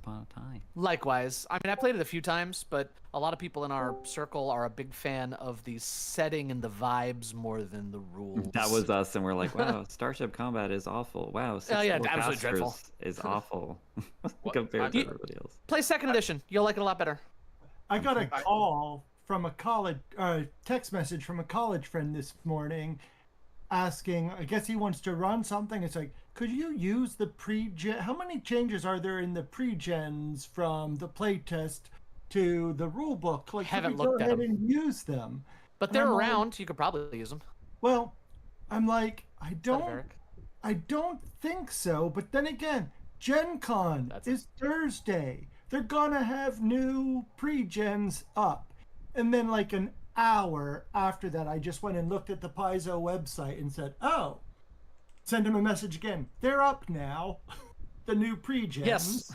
upon a time. Likewise. I mean, I played it a few times, but a lot of people in our circle are a big fan of the setting and the vibes more than the rules. That was us, and we're like, wow, Starship Combat is awful. Wow, Oh, yeah, Six absolutely dreadful. is awful What? compared to I- everybody else. Play second edition. You'll like it a lot better. I got a call from a college, text message from a college friend this morning asking, I guess he wants to run something. It's like, could you use the pre-gen? How many changes are there in the pre-gens from the playtest to the rule book? Like, Haven't could we looked go at ahead them. and use them? But And they're I'm like, around. You could probably use them. well, I'm like, I Instead of don't Eric. I don't think so, but then again, Gen Con That's is Thursday. They're gonna have new pre-gens up. And then like an hour after that, I just went and looked at the Paizo website and said, oh, send him a message again. They're up now. The new pre-gens. Yes,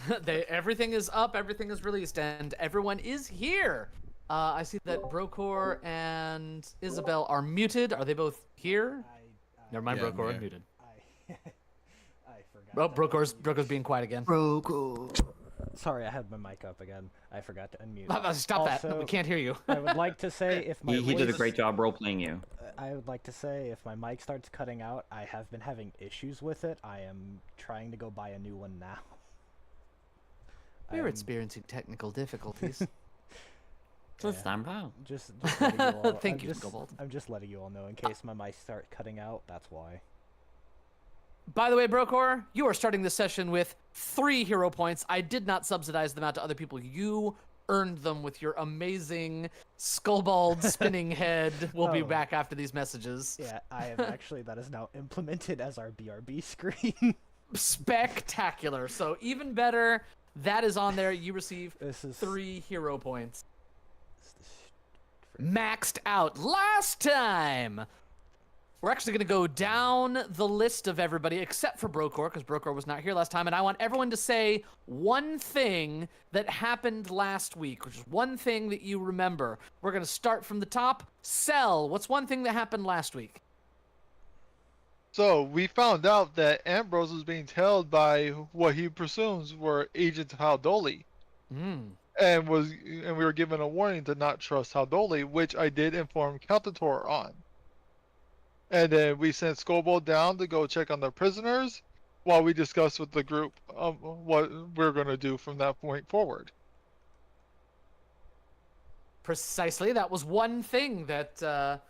everything is up, everything is released, and everyone is here. I see that Brocor and Isabel are muted. Are they both here? Never mind, Yeah, Brocor I'm is muted. I forgot. Oh, that Brocor's being quiet again. Sorry, I had my mic up again. I forgot to unmute. Stop that. Also, We can't hear you. I would like to say if my He did a voice- great job role playing you. I would like to say if my mic starts cutting out, I have been having issues with it. I am trying to go buy a new one now. We're I'm experiencing technical difficulties. Just Yeah. stand by. just letting you all, Thank you, just, Skulbold. I'm just letting you all know in case my mic start cutting out. That's why. By the way, Brocor, you are starting this session with 3 hero points. I did not subsidize them out to other people. You earned them with your amazing Skulbold spinning head. We'll be Oh. back after these messages. Yeah, I am actually. That is now implemented as our BRB screen. Spectacular. So even better, that is on there. You receive This is 3 hero points. frick. Maxed out last time. We're actually going to go down the list of everybody except for Brocor, because Brocor was not here last time, and I want everyone to say one thing that happened last week, which is one thing that you remember. We're going to start from the top. Cell, what's one thing that happened last week? So we found out that Ambrose was being tailed by what he presumes were agents of Haldoli, and we were given a warning to not trust Haldoli, which I did inform Caltator on. And then we sent Skulbold down to go check on the prisoners, while we discussed with the group what we're going to do from that point forward. Precisely. That was one thing that the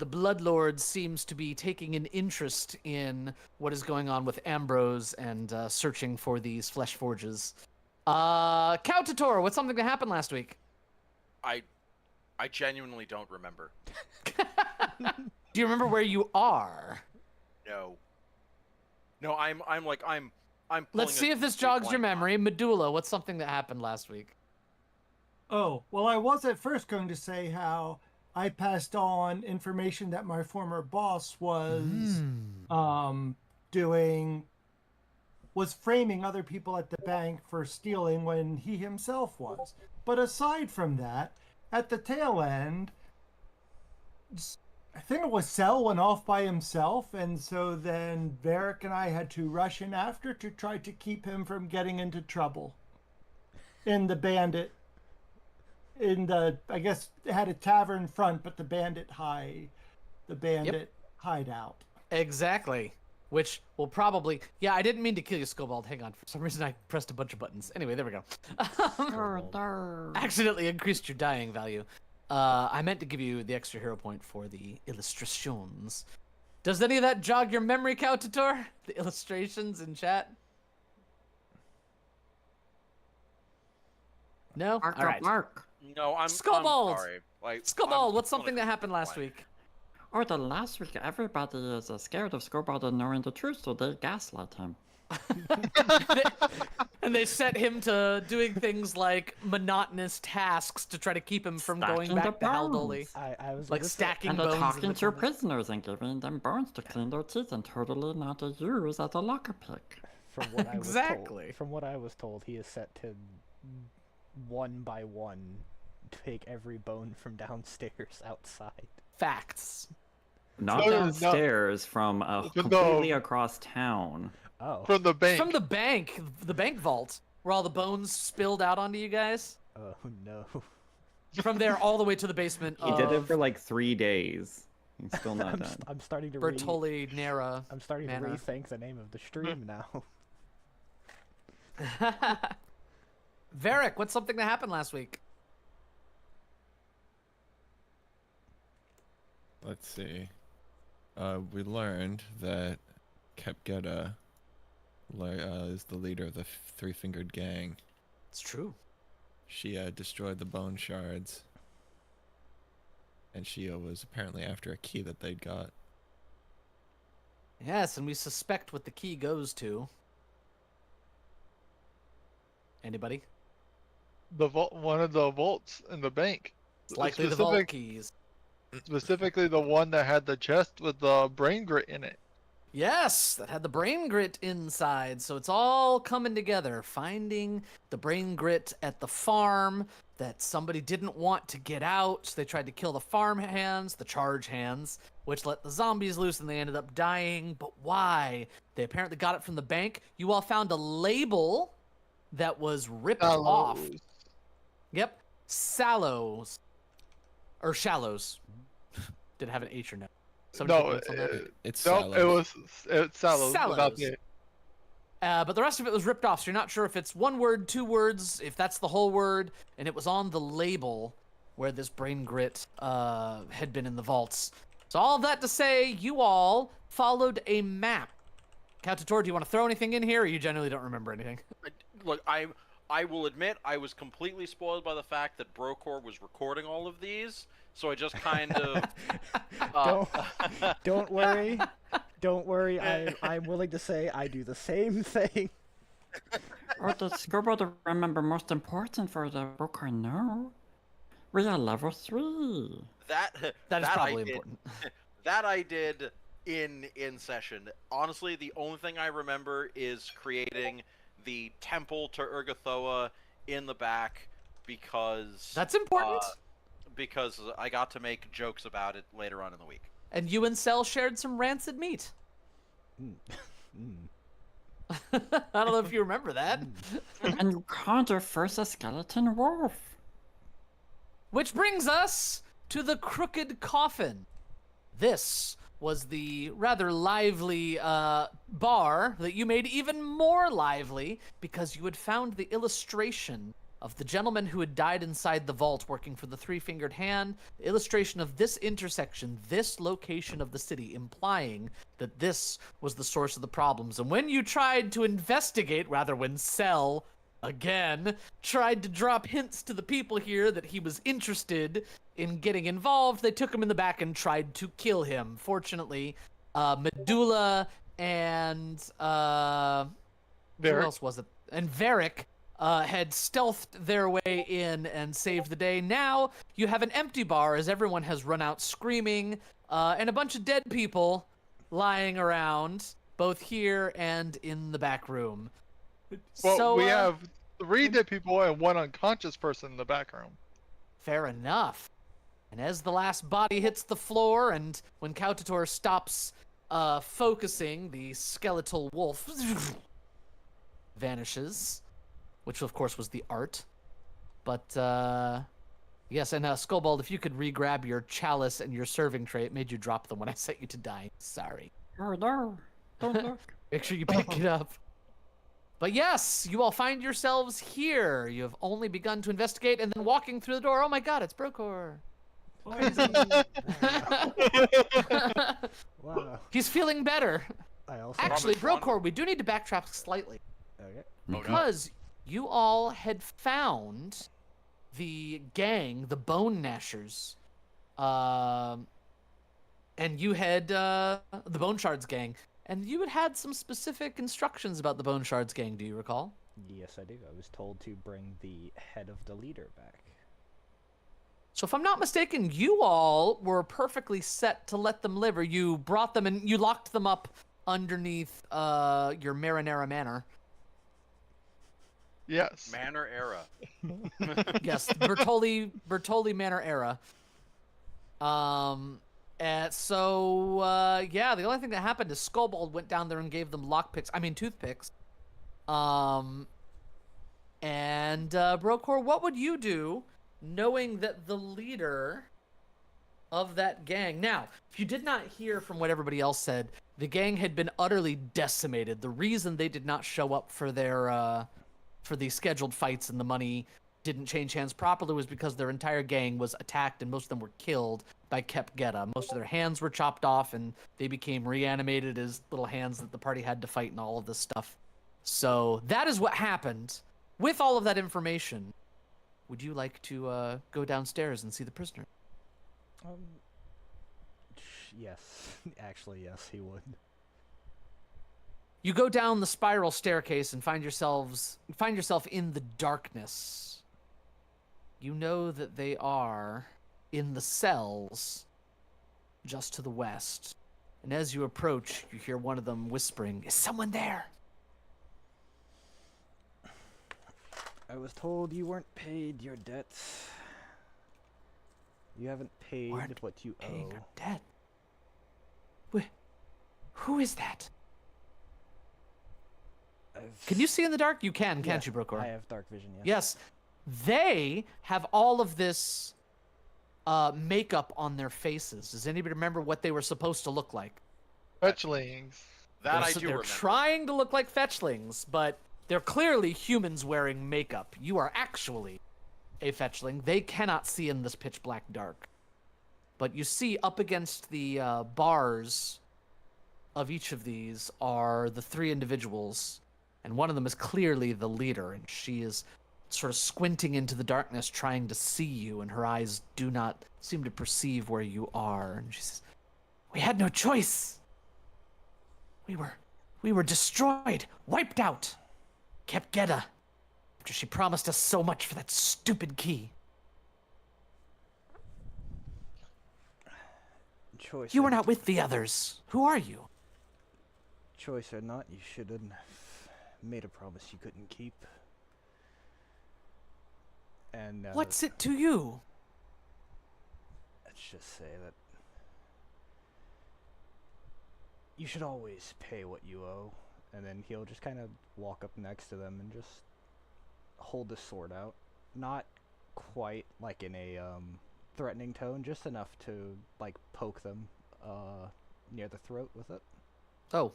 Bloodlord seems to be taking an interest in what is going on with Ambrose and searching for these flesh forges. Cautator, what's something that happened last week? I genuinely don't remember. Do you remember where you are? No. No, I'm pulling Let's see a if this complete jogs your blank memory. Medulla, what's something that happened last week? Oh, well, I was at first going to say how I passed on information that my former boss was was framing other people at the bank for stealing when he himself was. But aside from that, at the tail end, I think it was Cell went off by himself, and so then Varric and I had to rush in after to try to keep him from getting into trouble. In the bandit, I guess it had a tavern front, but the bandit hideout. Exactly. Which will probably... Yeah, I didn't mean to kill you, Skulbold. Hang on. For some reason, I pressed a bunch of buttons. Anyway, there we go. Accidentally increased your dying value. I meant to give you the extra hero point for the illustrations. Does any of that jog your memory, Cautator? The illustrations in chat? No? Mark All right. Mark. No, I'm Skulbold! sorry. Like, Skulbold, I'm what's something totally that happened last blank. week? Or the last week, everybody is scared of Skulbold and knowing the truth, so they gaslight him. And they set him to doing things like monotonous tasks to try to keep him from going Stacking back the to Haldoli. bones. I was Like gonna say- stacking And bones. in talking the to corner. prisoners and giving them bones to clean their teeth and totally not to use as a lockpick. From what I was Exactly. told, from what I was told, he is set to one by one take every bone from downstairs outside. Facts. Not No, no, downstairs, from No. completely across town. Oh, From the bank. From the bank vault. where all the bones spilled out onto you guys? Oh no. From there all the way to the basement He of did it for like 3 days. He's still not done. I'm starting to Bertoli Nera. I'm starting to Manor. rethink the name of the stream now. Varric, what's something that happened last week? Let's see. We learned that Kepgeta is the leader of the Three-Fingered Gang. It's true. She destroyed the bone shards. And she was apparently after a key that they'd got. Yes, and we suspect what the key goes to. Anybody? The vault, one of the vaults in the bank. It's likely the vault keys. Specifically, the one that had the chest with the brain grit in it. Yes, that had the brain grit inside. So it's all coming together. Finding the brain grit at the farm that somebody didn't want to get out. They tried to kill the farm hands, the charge hands, which let the zombies loose and they ended up dying. But why? They apparently got it from the bank. You all found a label that was ripped off. Yep. Sallows. Or Shallows. Did it have an H or no? Somebody No, put notes on that? It's no, Sallows. it's Sallows. Without Sallows. the, But the rest of it was ripped off, so you're not sure if it's one word, 2 words, if that's the whole word, and it was on the label where this brain grit had been in the vaults. So all of that to say, you all followed a map. Catator, do you want to throw anything in here, or you generally don't remember anything? Look, I will admit I was completely spoiled by the fact that Brocor was recording all of these, so I just kind of. Don't worry. Don't worry. I'm willing to say I do the same thing. Or does Skulbold remember most important for the Broker? No. We are level 3. That is I probably did- important. That I did in session. Honestly, the only thing I remember is creating the temple to Urgathoa in the back because That's important. because I got to make jokes about it later on in the week. And you and Cell shared some rancid meat. I don't know if you remember that. And you conjure first a skeleton wolf. Which brings us to the Crooked Coffin. This was the rather lively bar that you made even more lively because you had found the illustration of the gentleman who had died inside the vault working for the Three-Fingered Hand, the illustration of this intersection, this location of the city, implying that this was the source of the problems. And when you tried to investigate, rather when Cell, again, tried to drop hints to the people here that he was interested in getting involved, they took him in the back and tried to kill him. Fortunately, Medulla and who Varric. else was it? And Varric had stealthed their way in and saved the day. Now you have an empty bar as everyone has run out screaming, and a bunch of dead people lying around, both here and in the back room. Well, So, we have 3 dead people and 1 unconscious person in the back room. Fair enough. And as the last body hits the floor, and when Kautator stops focusing, the skeletal wolf vanishes, which of course was the art. But yes, and Skulbold, if you could re-grab your chalice and your serving tray, it made you drop them when I set you to die. Sorry. Oh no, don't look. Make sure you pick it up. But yes, you all find yourselves here. You have only begun to investigate, and then walking through the door. Oh my God, it's Brocor. Wow. He's feeling better. I also Actually, Probably Brocor, we do need to backtrack slightly okay. because you all had found the gang, the Bone Gnashers, and you had the Bone Shards gang, and you had some specific instructions about the Bone Shards gang. Do you recall? Yes, I do. I was told to bring the head of the leader back. So if I'm not mistaken, you all were perfectly set to let them live, or you brought them and you locked them up underneath your Marinara Manor. Yes. Manor era. Yes, Bertoli Manor era. So yeah, the only thing that happened is Skulbold went down there and gave them toothpicks. And Brokor, what would you do knowing that the leader of that gang... Now, if you did not hear from what everybody else said, the gang had been utterly decimated. The reason they did not show up for their for the scheduled fights and the money didn't change hands properly was because their entire gang was attacked and most of them were killed by Kepgeta. Most of their hands were chopped off and they became reanimated as little hands that the party had to fight and all of this stuff. So that is what happened. With all of that information, would you like to go downstairs and see the prisoner? Yes. Actually, yes, he would. You go down the spiral staircase and find yourself in the darkness. You know that they are in the cells just to the west. And as you approach, you hear one of them whispering, "Is someone there?" I was told you weren't paid your debts. You haven't paid Weren't what you Paying owe. her debt. Who is that? Can you see in the dark? You can, can't you, Brokor? I have dark vision, yes. Yes. They have all of this makeup on their faces. Does anybody remember what they were supposed to look like? Fetchlings. That I So do they're remember. trying to look like fetchlings, but they're clearly humans wearing makeup. You are actually a fetchling. They cannot see in this pitch black dark. But you see up against the bars of each of these are the three individuals, and one of them is clearly the leader, and she is sort of squinting into the darkness trying to see you, and her eyes do not seem to perceive where you are. And she says, "We had no choice. We were destroyed, wiped out. Kepgeta, after she promised us so much for that stupid key. Choice You or were not with the others. Who are you?" Choice or not, you shouldn't have made a promise you couldn't keep. And What's it to you? let's just say that you should always pay what you owe. And then he'll just kind of walk up next to them and just hold the sword out. Not quite like in a threatening tone, just enough to like poke them near the throat with it. Oh,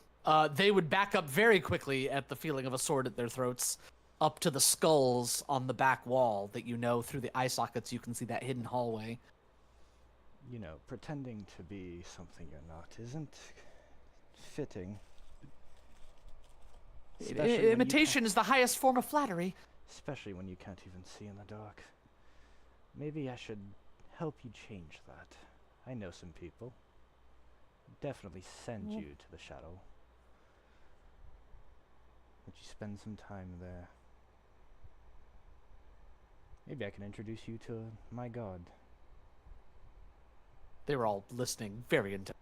they would back up very quickly at the feeling of a sword at their throats, up to the skulls on the back wall that you know through the eye sockets you can see that hidden hallway. You know, pretending to be something you're not isn't fitting. Especially when you Imitation is the highest form of flattery. Especially when you can't even see in the dark. Maybe I should help you change that. I know some people. Definitely send you to the shadow. Would you spend some time there? Maybe I can introduce you to my god. They were all listening very intently.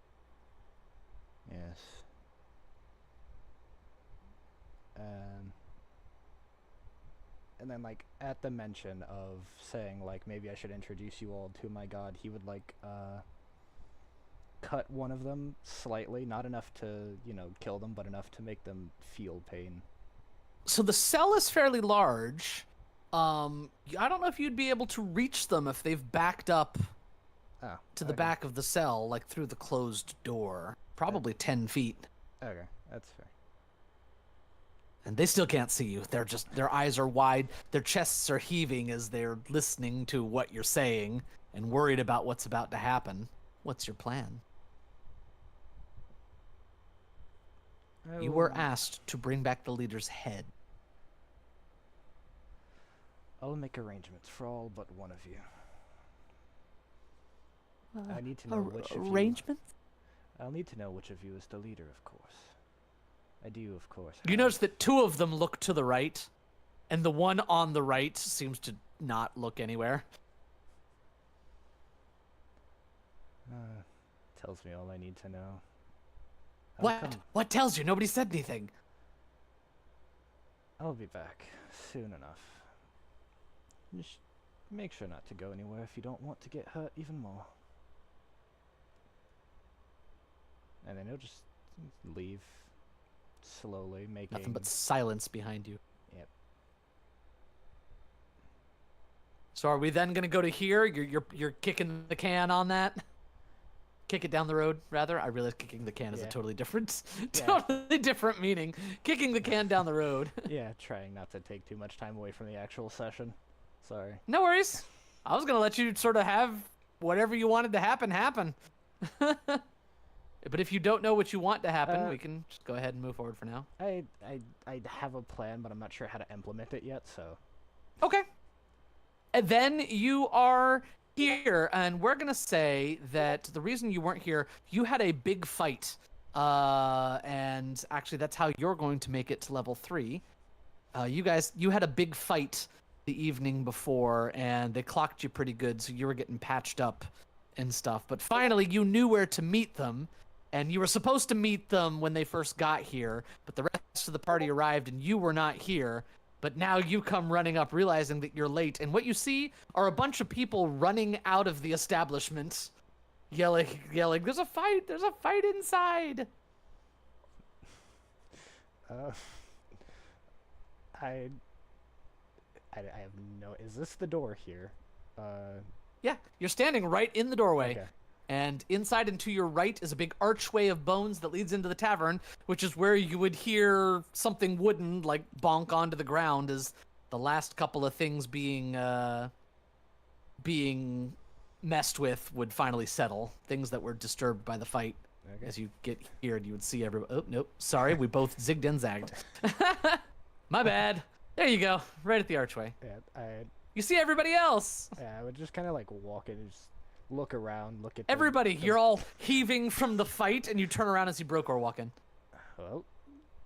Yes. And then, like, at the mention of saying, like, maybe I should introduce you all to my god, he would, like, cut one of them slightly, not enough to, you know, kill them, but enough to make them feel pain. So the cell is fairly large. I don't know if you'd be able to reach them if they've backed up Oh, to the okay. back of the cell, like through the closed door. Probably 10 feet. Okay, that's fair. And they still can't see you. They're just, their eyes are wide, their chests are heaving as they're listening to what you're saying and worried about what's about to happen. What's your plan? You were asked to bring back the leader's head. I'll make arrangements for all but one of you. I need to know which of you... Arrangements? I'll need to know which of you is the leader, of course. I do, of course. You notice that two of them look to the right, and the one on the right seems to not look anywhere. Tells me all I need to know. How What? come- What tells you? Nobody said anything. I'll be back soon enough. Just make sure not to go anywhere if you don't want to get hurt even more. And then he'll just leave slowly, making... Nothing but silence behind you. Yep. So are we then gonna go to here? You're kicking the can on that? Kick it down the road, rather. I realize kicking the can is a Yeah. totally different, Yeah. totally different meaning. Kicking the can down the road. Yeah, trying not to take too much time away from the actual session. Sorry. No worries. I was gonna let you sort of have whatever you wanted to happen. But if you don't know what you want to happen, we can just go ahead and move forward for now. I have a plan, but I'm not sure how to implement it yet. So. Okay. And then you are here, and we're gonna say that the reason you weren't here, you had a big fight, and actually that's how you're going to make it to level 3. You had a big fight the evening before, and they clocked you pretty good, so you were getting patched up and stuff. But finally, you knew where to meet them, and you were supposed to meet them when they first got here, but the rest of the party arrived, and you were not here. But now you come running up, realizing that you're late, and what you see are a bunch of people running out of the establishment, yelling, "There's a fight! There's a fight inside!" I have no. Is this the door here? Yeah, you're standing right in the doorway. Okay. And inside and to your right is a big archway of bones that leads into the tavern, which is where you would hear something wooden like bonk onto the ground as the last couple of things being messed with would finally settle. Things that were disturbed by the fight. Okay. As you get here, you would see everybody. Oh, nope. Sorry, we both zigged and zagged. My bad. There you go. Right at the archway. Yeah, You see everybody else. I would just kind of like walk in and just look around, look at Everybody, you're all heaving from the fight, and you turn around and see Brokor walk in. Hello?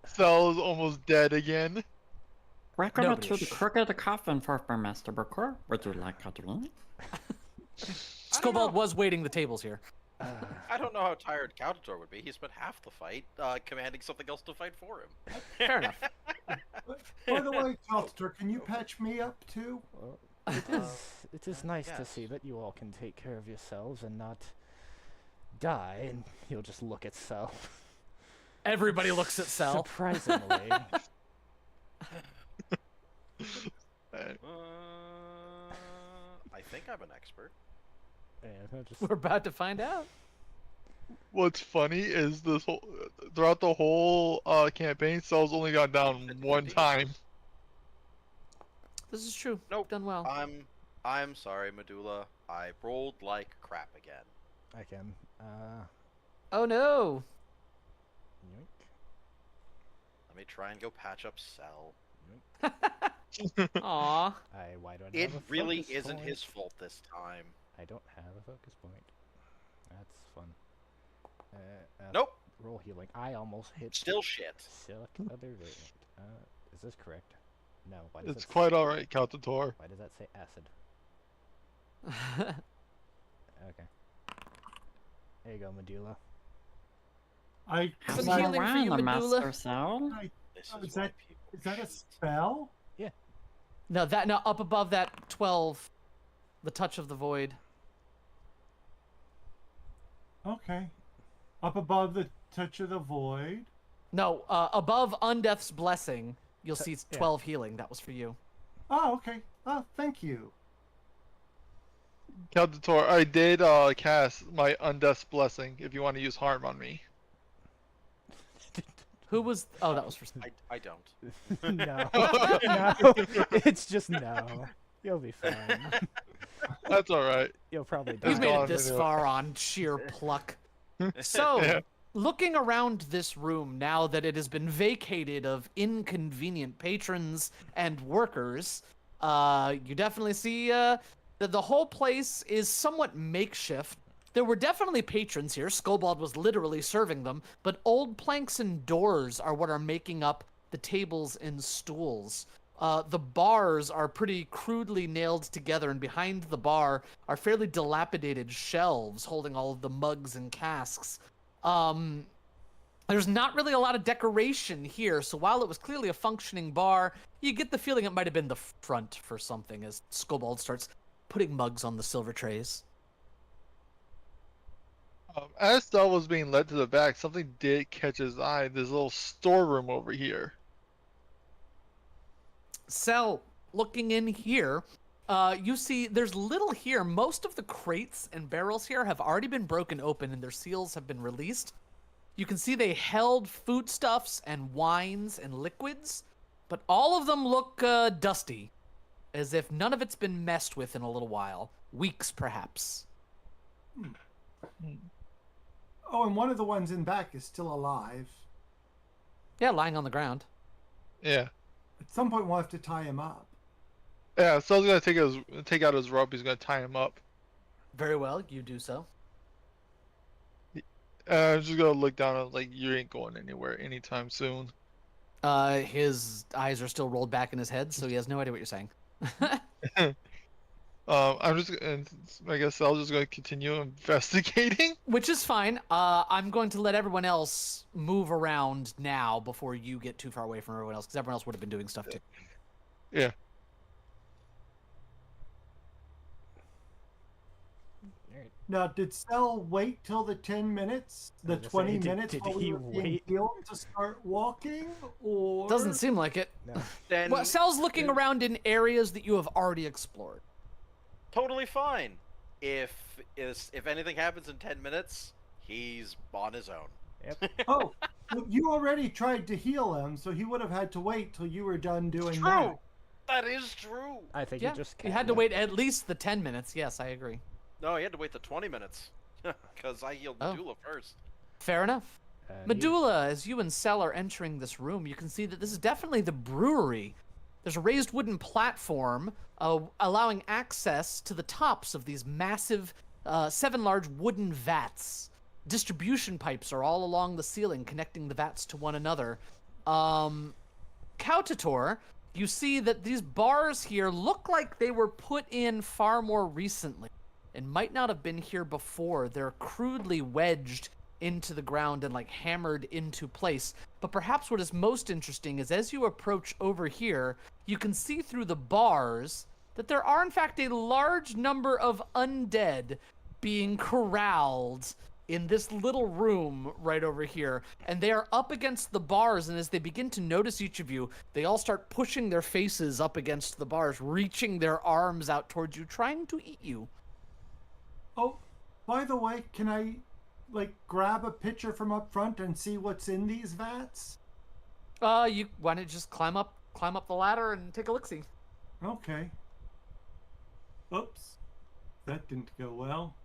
Cell's almost dead again. Welcome Nobody to the sh- crooked coffin for Master Brooker. Would you like a drink? Skulbold was waiting the tables here. I don't know how tired Caltator would be. He spent half the fight commanding something else to fight for him. Fair enough. By the way, Caltator, can you patch me up too? Well, it is nice to yes. see that you all can take care of yourselves and not die, and you'll just look at Cell. Everybody looks at Cell. Surprisingly. I think I'm an expert. Yeah, no, just We're about to find out. What's funny is this whole throughout the whole campaign, Cell's only gone down one time. This is true. Nope. Done well. I'm sorry, Medulla. I rolled like crap again. I can. Oh no. Yoink, Let me try and go patch up Cell. yoink. Aw. Why don't I It have a really focus isn't point? his fault this time. I don't have a focus point. That's fun. Nope. Roll healing. I almost hit Still shit. Silk other variant. Is this correct? No. Why does It's it quite alright, Caltator. Why does that say acid? Okay. There you go, Medulla. I Some Come healing for around, you, Master Medulla. Cell. This Oh, is is why that- people Is that a hate. spell? No, up above that 12, the touch of the void. Okay. Up above the touch of the void. No, above Undeath's blessing, you'll see yeah. 12 healing. That was for you. Oh, okay. Oh, thank you. Caltator, I did cast my Undeath's Blessing if you want to use harm on me. Who was? Oh, that was for. I don't. No. No. It's just no. You'll be fine. That's alright. You'll probably die. You've made gone it this anyway. far on sheer pluck. So, Yeah. looking around this room now that it has been vacated of inconvenient patrons and workers, you definitely see that the whole place is somewhat makeshift. There were definitely patrons here. Skulbold was literally serving them, but old planks and doors are what are making up the tables and stools. The bars are pretty crudely nailed together, and behind the bar are fairly dilapidated shelves holding all of the mugs and casks. There's not really a lot of decoration here, so while it was clearly a functioning bar, you get the feeling it might have been the front for something as Skulbold starts putting mugs on the silver trays. As Cell was being led to the back, something did catch his eye. This little storeroom over here. Cell, looking in here, you see there's little here. Most of the crates and barrels here have already been broken open and their seals have been released. You can see they held foodstuffs and wines and liquids, but all of them look dusty, as if none of it's been messed with in a little while. Weeks, perhaps. Oh, and one of the ones in back is still alive. Yeah, lying on the ground. Yeah. At some point, we'll have to tie him up. Yeah, so he's gonna take out his rope. He's gonna tie him up. Very well, you do so. I'm just gonna look down at like you ain't going anywhere anytime soon. His eyes are still rolled back in his head, so he has no idea what you're saying. I'm just, and I guess I'll just gonna continue investigating. Which is fine. I'm going to let everyone else move around now before you get too far away from everyone else, because everyone else would have been doing stuff too. Yeah. Now, did Cell wait till the 10 minutes, the 20 minutes did while we he were being wait? healed to start walking? Or Doesn't seem like it. No. Then Well, Sal's looking around in areas that you have already explored. totally fine. If anything happens in 10 minutes, he's on his own. Yep. Oh, well, you already tried to heal him, so he would have had to wait till you were done doing True. that. That is true. I think Yeah, you just you had to wait at least the 10 minutes. Yes, I agree. No, he had to wait the 20 minutes. Because I healed Oh. Medulla first. Fair enough. Medulla, as you and Cell are entering this room, you can see that this is definitely the brewery. There's a raised wooden platform allowing access to the tops of these massive 7 large wooden vats. Distribution pipes are all along the ceiling, connecting the vats to one another. Kautator, you see that these bars here look like they were put in far more recently and might not have been here before. They're crudely wedged into the ground and like hammered into place. But perhaps what is most interesting is as you approach over here, you can see through the bars that there are in fact a large number of undead being corralled in this little room right over here. And they are up against the bars, and as they begin to notice each of you, they all start pushing their faces up against the bars, reaching their arms out towards you, trying to eat you. Oh, by the way, can I, like, grab a picture from up front and see what's in these vats? Why don't you just climb up the ladder and take a look-see? Okay. Oops. That didn't go well.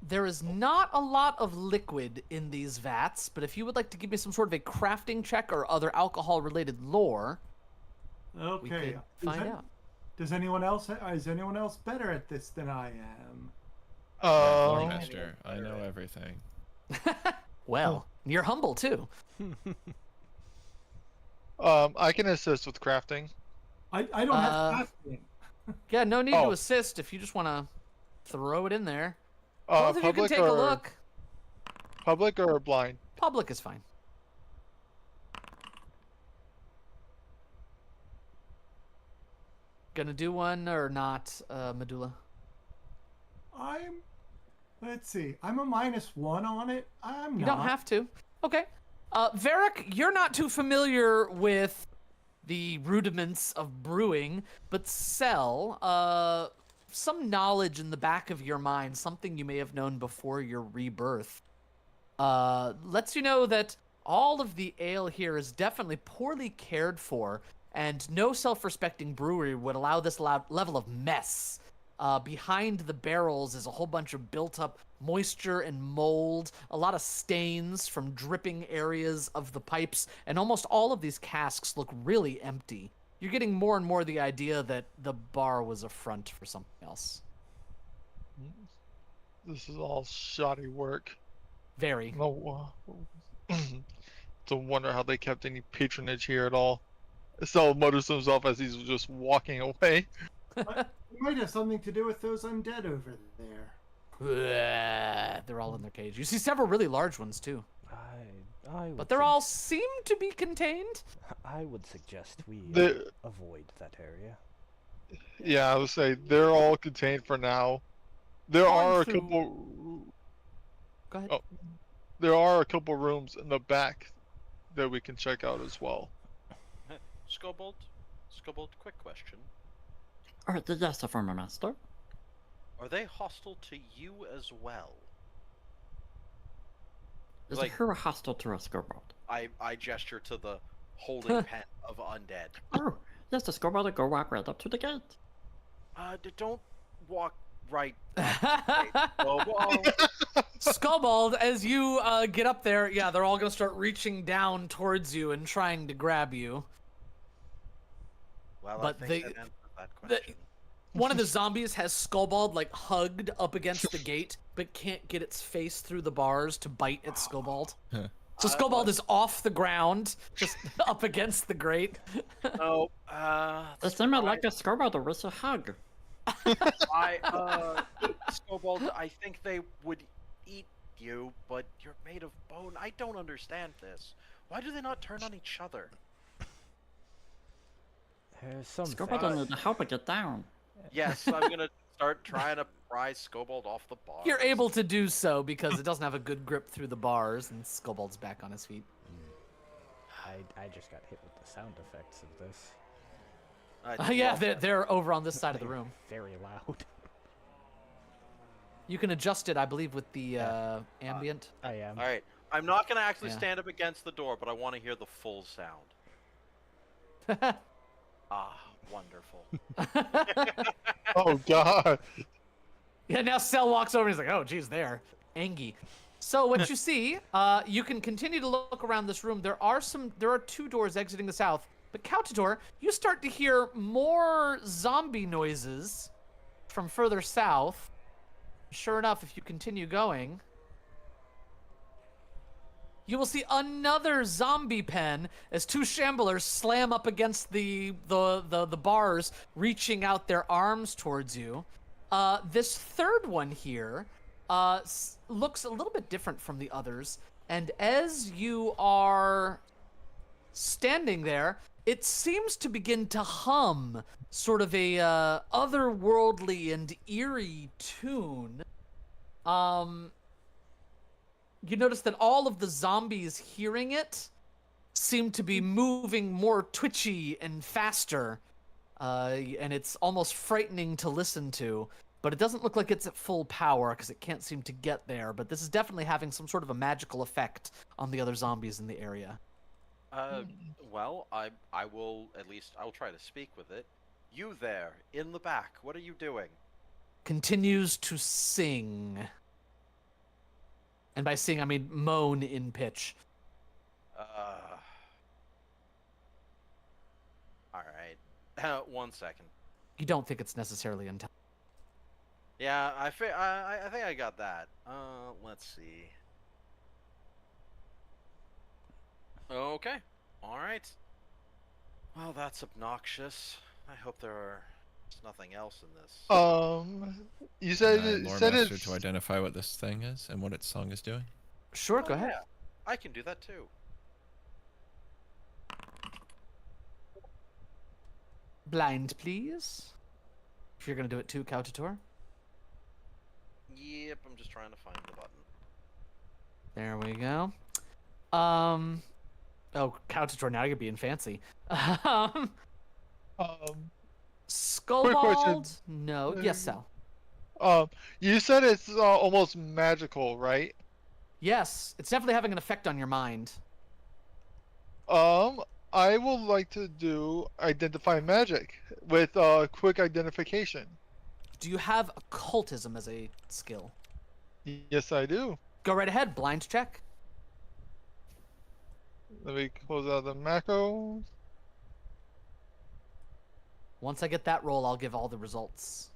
There is not a lot of liquid in these vats, but if you would like to give me some sort of a crafting check or other alcohol-related lore, we Okay. could find out. Is anyone else better at this than I am? Lore Master, I know everything. Well, you're humble too. I can assist with crafting. I don't have crafting. Yeah, no need to Oh. assist if you just want to throw it in there. Both of you can Public take a look. Public or blind? Public is fine. Gonna do one or not, Medulla? Let's see. I'm a -1 on it. I'm You not. don't have to. Okay. Varric, you're not too familiar with the rudiments of brewing, but Cell, some knowledge in the back of your mind, something you may have known before your rebirth, lets you know that all of the ale here is definitely poorly cared for, and no self-respecting brewery would allow this level of mess. Behind the barrels is a whole bunch of built-up moisture and mold, a lot of stains from dripping areas of the pipes, and almost all of these casks look really empty. You're getting more and more the idea that the bar was a front for something else. This is all shoddy work. Very. No, to wonder how they kept any patronage here at all. Estelle mutters to himself as he's just walking away. It might have something to do with those undead over there. They're all in their cage. You see several really large ones too, I would but they're all seem to be contained. I would suggest we The- avoid that area. Yeah, I would say they're all contained for now. There Going are a through- couple. Go ahead. Oh. There are a couple rooms in the back that we can check out as well. Skulbold, quick question. Yes, the former master. Are they hostile to you as well? Is Like- who are hostile to us, Skulbold? I gesture to the holding pen of undead. Oh, yes, the Skulbold will go walk right up to the gate. Don't walk right. Skulbold. Skulbold, as you get up there, yeah, they're all gonna start reaching down towards you and trying to grab you. Well, But I think they- that answers that question. One of the zombies has Skulbold like hugged up against the gate, but can't get its face through the bars to bite at Skulbold. So Skulbold is off the ground, just up against the grate. No, It seemed like a Skulbold will wish a hug. Skulbold, I think they would eat you, but you're made of bone. I don't understand this. Why do they not turn on each other? There's some Skulbold will need to help it get down. Yes, I'm gonna start trying to pry Skulbold off the bar. You're able to do so because it doesn't have a good grip through the bars, and Skulbold's back on his feet. I just got hit with the sound effects of this. Yeah, they're over on this side of the room. Very loud. You can adjust it, I believe, with the ambient. I am. All right, I'm not gonna actually Yeah. stand up against the door, but I want to hear the full sound. Ah, wonderful. Oh God. Yeah, now Cell walks over and he's like, oh, geez, there. Angie. So what you see, you can continue to look around this room. There are 2 doors exiting the south. But Cautador, you start to hear more zombie noises from further south. Sure enough, if you continue going, you will see another zombie pen as 2 shamblers slam up against the bars, reaching out their arms towards you. This third one here looks a little bit different from the others, and as you are standing there, it seems to begin to hum sort of a otherworldly and eerie tune. You notice that all of the zombies hearing it seem to be moving more twitchy and faster, and it's almost frightening to listen to. But it doesn't look like it's at full power because it can't seem to get there. But this is definitely having some sort of a magical effect on the other zombies in the area. Well, I will try to speak with it. You there, in the back, what are you doing? Continues to sing. And by sing, I mean moan in pitch. Alright. 1 second. You don't think it's necessarily intelligent. Yeah, I think I got that. Let's see. Okay. Alright. Well, that's obnoxious. I hope there's nothing else in this. You said Can I it lore said master it's to identify what this thing is and what its song is doing. Sure, go Oh, ahead. yeah. I can do that too. Blind, please. If you're gonna do it too, Cautador. Yep, I'm just trying to find the button. There we go. Oh, Cautador, now you're being fancy. Skulbold? No. Yes, Sal. You said it's almost magical, right? Yes, it's definitely having an effect on your mind. I would like to do identify magic with quick identification. Do you have occultism as a skill? Yes, I do. Go right ahead. Blind check. Let me close out the macros. Once I get that roll, I'll give all the results.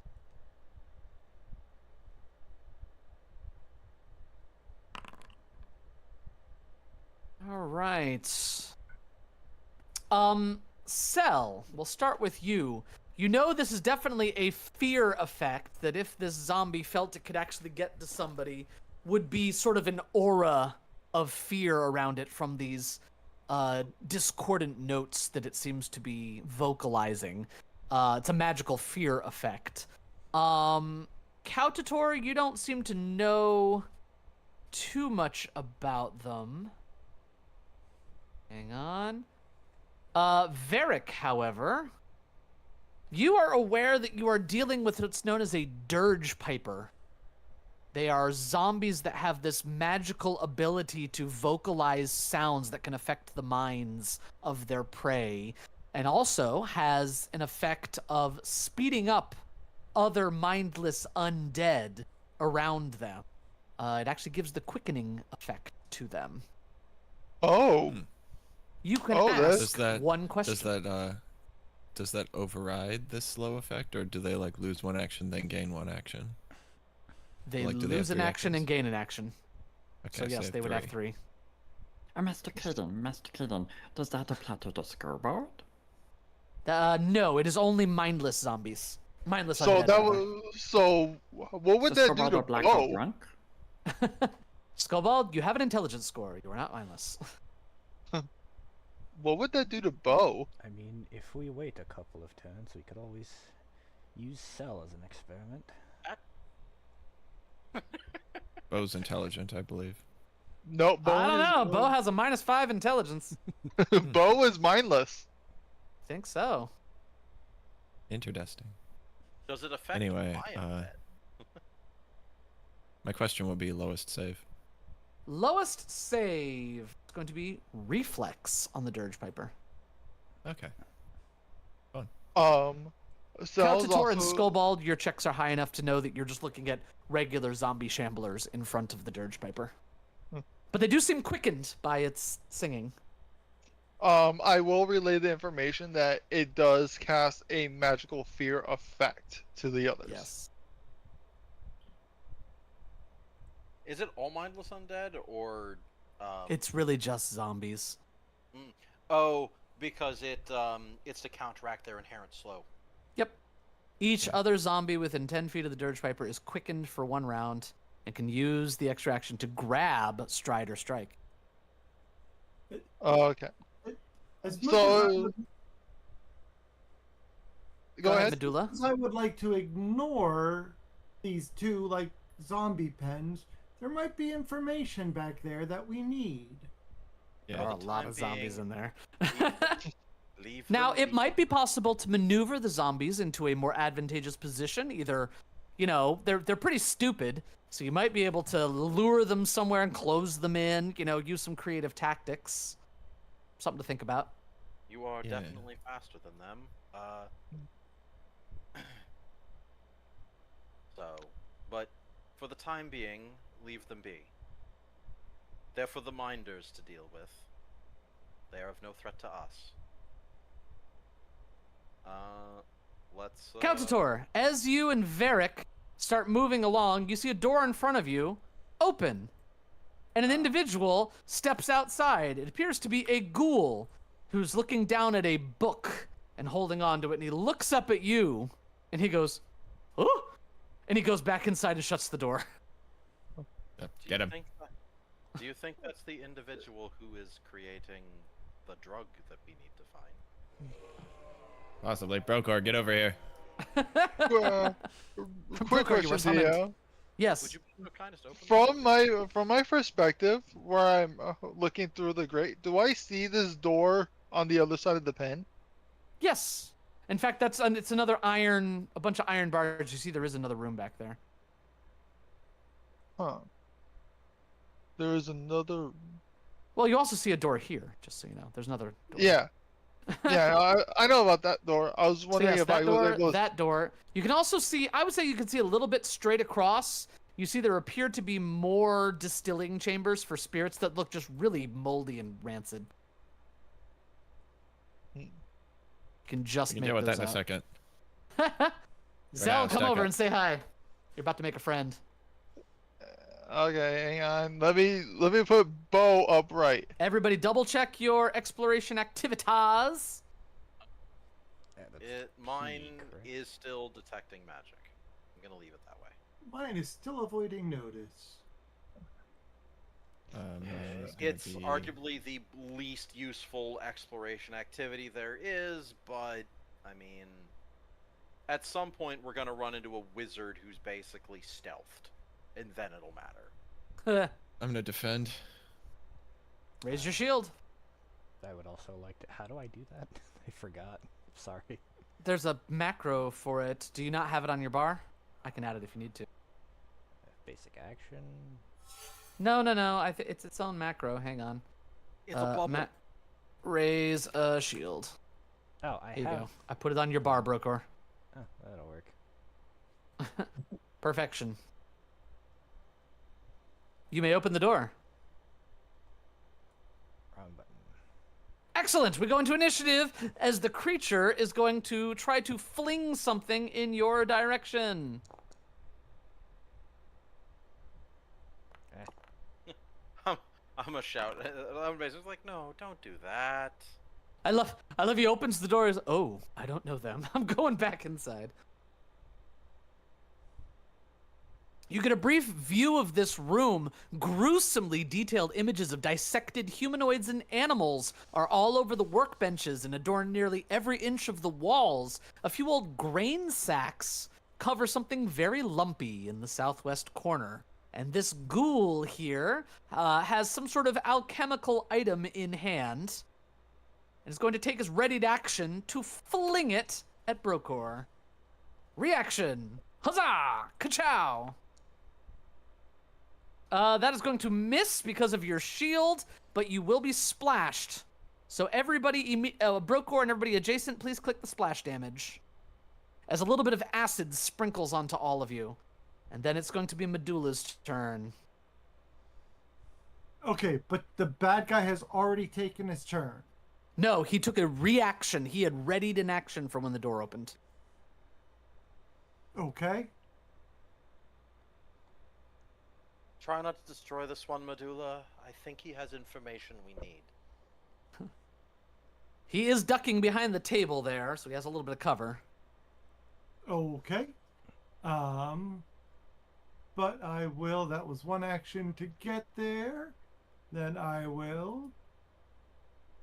All right. Cell, we'll start with you. You know this is definitely a fear effect, that if this zombie felt it could actually get to somebody, would be sort of an aura of fear around it from these discordant notes that it seems to be vocalizing. It's a magical fear effect. Cautador, you don't seem to know too much about them. Hang on. Varric, however, You are aware that you are dealing with what's known as a dirge piper. They are zombies that have this magical ability to vocalize sounds that can affect the minds of their prey, and also has an effect of speeding up other mindless undead around them. It actually gives the quickening effect to them. Oh. You can Oh, ask Does one question. does that override this slow effect, or do they like lose one action then gain one action? They Like, do they have lose an 3 action actions? and gain an action. Okay, So yes, they would have 3. Mr. Keaton, does that apply to the Skulbold? No, it is only mindless zombies. Mindless So undead. that rather. was so. What would Is that do Skulbold to a black hole Bo? drunk? Skulbold, you have an intelligence score. You are not mindless. What would that do to Bo? I mean, if we wait a couple of turns, we could always use Cell as an experiment. Bo's intelligent, I believe. No, Bo. I don't know. Bo has a -5 intelligence. Bo is mindless. Think so. Interesting. Does it affect Anyway, my undead? my question would be lowest save. Lowest save is going to be reflex on the dirge piper. Okay. Cell's Calcitor and also- Skulbold, your checks are high enough to know that you're just looking at regular zombie shamblers in front of the dirge piper. But they do seem quickened by its singing. I will relay the information that it does cast a magical fear effect to the others. Yes. Is it all mindless undead or? It's really just zombies. Oh, because it's to counteract their inherent slow. Yep. Each other zombie within 10 feet of the dirge piper is quickened for 1 round and can use the extra action to grab, stride, or strike. Okay. As much So- Go ahead. Medulla. as I would like to ignore these two like zombie pens, there might be information back there that we need. There are a the lot time of zombies being, in there. Leave Now, them it be. might be possible to maneuver the zombies into a more advantageous position. Either, they're pretty stupid, so you might be able to lure them somewhere and close them in. Use some creative tactics. Something to think about. You are Yeah. definitely faster than them. But for the time being, leave them be. They're for the minders to deal with. They are of no threat to us. Let's. Calcitor, as you and Varric start moving along, you see a door in front of you open, and an individual steps outside. It appears to be a ghoul who's looking down at a book and holding on to it, and he looks up at you, and he goes, "Oh!" And he goes back inside and shuts the door. Yep, Do get you him. think do you think that's the individual who is creating the drug that we need to find? Possibly. Brokor, get over here. Quick Brooker, you were question, summoned. Dio. Yes. Would you be so kind as to open From my perspective, where I'm looking through the grate, do I see this door on the other side of the pen? Yes. In fact, it's another a bunch of iron bars. You see there is another room back there. Huh. There is another. Well, you also see a door here, just so you know. There's another door. Yeah. Yeah, I know about that door. I was So wondering yes, if I that was door, able to. that door. You can also see, I would say you can see a little bit straight across. You see there appear to be more distilling chambers for spirits that look just really moldy and rancid. You can just We can make deal with that those in a out. second. Zell, come stack over up. and say hi. You're about to make a friend. Okay, hang on. Let me put Bo upright. Everybody double check your exploration activitas. Yeah, that's Mine correct. is still detecting magic. I'm gonna leave it that way. Mine is still avoiding notice. Mine is gonna It's be- arguably the least useful exploration activity there is, but I mean, at some point we're gonna run into a wizard who's basically stealthed, and then it'll matter. I'm gonna defend. Raise your shield. I would also like to. How do I do that? I forgot. Sorry. There's a macro for it. Do you not have it on your bar? I can add it if you need to. Basic action. No. It's its own macro. Hang on. It's a bubble. Raise a shield. Oh, I Here you have. go. I put it on your bar, Brokor. Oh, that'll work. Perfection. You may open the door. Wrong button. Excellent. We go into initiative as the creature is going to try to fling something in your direction. I'm a shout. Everybody's like, no, don't do that. I love he opens the door. Oh, I don't know them. I'm going back inside. You get a brief view of this room. Gruesomely detailed images of dissected humanoids and animals are all over the workbenches and adorn nearly every inch of the walls. A few old grain sacks cover something very lumpy in the southwest corner. And this ghoul here has some sort of alchemical item in hand. And is going to take his readied action to fling it at Brokor. Reaction. Huzzah! Ka-chow! That is going to miss because of your shield, but you will be splashed. So everybody, Brokor and everybody adjacent, please click the splash damage. As a little bit of acid sprinkles onto all of you. And then it's going to be Medulla's turn. Okay, but the bad guy has already taken his turn. No, he took a reaction. He had readied an action from when the door opened. Okay. Try not to destroy this one, Medulla. I think he has information we need. He is ducking behind the table there, so he has a little bit of cover. Okay. But I will, that was one action to get there. Then I will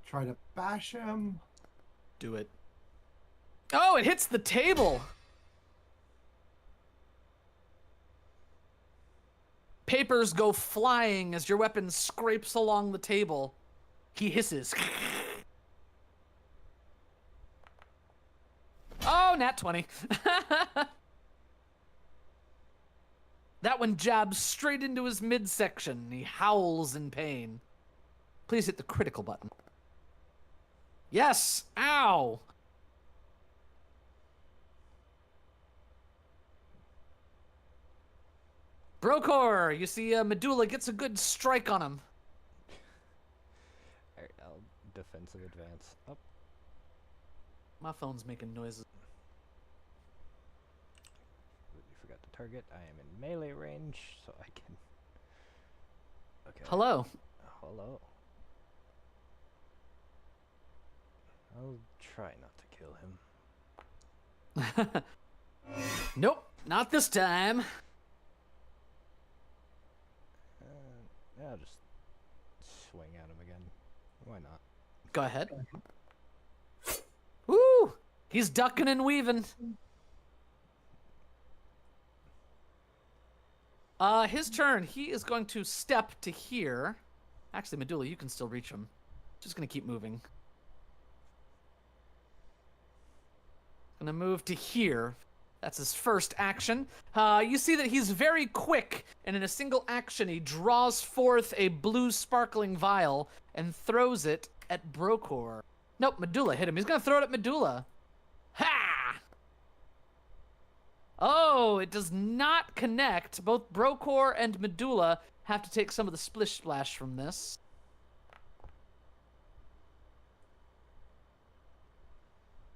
try to bash him. Do it. Oh, it hits the table! Papers go flying as your weapon scrapes along the table. He hisses. Oh, nat 20. That one jabs straight into his midsection. He howls in pain. Please hit the critical button. Yes! Ow! Brokor, you see Medulla gets a good strike on him. Alright, I'll defensive advance up. My phone's making noises. You forgot to target. I am in melee range, so I can. Okay. Hello. Hello. I'll try not to kill him. Nope, not this time. I'll just swing at him again. Why not? Go ahead. Woo! He's ducking and weaving. His turn. He is going to step to here. Actually, Medulla, you can still reach him. Just gonna keep moving. Gonna move to here. That's his first action. You see that he's very quick, and in a single action, he draws forth a blue sparkling vial and throws it at Brokor. Nope, Medulla hit him. He's gonna throw it at Medulla. Ha! Oh, it does not connect. Both Brokor and Medulla have to take some of the splish splash from this.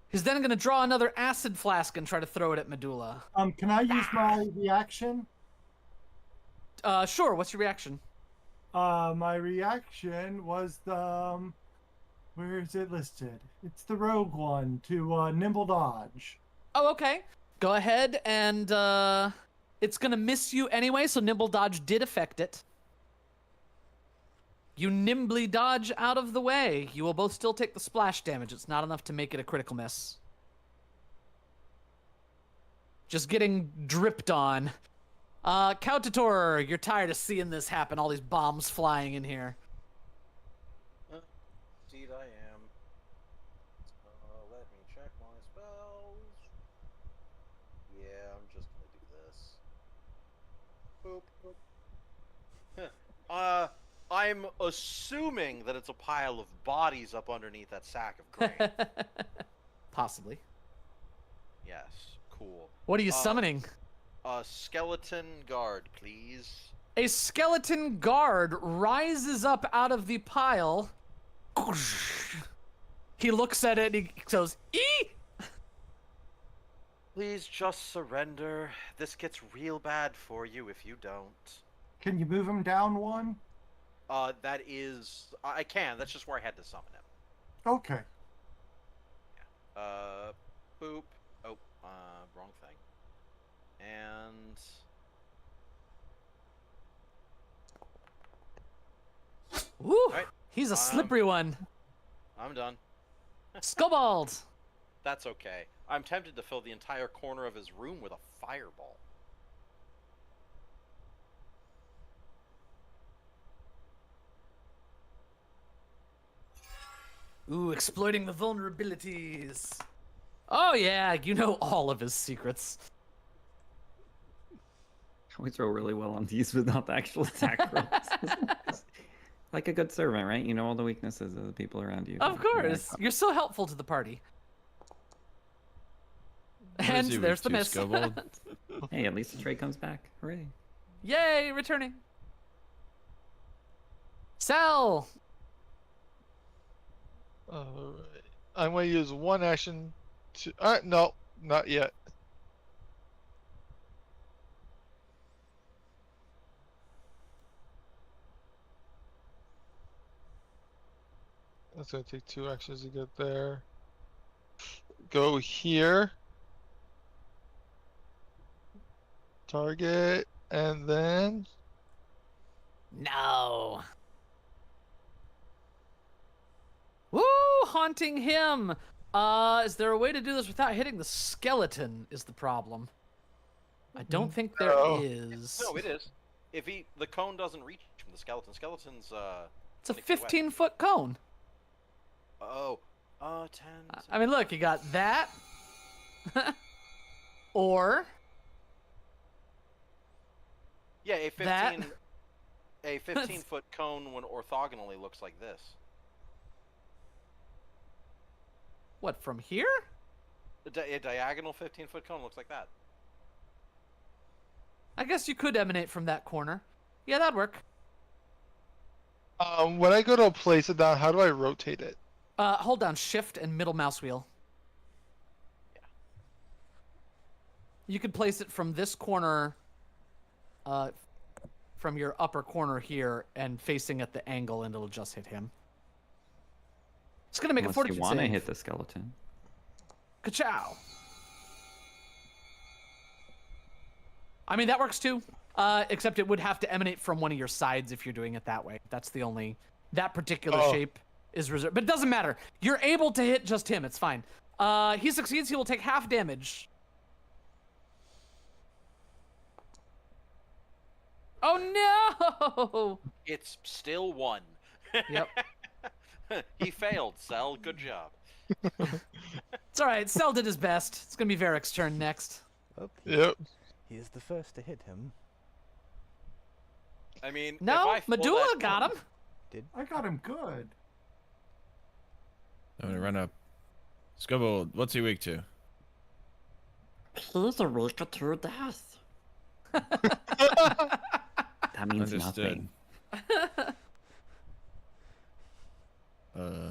He's then going to draw another acid flask and try to throw it at Medulla. Can I use my reaction? Sure. What's your reaction? My reaction was the where is it listed? It's the rogue one to nimble dodge. Oh, okay. Go ahead and it's going to miss you anyway, so nimble dodge did affect it. You nimbly dodge out of the way. You will both still take the splash damage. It's not enough to make it a critical miss. Just getting dripped on. Kautator, you're tired of seeing this happen, all these bombs flying in here. Indeed I am. Let me check my spells. Boop. I'm assuming that it's a pile of bodies up underneath that sack of grain. Possibly. Yes, cool. What are you summoning? A skeleton guard, please. A skeleton guard rises up out of the pile. He looks at it and he goes, "Ee!" Please just surrender. This gets real bad for you if you don't. Can you move him down one? That is... I can. That's just where I had to summon him. Okay. Boop. Oh, wrong thing. And... Woo! Right. He's a slippery one. I'm done. Skulbold! That's okay. I'm tempted to fill the entire corner of his room with a fireball. Ooh, exploiting the vulnerabilities. Oh yeah, you know all of his secrets. I always roll really well on these without the actual attack rolls. Like a good servant, right? You know all the weaknesses of the people around you. Of course, you're so helpful to the party. What And is he there's the weak miss. to, Skulbold? Hey, at least the trade comes back. Hooray. Yay, returning. Sell. Alright. I'm going to use one action to... no, not yet. That's going to take 2 actions to get there. Go here. Target, and then... No. Woo! Haunting him. Is there a way to do this without hitting the skeleton? Is the problem? I don't think there No. is. No, it is. If the cone doesn't reach from the skeleton. Skeleton's It's a 20 feet away. 15-foot cone. Oh, 10. I mean, look, you got that, or Yeah, a 15 that. a 15-foot cone when orthogonally looks like this. What, from here? A diagonal 15-foot cone looks like that. I guess you could emanate from that corner. Yeah, that'd work. When I go to place it down, how do I rotate it? Hold down Shift and middle mouse wheel. Yeah. You could place it from this corner, from your upper corner here, and facing at the angle, and it'll just hit him. It's gonna make Unless a fortitude you want to save. hit the skeleton. Ka-chow! I mean, that works too. Except it would have to emanate from one of your sides if you're doing it that way. That's the only... That particular shape is reserved. But it doesn't matter. You're able to hit just him. It's fine. He succeeds. He will take half damage. Oh, no! It's still 1. Yep. He failed, Cell. Good job. It's all right. Cell did his best. It's going to be Varric's turn next. Oh, Yep. he is the first to hit him. I mean, if No, I fill Medulla that got cone- him. I got him good. I'm gonna run up. Skulbold, what's he weak to? He's a weak to death. That means Understood. nothing.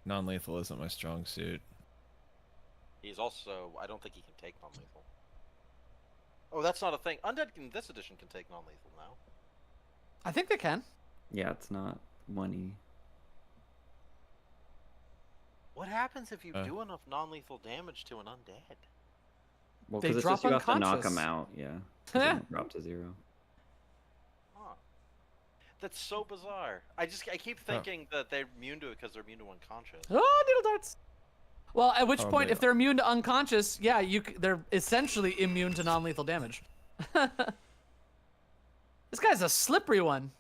Non-lethal isn't my strong suit. He's also... I don't think he can take non-lethal. Oh, that's not a thing. Undead in this edition can take non-lethal now. I think they can. Yeah, it's not 1E. What happens if you do enough non-lethal damage to an undead? Well, They because it's drop just you have to knock unconscious. them out, yeah. 'Cause they don't drop to 0. Huh. That's so bizarre. I keep thinking that they're immune to it because they're immune to unconscious. Oh, needle darts. Well, at which Oh, point, they if they're immune to unconscious, yeah, they're essentially immune to non-lethal damage. This guy's a slippery one.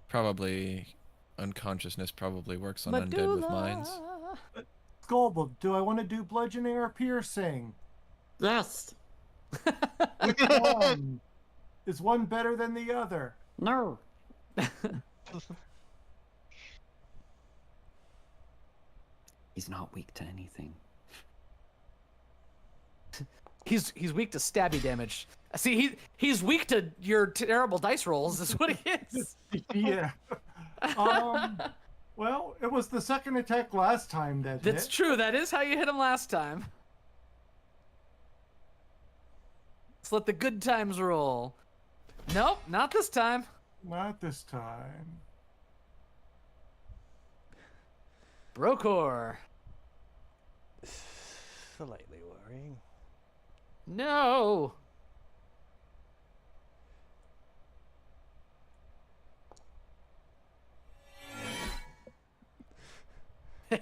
Probably unconsciousness probably works on undead with minds. Skulbold, do I want to do bludgeoning or piercing? Yes. Which one? Is one better than the other? No. He's not weak to anything. He's weak to stabby damage. See, he's weak to your terrible dice rolls. Is what he is. Yeah. Well, it was the second attack last time that That's hit. true. That is how you hit him last time. Let's let the good times roll. Nope, not this time. Not this time. Brokor. Slightly worrying. No. He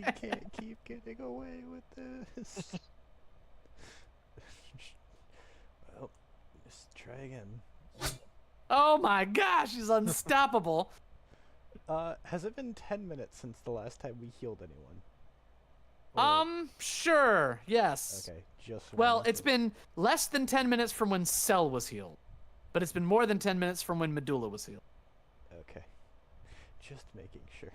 can't keep getting away with this. Well, just try again. Oh my gosh, he's unstoppable. Has it been 10 minutes since the last time we healed anyone? Sure, yes. Okay, just Well, one. it's been less than 10 minutes from when Cell was healed. But it's been more than 10 minutes from when Medulla was healed. Okay. Just making sure.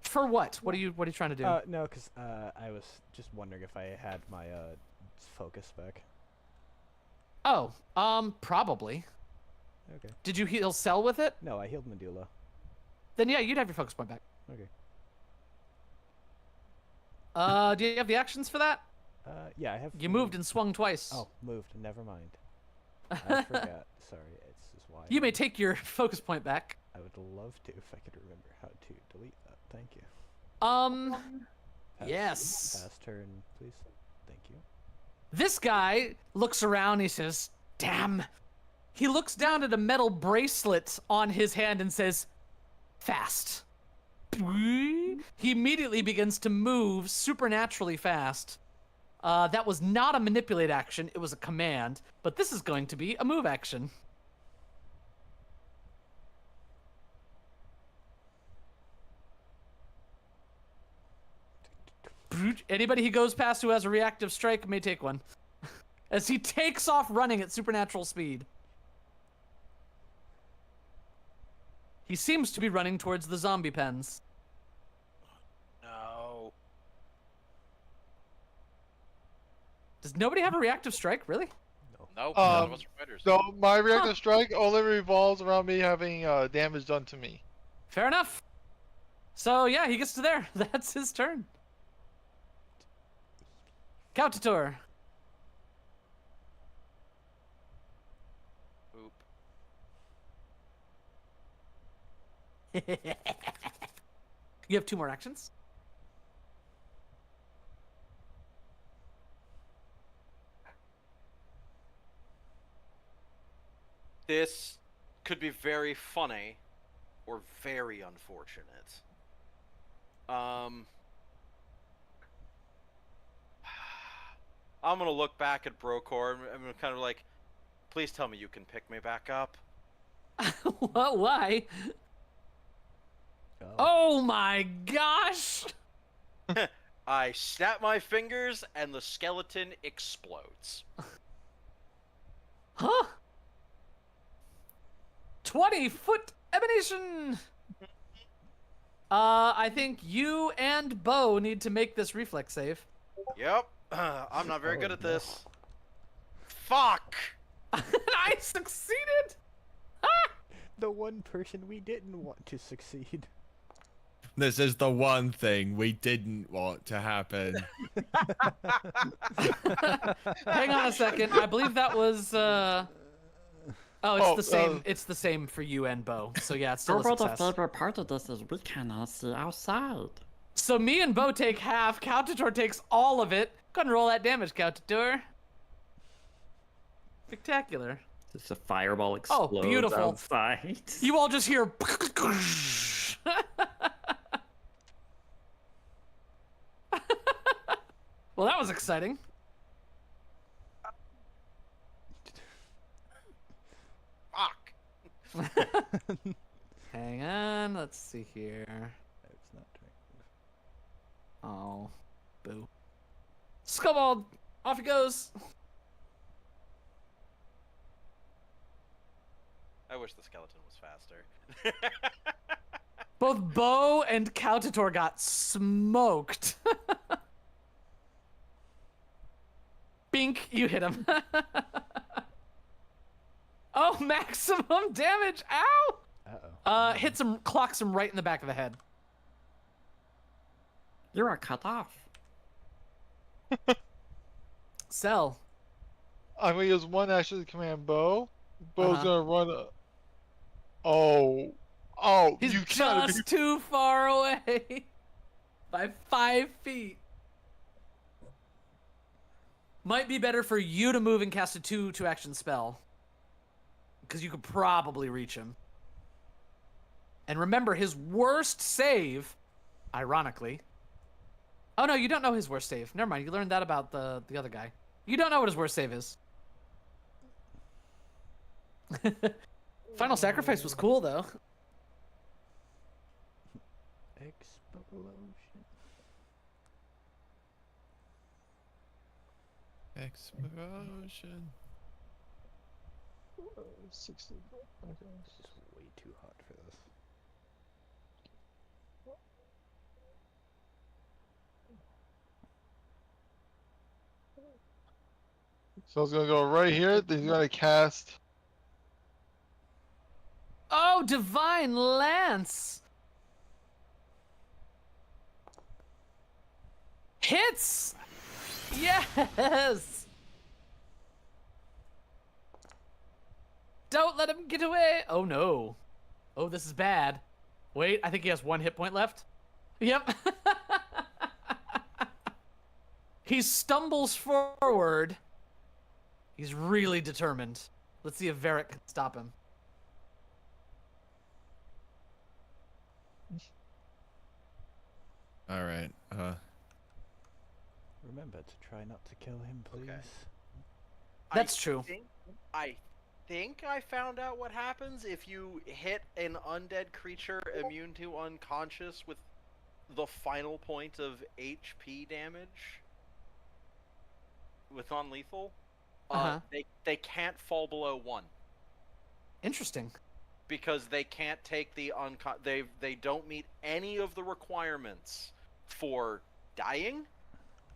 For what? What are you trying to do? No, because I was just wondering if I had my focus back. Oh, probably. Okay. Did you heal Cell with it? No, I healed Medulla. Then yeah, you'd have your focus point back. Okay. Do you have the actions for that? Yeah, I have. You moved and swung twice. Oh, moved. Never mind. I forgot. Sorry, it's just why. You may take your focus point back. I would love to if I could remember how to delete that. Thank you. Yes. Pass turn, please. Thank you. This guy looks around, he says, damn. He looks down at a metal bracelet on his hand and says, fast. He immediately begins to move supernaturally fast. That was not a manipulate action, it was a command, but this is going to be a move action. Anybody he goes past who has a reactive strike may take one. As he takes off running at supernatural speed. He seems to be running towards the zombie pens. No. Does nobody have a reactive strike, really? Nope, none of us are fighters. So my reactive strike only revolves around me having damage done to me. Fair enough. So yeah, he gets to there. That's his turn. Kautator. Oop. You have 2 more actions. This could be very funny or very unfortunate. I'm gonna look back at Brokor and I'm kind of like, please tell me you can pick me back up. What? Why? Oh my gosh! I snap my fingers and the skeleton explodes. Huh? 20-foot emanation! I think you and Bo need to make this reflex save. Yep, I'm not very good at this. Fuck! I succeeded! The one person we didn't want to succeed. This is the one thing we didn't want to happen. Hang on a second. I believe that was Oh, it's the same. It's the same for you and Bo. So yeah, it's still a The success. favorite part of this is we cannot see outside. So me and Bo take half. Kautator takes all of it. Go ahead and roll that damage, Kautator. Spectacular. Just a fireball explodes beautiful. outside. You all just hear. Well, that was exciting. Fuck! Hang on. Let's see here. It's not turned. Oh, boo. Skulbold, off he goes. I wish the skeleton was faster. Both Bo and Kautator got smoked. Bink, you hit him. Oh, maximum damage. Ow! Hits him, clocks him right in the back of the head. You are cut off. Cell. I'm gonna use one action to command Bo. Bo's Uh-huh. gonna run. Oh, He's you gotta be. just too far away. By 5 feet. Might be better for you to move and cast a 2-action spell. Because you could probably reach him. And remember, his worst save, ironically. Oh no, you don't know his worst save. Never mind, you learned that about the other guy. You don't know what his worst save is. Final Sacrifice was cool, though. Explosion. Explosion. 60. Okay. This is way too hot for this. So I was gonna go right here. Then he's gonna cast. Oh, Divine Lance! Hits! Yes! Don't let him get away! Oh no. Oh, this is bad. Wait, I think he has 1 hit point left. Yep. He stumbles forward. He's really determined. Let's see if Varric can stop him. All right. Remember to try not to kill him, please. Okay. That's true. I think I found out what happens if you hit an undead creature immune to unconscious with the final point of HP damage with non-lethal. Uh-huh. They can't fall below 1 Interesting. because they can't take the they don't meet any of the requirements for dying,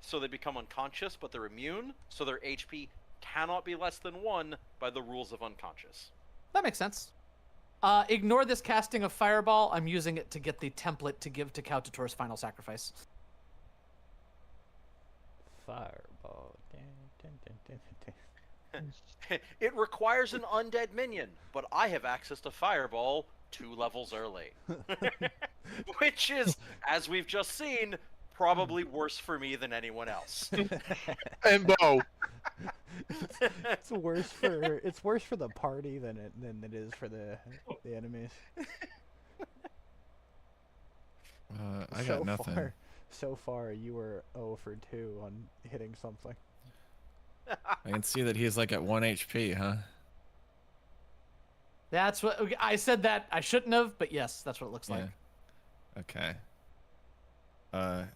so they become unconscious, but they're immune, so their HP cannot be less than 1 by the rules of unconscious. That makes sense. Ignore this casting of Fireball. I'm using it to get the template to give to Kautator's Final Sacrifice. Fireball. It requires an undead minion, but I have access to Fireball 2 levels early. Which is, as we've just seen, probably worse for me than anyone else. And Bo. It's worse for the party than it is for the enemies. I got nothing. So far, you were 0 for 2 on hitting something. I can see that he's like at 1 HP, huh? That's what I said. That I shouldn't have, but yes, that's what it looks like. Okay. Yeah,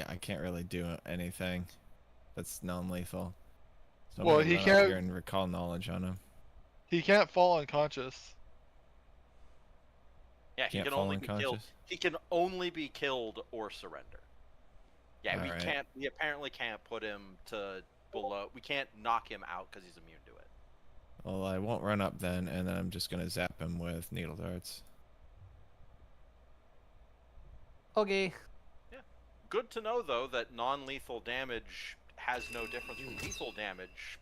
I can't really do anything that's non-lethal. So I'm Well, gonna he run up can't- here and recall knowledge on him. He can't fall unconscious. Yeah, he Can't can fall only be killed. unconscious? He can only be killed or surrender. Yeah, we Alright. can't. We apparently can't put him to below. We can't knock him out because he's immune to it. Well, I won't run up then, and then I'm just gonna zap him with needle darts. Okay. Good to know though that non-lethal damage has no difference from lethal damage.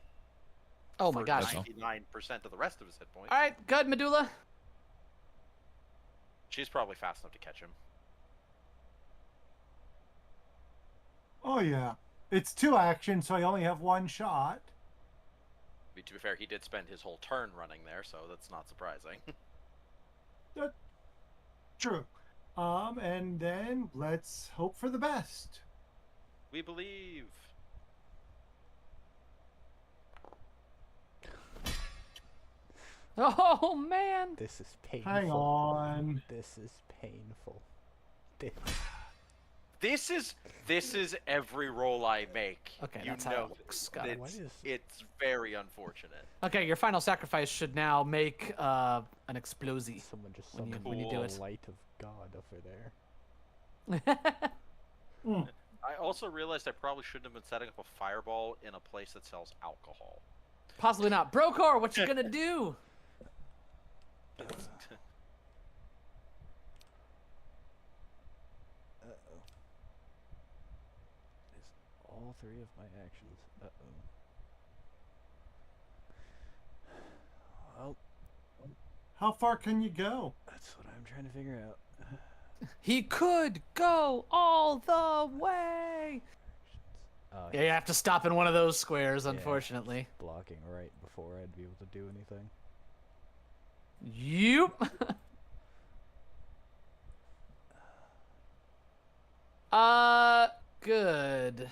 Oh my for gosh. 99% of the rest of his hit points. All right, good, Medulla. She's probably fast enough to catch him. Oh yeah, it's 2 actions, so I only have 1 shot. To be fair, he did spend his whole turn running there, so that's not surprising. True. And then let's hope for the best. We believe. Oh man. This is painful. Hang on. This is painful. This... This is every roll I make. Okay, you that's know how it looks. Got it. it's very unfortunate. Okay, your final sacrifice should now make an explosive. Someone just when summoned you do the it. light of God over there. I also realized I probably shouldn't have been setting up a fireball in a place that sells alcohol. Possibly not. Brokor, what you gonna do? All three of my actions. Well, How far can you go? that's what I'm trying to figure out. He could go all the way. Yeah, you have to stop in one of those squares, unfortunately. Blocking right before I'd be able to do anything. Yep. Good.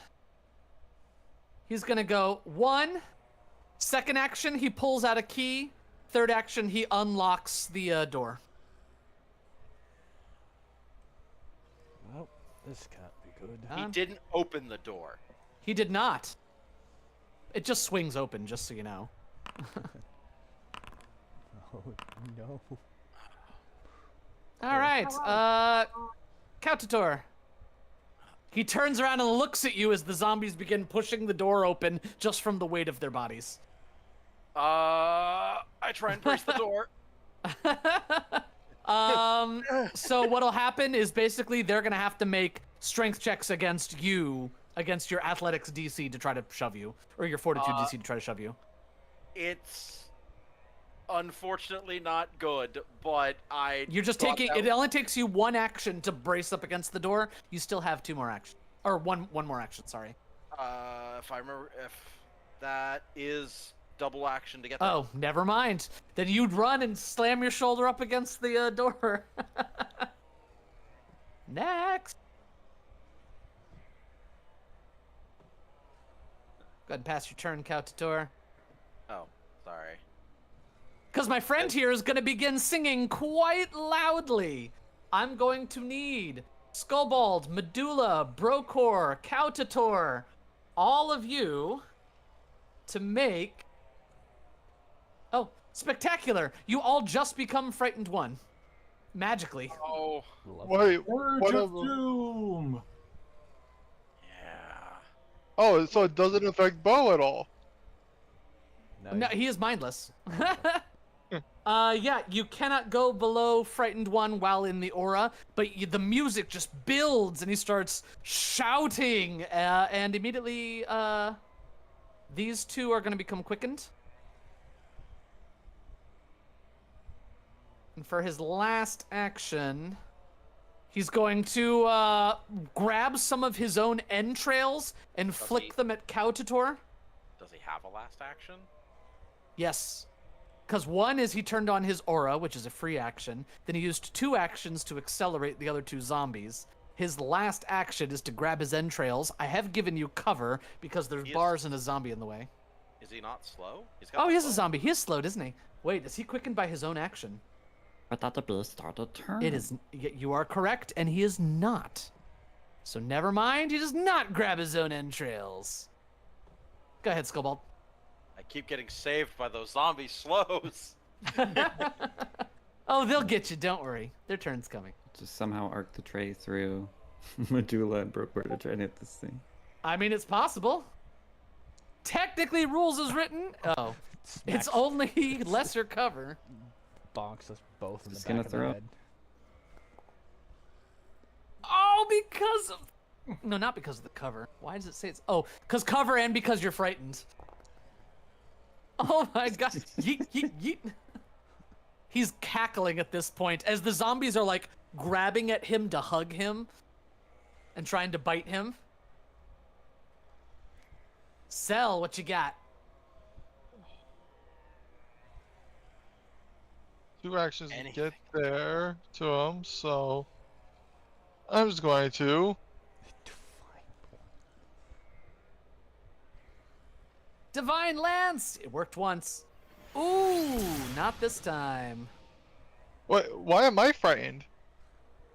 He's gonna go 1. Second action, he pulls out a key. Third action, he unlocks the door. Well, this can't be good. He didn't open the door. He did not. It just swings open, just so you know. Oh no. All right, Kautator. He turns around and looks at you as the zombies begin pushing the door open just from the weight of their bodies. I try and brace the door. So what'll happen is basically they're gonna have to make strength checks against you, against your athletics DC to try to shove you, or your fortitude DC to try to shove you. It's unfortunately not good, but You're just taking. It only takes you 1 action to brace up against the door. You still have 2 more actions, or one more action. Sorry. If I remember, if that is double action to get. Oh, never mind. Then you'd run and slam your shoulder up against the door. Next. Go ahead and pass your turn, Kautator. Oh, sorry. Because my friend here is going to begin singing quite loudly. I'm going to need Skulbold, Medulla, Brokor, Kautator, all of you to make... Oh, spectacular. You all just become Frightened 1. Magically. Oh, Wait, Urge what of of- Doom. yeah. Oh, so it doesn't affect Bo at all. No, he is mindless. Yeah, you cannot go below Frightened 1 while in the aura, but the music just builds and he starts shouting, and immediately, these 2 are going to become quickened. And for his last action, he's going to, grab some of his own entrails and flick them at Kautator. Does he have a last action? Yes. Because 1 is he turned on his aura, which is a free action. Then he used 2 actions to accelerate the other 2 zombies. His last action is to grab his entrails. I have given you cover because there's bars and a zombie in the way. Is he not slow? Oh, he is a zombie. He is slowed, isn't he? Wait, is he quickened by his own action? I thought the beast started turn. It is. You are correct, and he is not. So never mind. He does not grab his own entrails. Go ahead, Skulbold. I keep getting saved by those zombie slows. Oh, they'll get you. Don't worry. Their turn's coming. Just somehow arc the tray through Medulla and Brookward to try and hit this thing. I mean, it's possible. Technically, rules is written. Oh, it's only lesser cover. Bonks us both in the Just back gonna of the throw up. head. Oh, because of... No, not because of the cover. Why does it say it's... Oh, because cover and because you're frightened. Oh my god. Yeet, yeet, yeet. He's cackling at this point as the zombies are like grabbing at him to hug him and trying to bite him. Sell, what you got? 2 actions to Anything. get there to him, so I'm just going to. Divine Lance! It worked once. Ooh, not this time. What? Why am I frightened?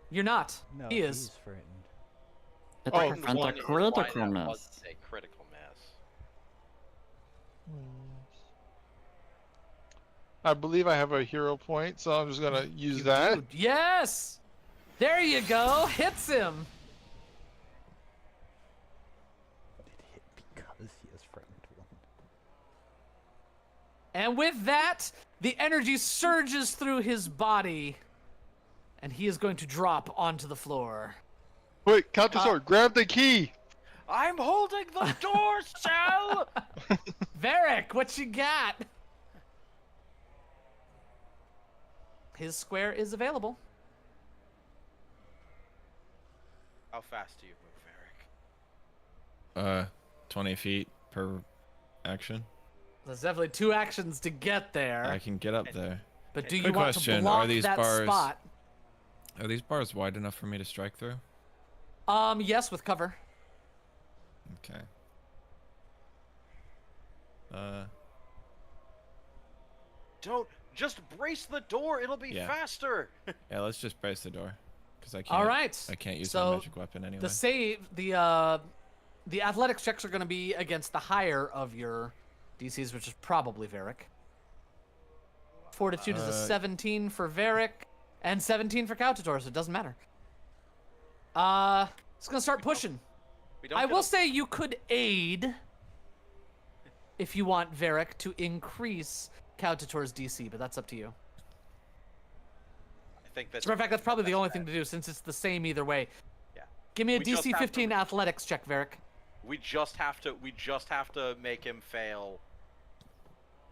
You're not. No, He is. he's frightened. It Oh, prevents One a is why critical that miss. was a critical miss. I believe I have a hero point, so I'm just gonna use You that. do. Yes! There you go. Hits him. It hit because he has frightened one. And with that, the energy surges through his body, and he is going to drop onto the floor. Wait, count the sword. Grab the key. I'm holding the door, Sal! Varric, what you got? His square is available. How fast do you move, Eric? 20 feet per action. There's definitely 2 actions to get there. I can get up there. But do you Quick want question, to block are these that bars- spot? Are these bars wide enough for me to strike through? Yes, with cover. Okay. Don't just brace the door. It'll be Yeah. faster. Yeah, let's just brace the door, because I can't. All right. I can't use so my magic weapon anyway. the athletics checks are going to be against the higher of your DCs, which is probably Varric. Fortitude is a 17 for Varric, and 17 for Kautator, so it doesn't matter. It's going to start pushing. We don't I get will a- say you could aid if you want Varric to increase Kautator's DC, but that's up to you. I think that's. As a matter of fact, that's probably the only thing to do since it's the same either way. Yeah. Give me a We just DC have to 15 athletics check, Varric. We just have to make him fail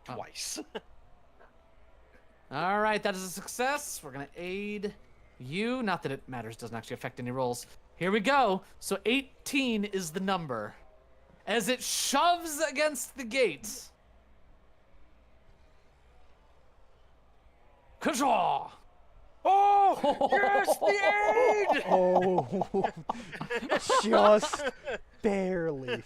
Oh. twice. All right, that is a success. We're going to aid you. Not that it matters, doesn't actually affect any rolls. Here we go. So 18 is the number. As it shoves against the gate. Kajaw! Oh yes, the aid! Oh, just barely.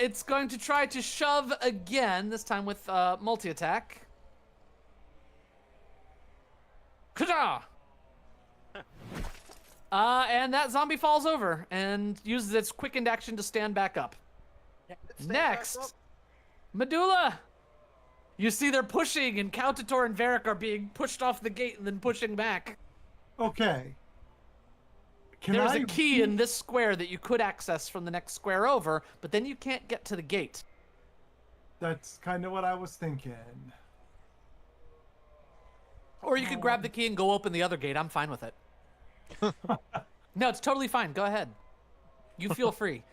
It's going to try to shove again, this time with multi-attack. Kajaw! And that zombie falls over and uses its quickened action to stand back up. Next, Medulla! You see they're pushing, and Kautator and Varric are being pushed off the gate and then pushing back. Okay. Can There's I a key in this square that you could access from the next square over, but then you can't get to the gate. That's kind of what I was thinking. Or you could grab the key and go open the other gate. I'm fine with it. No, it's totally fine. Go ahead. You feel free.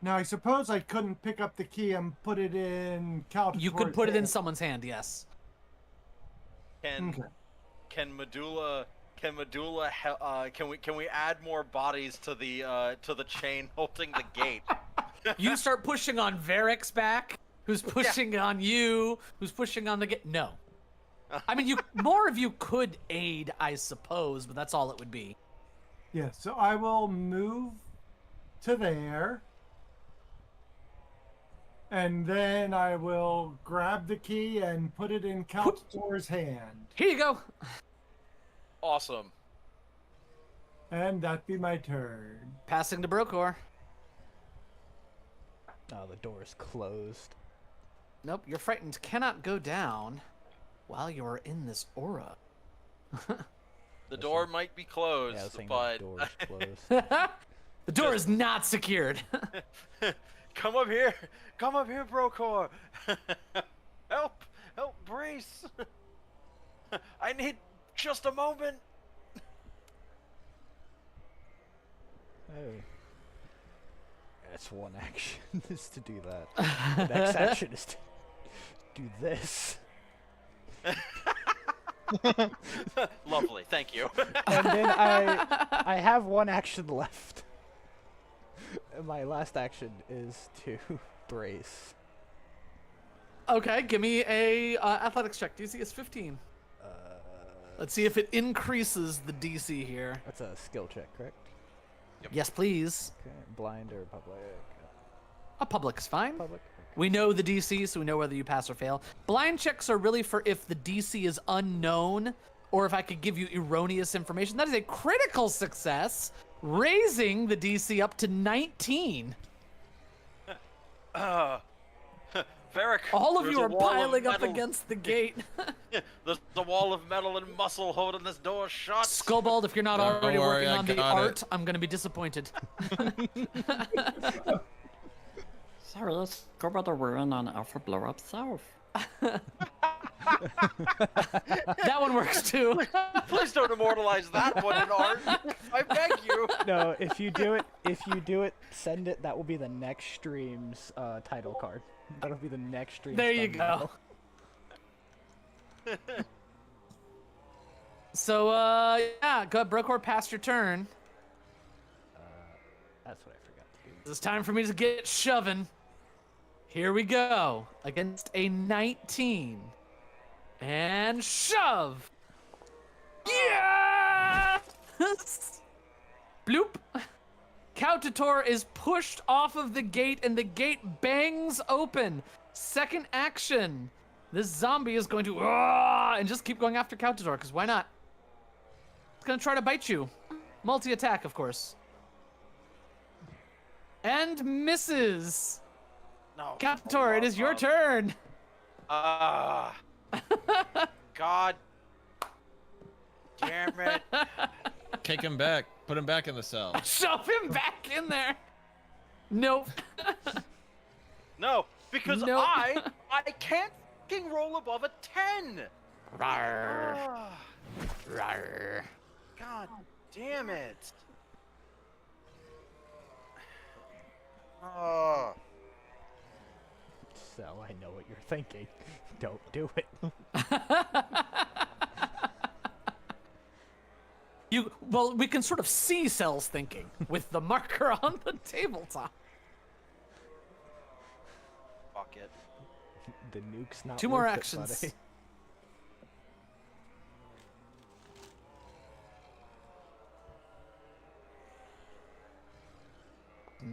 Now, I suppose I couldn't pick up the key and put it in Caltator's You could put it in hand. someone's hand, yes. Okay. Can Medulla can we add more bodies to the chain holding the gate? You start pushing on Varric's back, who's pushing on you, who's pushing on the gate. No. I mean, more of you could aid, I suppose, but that's all it would be. Yeah, so I will move to there. And then I will grab the key and put it in Caltator's hand. Here you go. Awesome. And that be my turn. Passing to Brokor. Oh, the door is closed. Nope, you're frightened. Cannot go down while you're in this aura. The door might be closed, Yeah, I was saying but the door is closed. The door is not secured. come up here, Brokor. help, Brace. I need just a moment. Oh. That's one action is to do that. The next action is to do this. Lovely, thank you. And then I have one action left. My last action is to brace. Okay, give me a athletics check. DC is 15. Let's see if it increases the DC here. That's a skill check, correct? Yes, please. Okay, blind or public? A public's fine. Public. We know the DC, so we know whether you pass or fail. Blind checks are really for if the DC is unknown, or if I could give you erroneous information. That is a critical success, raising the DC up to 19. Varric, All of there's you a are wall of piling up metal. against the gate. There's a wall of metal and muscle holding this door shut. Skulbold, if you're not Don't already worry, working I on the got it. art, I'm going to be disappointed. Sorry, let's go by the ruin on Alpha Blow Up South. That one works too. Please don't immortalize that one in art. I beg you. No, if you do it, send it. That will be the next stream's title card. That'll be the next stream. There you go. So, yeah, go ahead, Brokor, pass your turn. That's what I forgot to do. It's time for me to get shoving. Here we go. Against a 19. And shove! Yeah! Bloop. Kautator is pushed off of the gate and the gate bangs open. Second action. This zombie is going to and just keep going after Kautator, because why not? It's going to try to bite you. Multi-attack, of course. And misses. No. Kautator, it is your turn. God damn it. Kick him back. Put him back in the cell. Shove him back in there. Nope. No, because Nope. I can't fucking roll above a 10. Rawr. Ah, Rawr. God damn it. Oh. So I know what you're thinking. Don't do it. Well, we can sort of see Cell's thinking with the marker on the tabletop. Fuck it. The nuke's not. 2 more worth it, actions. buddy.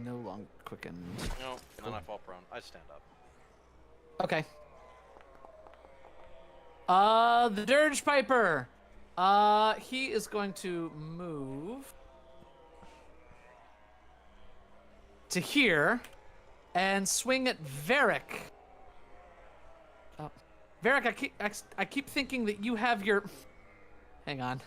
No long quickened. No, then I fall prone. I stand up. Okay. The Dirge Piper. He is going to move to here and swing at Varric. Oh. Varric, I keep thinking that you have your... Hang on.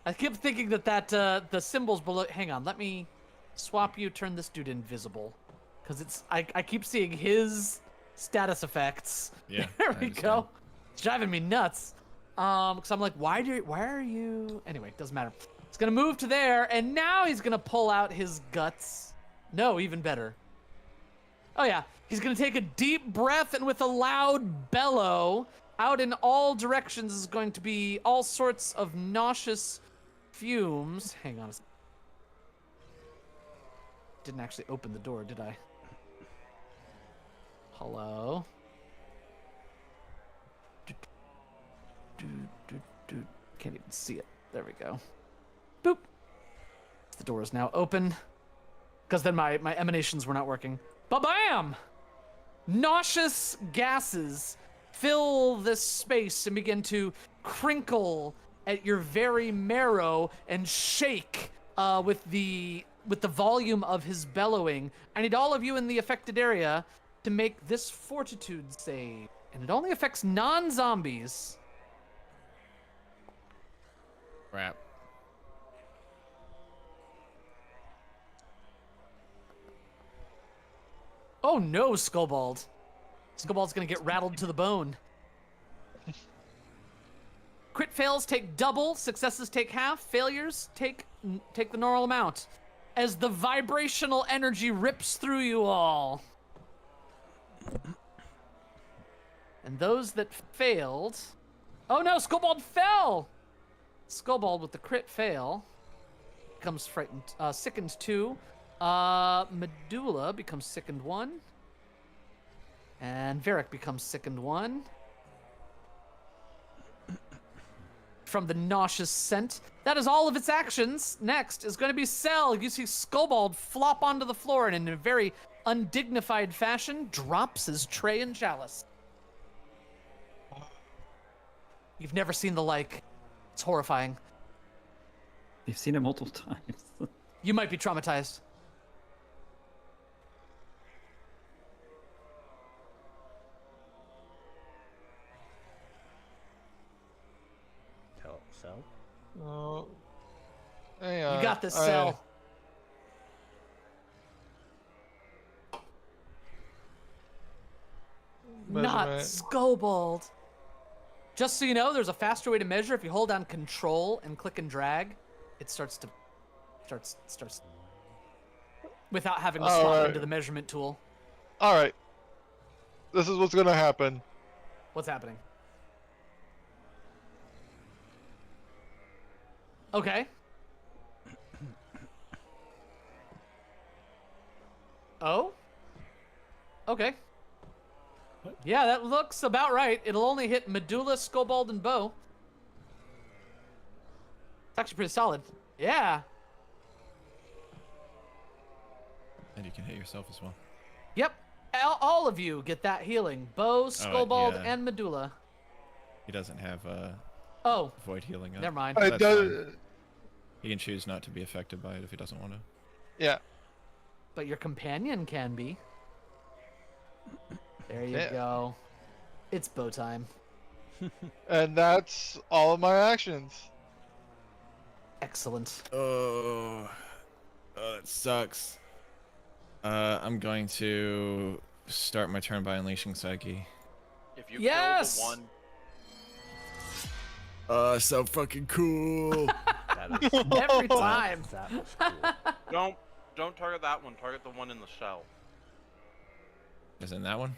I keep thinking that the symbols below... Hang on, let me swap you, turn this dude invisible. Because it's... I keep seeing his status effects. Yeah, There I we understand. go. It's driving me nuts. Because I'm like, why are you... Anyway, doesn't matter. He's gonna move to there, and now he's gonna pull out his guts. No, even better. Oh yeah, he's gonna take a deep breath, and with a loud bellow, out in all directions is going to be all sorts of nauseous fumes. Hang on a second. Didn't actually open the door, did I? Hello? Can't even see it. There we go. Boop. The door is now open. Because then my emanations were not working. Ba-bam! Nauseous gases fill this space and begin to crinkle at your very marrow and shake with the volume of his bellowing. I need all of you in the affected area to make this fortitude save. And it only affects non-zombies. Crap. Oh no, Skulbold. Skulbold's gonna get rattled to the bone. Crit fails take double, successes take half, failures take the normal amount. As the vibrational energy rips through you all. And those that failed... Oh no, Skulbold fell! Skulbold with the crit fail becomes frightened, sickened 2. Medulla becomes sickened 1. And Varric becomes sickened 1. From the nauseous scent. That is all of its actions. Next is going to be Cell. You see Skulbold flop onto the floor and in a very undignified fashion, drops his tray and chalice. You've never seen the like. It's horrifying. They've seen it multiple times. You might be traumatized. Cell? Hang on. You got this, Cell. Not Measurement. Skulbold. Just so you know, there's a faster way to measure. If you hold down Control and click and drag, it starts without having to slot Alright. into the measurement tool. All right. This is what's gonna happen. What's happening? Okay. Oh? Okay. Yeah, that looks about right. It'll only hit Medulla, Skulbold, and Bow. It's actually pretty solid. Yeah. And you can hit yourself as well. Yep. All of you get that healing. Bow, Skulbold, yeah. and Medulla. He doesn't have Oh, void healing up. never mind. It That's does. He can choose not to be affected by it if he doesn't want to. Yeah. But your companion can be. There you Yeah. go. It's bow time. And that's all of my actions. Excellent. Oh, that sucks. I'm going to start my turn by unleashing Psyche. If you Yes! kill the one, So fucking cool. That is, Every time. that was cool. don't target that one. Target the one in the shell. Is in that one?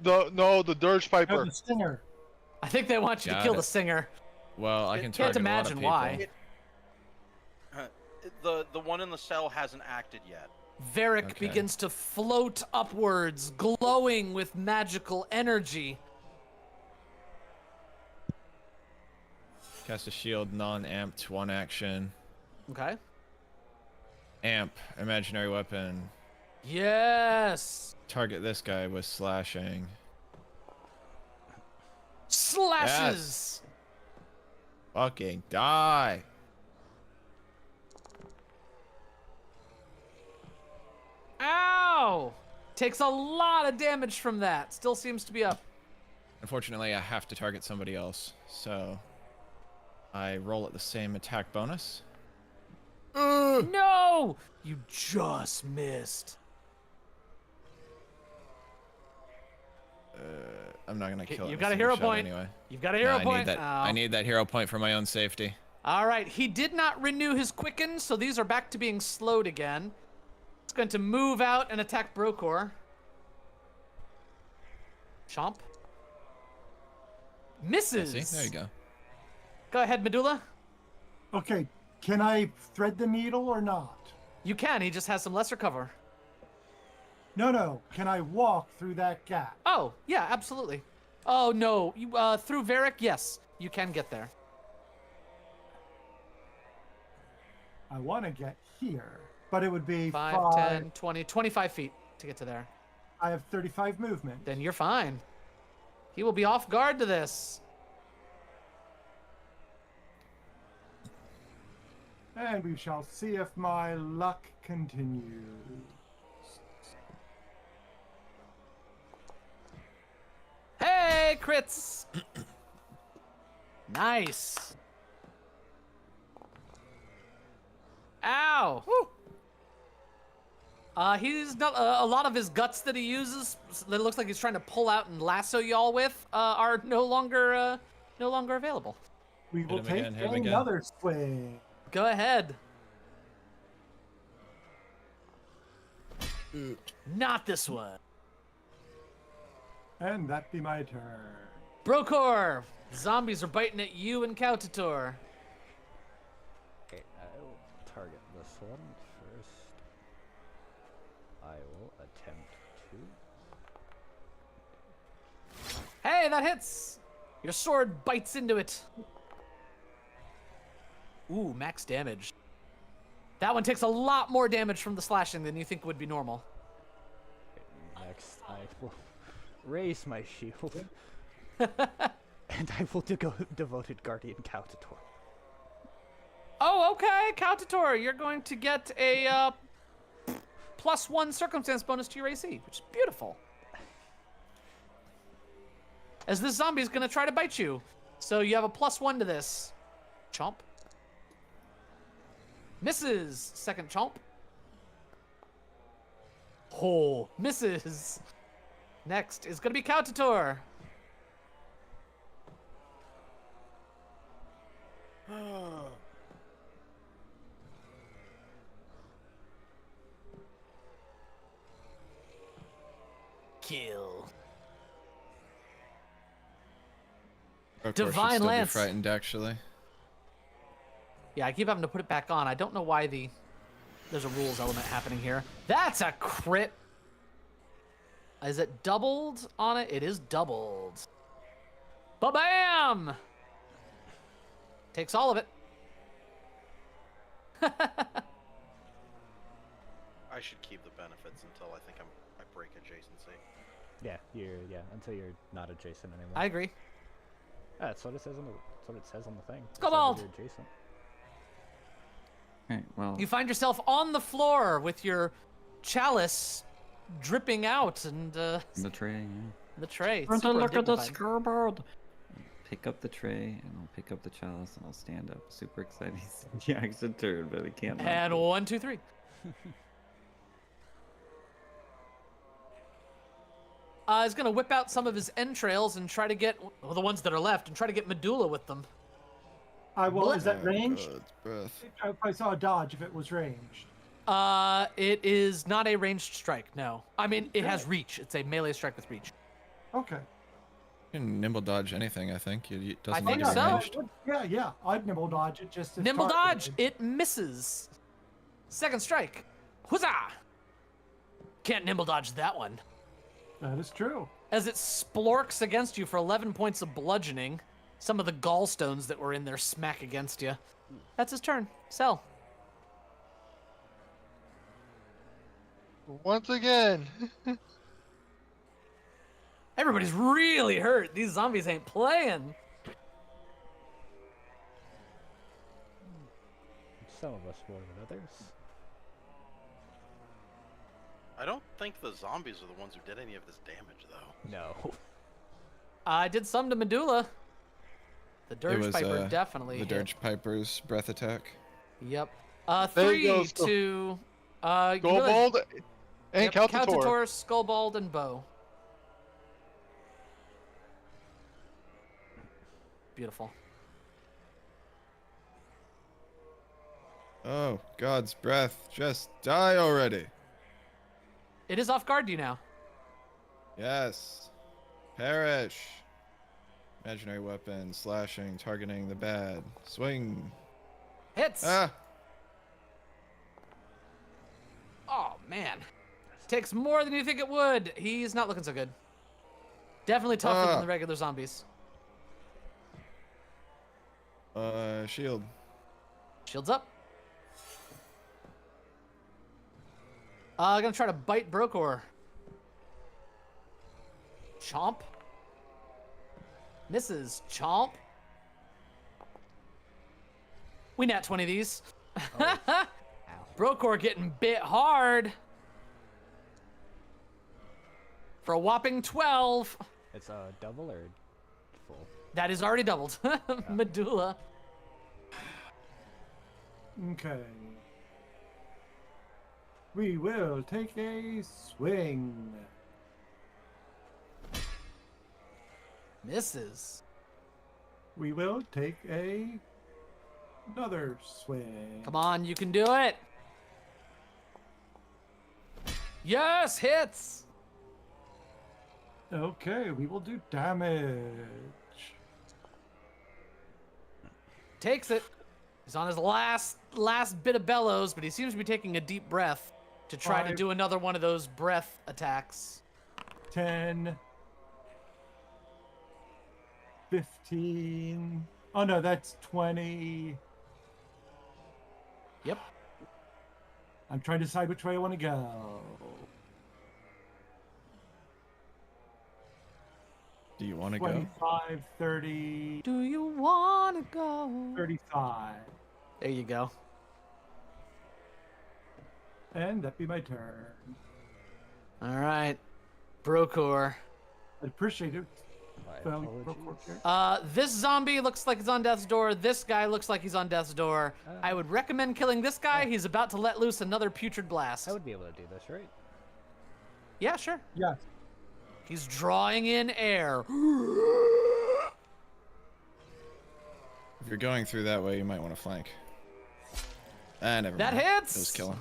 No, the dirge Oh, piper. the stinger. I think they want you to Got kill it. the singer. Well, I It- can Can't target a lot of imagine people. why. The one in the cell hasn't acted yet. Varric Okay. begins to float upwards, glowing with magical energy. Cast a shield, non-amped, one action. Okay. Amp, imaginary weapon. Yes. Target this guy with slashing. Slashes. Fucking die. Ow. Takes a lot of damage from that. Still seems to be up. Unfortunately, I have to target somebody else, so I roll at the same attack bonus. No! You just missed. I'm not gonna kill it. You've in got a single hero shot point. anyway. You've got a hero I point. need that. I Ow. need that hero point for my own safety. All right, he did not renew his quicken, so these are back to being slowed again. It's going to move out and attack Brokor. Chomp. Misses. See, there you go. Go ahead, Medulla. Okay, can I thread the needle or not? You can. He just has some lesser cover. No. Can I walk through that gap? Oh, yeah, absolutely. Oh, no. You, through Varric, yes. You can get there. I want to get here, but it would be 5, 10, 20, 25 feet to get to there. I have 35 movement. Then you're fine. He will be off guard to this. And we shall see if my luck continues. Hey, crits! Nice. Ow! He's not a lot of his guts that he uses. That it looks like he's trying to pull out and lasso y'all with are no longer available. We will him take again, hit him again. another swing. Go ahead. Not this one. And that be my turn. Brokor, zombies are biting at you and Kautator. Okay, I will target this one first. I will attempt to. Hey, that hits! Your sword bites into it. Ooh, max damage. That one takes a lot more damage from the slashing than you think would be normal. next, I will raise my shield. And I will go devoted guardian Cautator. Oh, okay, Cautator, you're going to get a +1 circumstance bonus to your AC, which is beautiful. As this zombie is going to try to bite you. So you have a +1 to this. Chomp. Misses. Second chomp. Oh, misses. Next is going to be Cautator. Kill. Divine Divine Lance. Be frightened, actually. Yeah, I keep having to put it back on. I don't know why there's a rules element happening here. That's a crit. Is it doubled on it? It is doubled. Ba-bam! Takes all of it. I should keep the benefits until I think I break adjacency. Yeah, until you're not adjacent anymore. I agree. Yeah, that's what it says on the thing. It says Skulbold! you're adjacent. Okay, well, You find yourself on the floor with your chalice dripping out and the tray. Yeah. the tray. Want to Super look at the undignified. scoreboard? Pick up the tray, and I'll pick up the chalice, and I'll stand up. Super exciting. The action turn, but I can't. And 1, 2, 3. He's gonna whip out some of his entrails and try to get the ones that are left, and try to get Medulla with them. Is that Oh, ranged? God's breath. If I saw a dodge, if it was ranged. It is not a ranged strike. No, I mean it has reach. It's a melee strike with reach. Okay. You can nimble dodge anything, I think. It doesn't think need to be so. ranged. Yeah. I'd nimble dodge it just. If Nimble dodge. targeted. It misses. Second strike. Huzzah! Can't nimble dodge that one. That is true. As it splorks against you for 11 points of bludgeoning, some of the gallstones that were in there smack against you. That's his turn. Sell. Once again. Everybody's really hurt. These zombies ain't playing. Some of us more than others. I don't think the zombies are the ones who did any of this damage, though. No. I did some to Medulla. The It Dirge was Piper definitely the hit. Dirge Piper's breath attack. Yep. There 3 you go, to... you realize- Skulbold and Yep, Cautator. Cautator, Skulbold, and Bow. Beautiful. Oh, God's breath. Just die already. It is off guard you now. Yes. Perish. Imaginary weapon, slashing, targeting the bad. Swing. Hits. Ah! Oh, man. Takes more than you think it would. He's not looking so good. Definitely tougher than the regular zombies. Shield. Shields up. Gonna try to bite Brokor. Chomp. Misses. Chomp. We nat 20 these. Ow. Brokor getting bit hard. For a whopping 12. It's a double or full? That is already doubled. Medulla. Okay. We will take a swing. Misses. We will take another swing. Come on, you can do it. Yes, hits. Okay, we will do damage. Takes it. He's on his last bit of bellows, but he seems to be taking a deep breath to try to 5. do another one of those breath attacks. 10. 15. Oh no, that's 20. Yep. I'm trying to decide which way I want to go. Do you want to go? 25, 30, Do you wanna go? 35. There you go. And that'd be my turn. All right, Brokor. I'd appreciate it. My Well, apologies. This zombie looks like he's on death's door. This guy looks like he's on death's door. I would recommend killing this guy. He's about to let loose another putrid blast. I would be able to do this, right? Yeah, sure. Yes. He's drawing in air. If you're going through that way, you might want to flank. Ah, never That mind. hits! It was killing.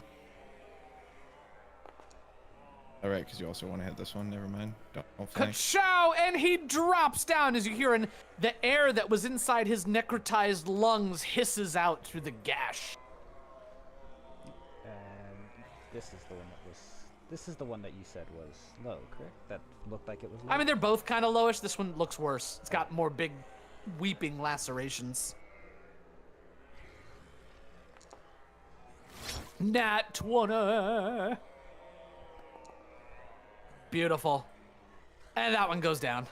Alright, because you also want to hit this one. Never mind. Don't flank. Ka-chow! And he drops down as you hear the air that was inside his necrotized lungs hisses out through the gash. And this is the one that was. This is the one that you said was low, correct? That looked like it was low. I mean, they're both kind of lowish. This one looks worse. It's got more big, weeping lacerations. Nat 20. Beautiful. And that one goes down.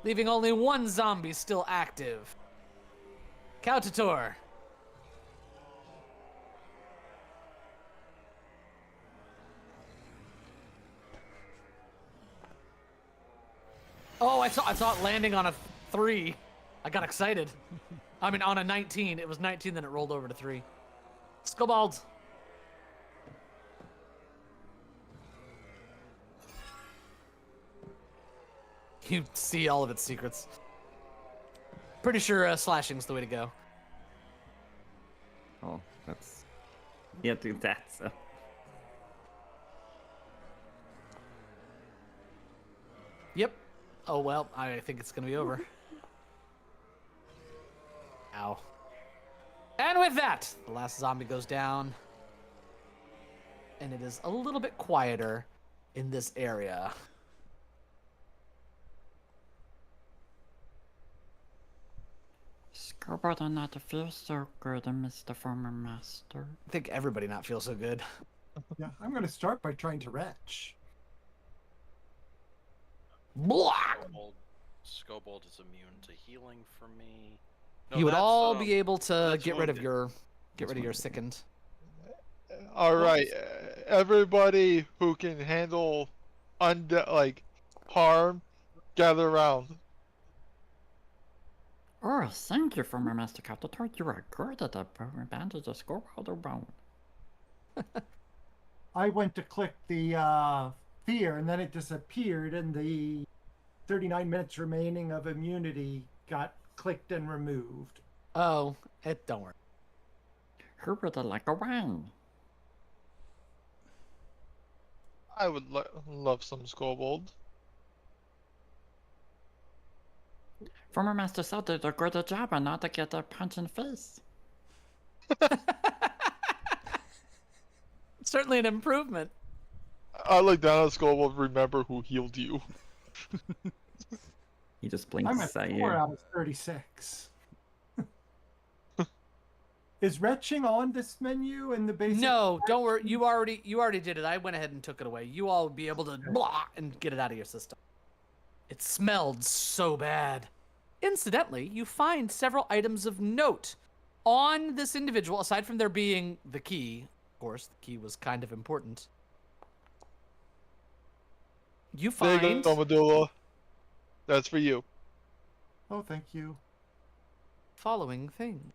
Leaving only one zombie still active. Kautator. Oh, I thought landing on a 3. I got excited. I mean, on a 19. It was 19, then it rolled over to 3. Skulbold. You see all of its secrets. Pretty sure slashing's the way to go. Oh, that's... Yeah, do that, so... Yep. Oh, well, I think it's gonna be over. Ow. And with that, the last zombie goes down. And it is a little bit quieter in this area. Skulbold does not feel so good, Mr. Former Master. I think everybody not feel so good. Yeah, I'm going to start by trying to retch. Blah! Skulbold is immune to healing for me. No, You would that's, all be able to that's get rid of wounded. your sickened. All right, everybody who can handle harm, gather around. Oh, thank you, Former Master Kautator. You are good at that bandage of Skulbold or bone. I went to click the fear, and then it disappeared, and the 39 minutes remaining of immunity got clicked and removed. Oh, don't worry. Who would like a wine? I would love some Skulbold. Former Master said did a good job and not to get a punch in the face. Certainly an improvement. I look down at Skulbold. Remember who healed you. He just blinks I'm at at 4 you. out of 36. Is retching on this menu in the basic? No, don't worry. You already did it. I went ahead and took it away. You all will be able to blah and get it out of your system. It smelled so bad. Incidentally, you find several items of note on this individual, aside from there being the key. Of course, the key was kind of important. You There find you go, Medulla. That's for you. Oh, thank you. following things.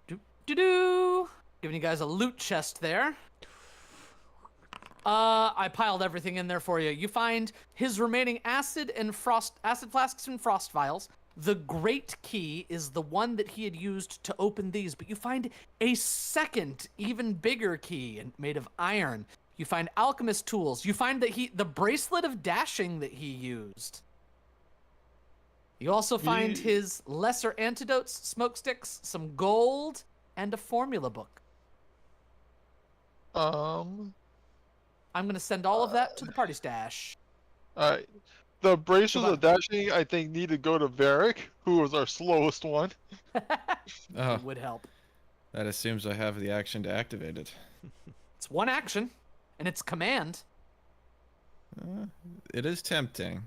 Do-do-do! Giving you guys a loot chest there. I piled everything in there for you. You find his remaining acid flasks and frost vials. The great key is the one that he had used to open these, but you find a second, even bigger key made of iron. You find alchemist tools. You find that the bracelet of dashing that he used. You also find his lesser antidotes, smoke sticks, some gold, and a formula book. I'm gonna send all of that to the party stash. Alright. The bracelets of dashing, I think, need to go to Varric, who was our slowest one. Oh, It would help. that assumes I have the action to activate it. It's one action, and it's command. It is tempting.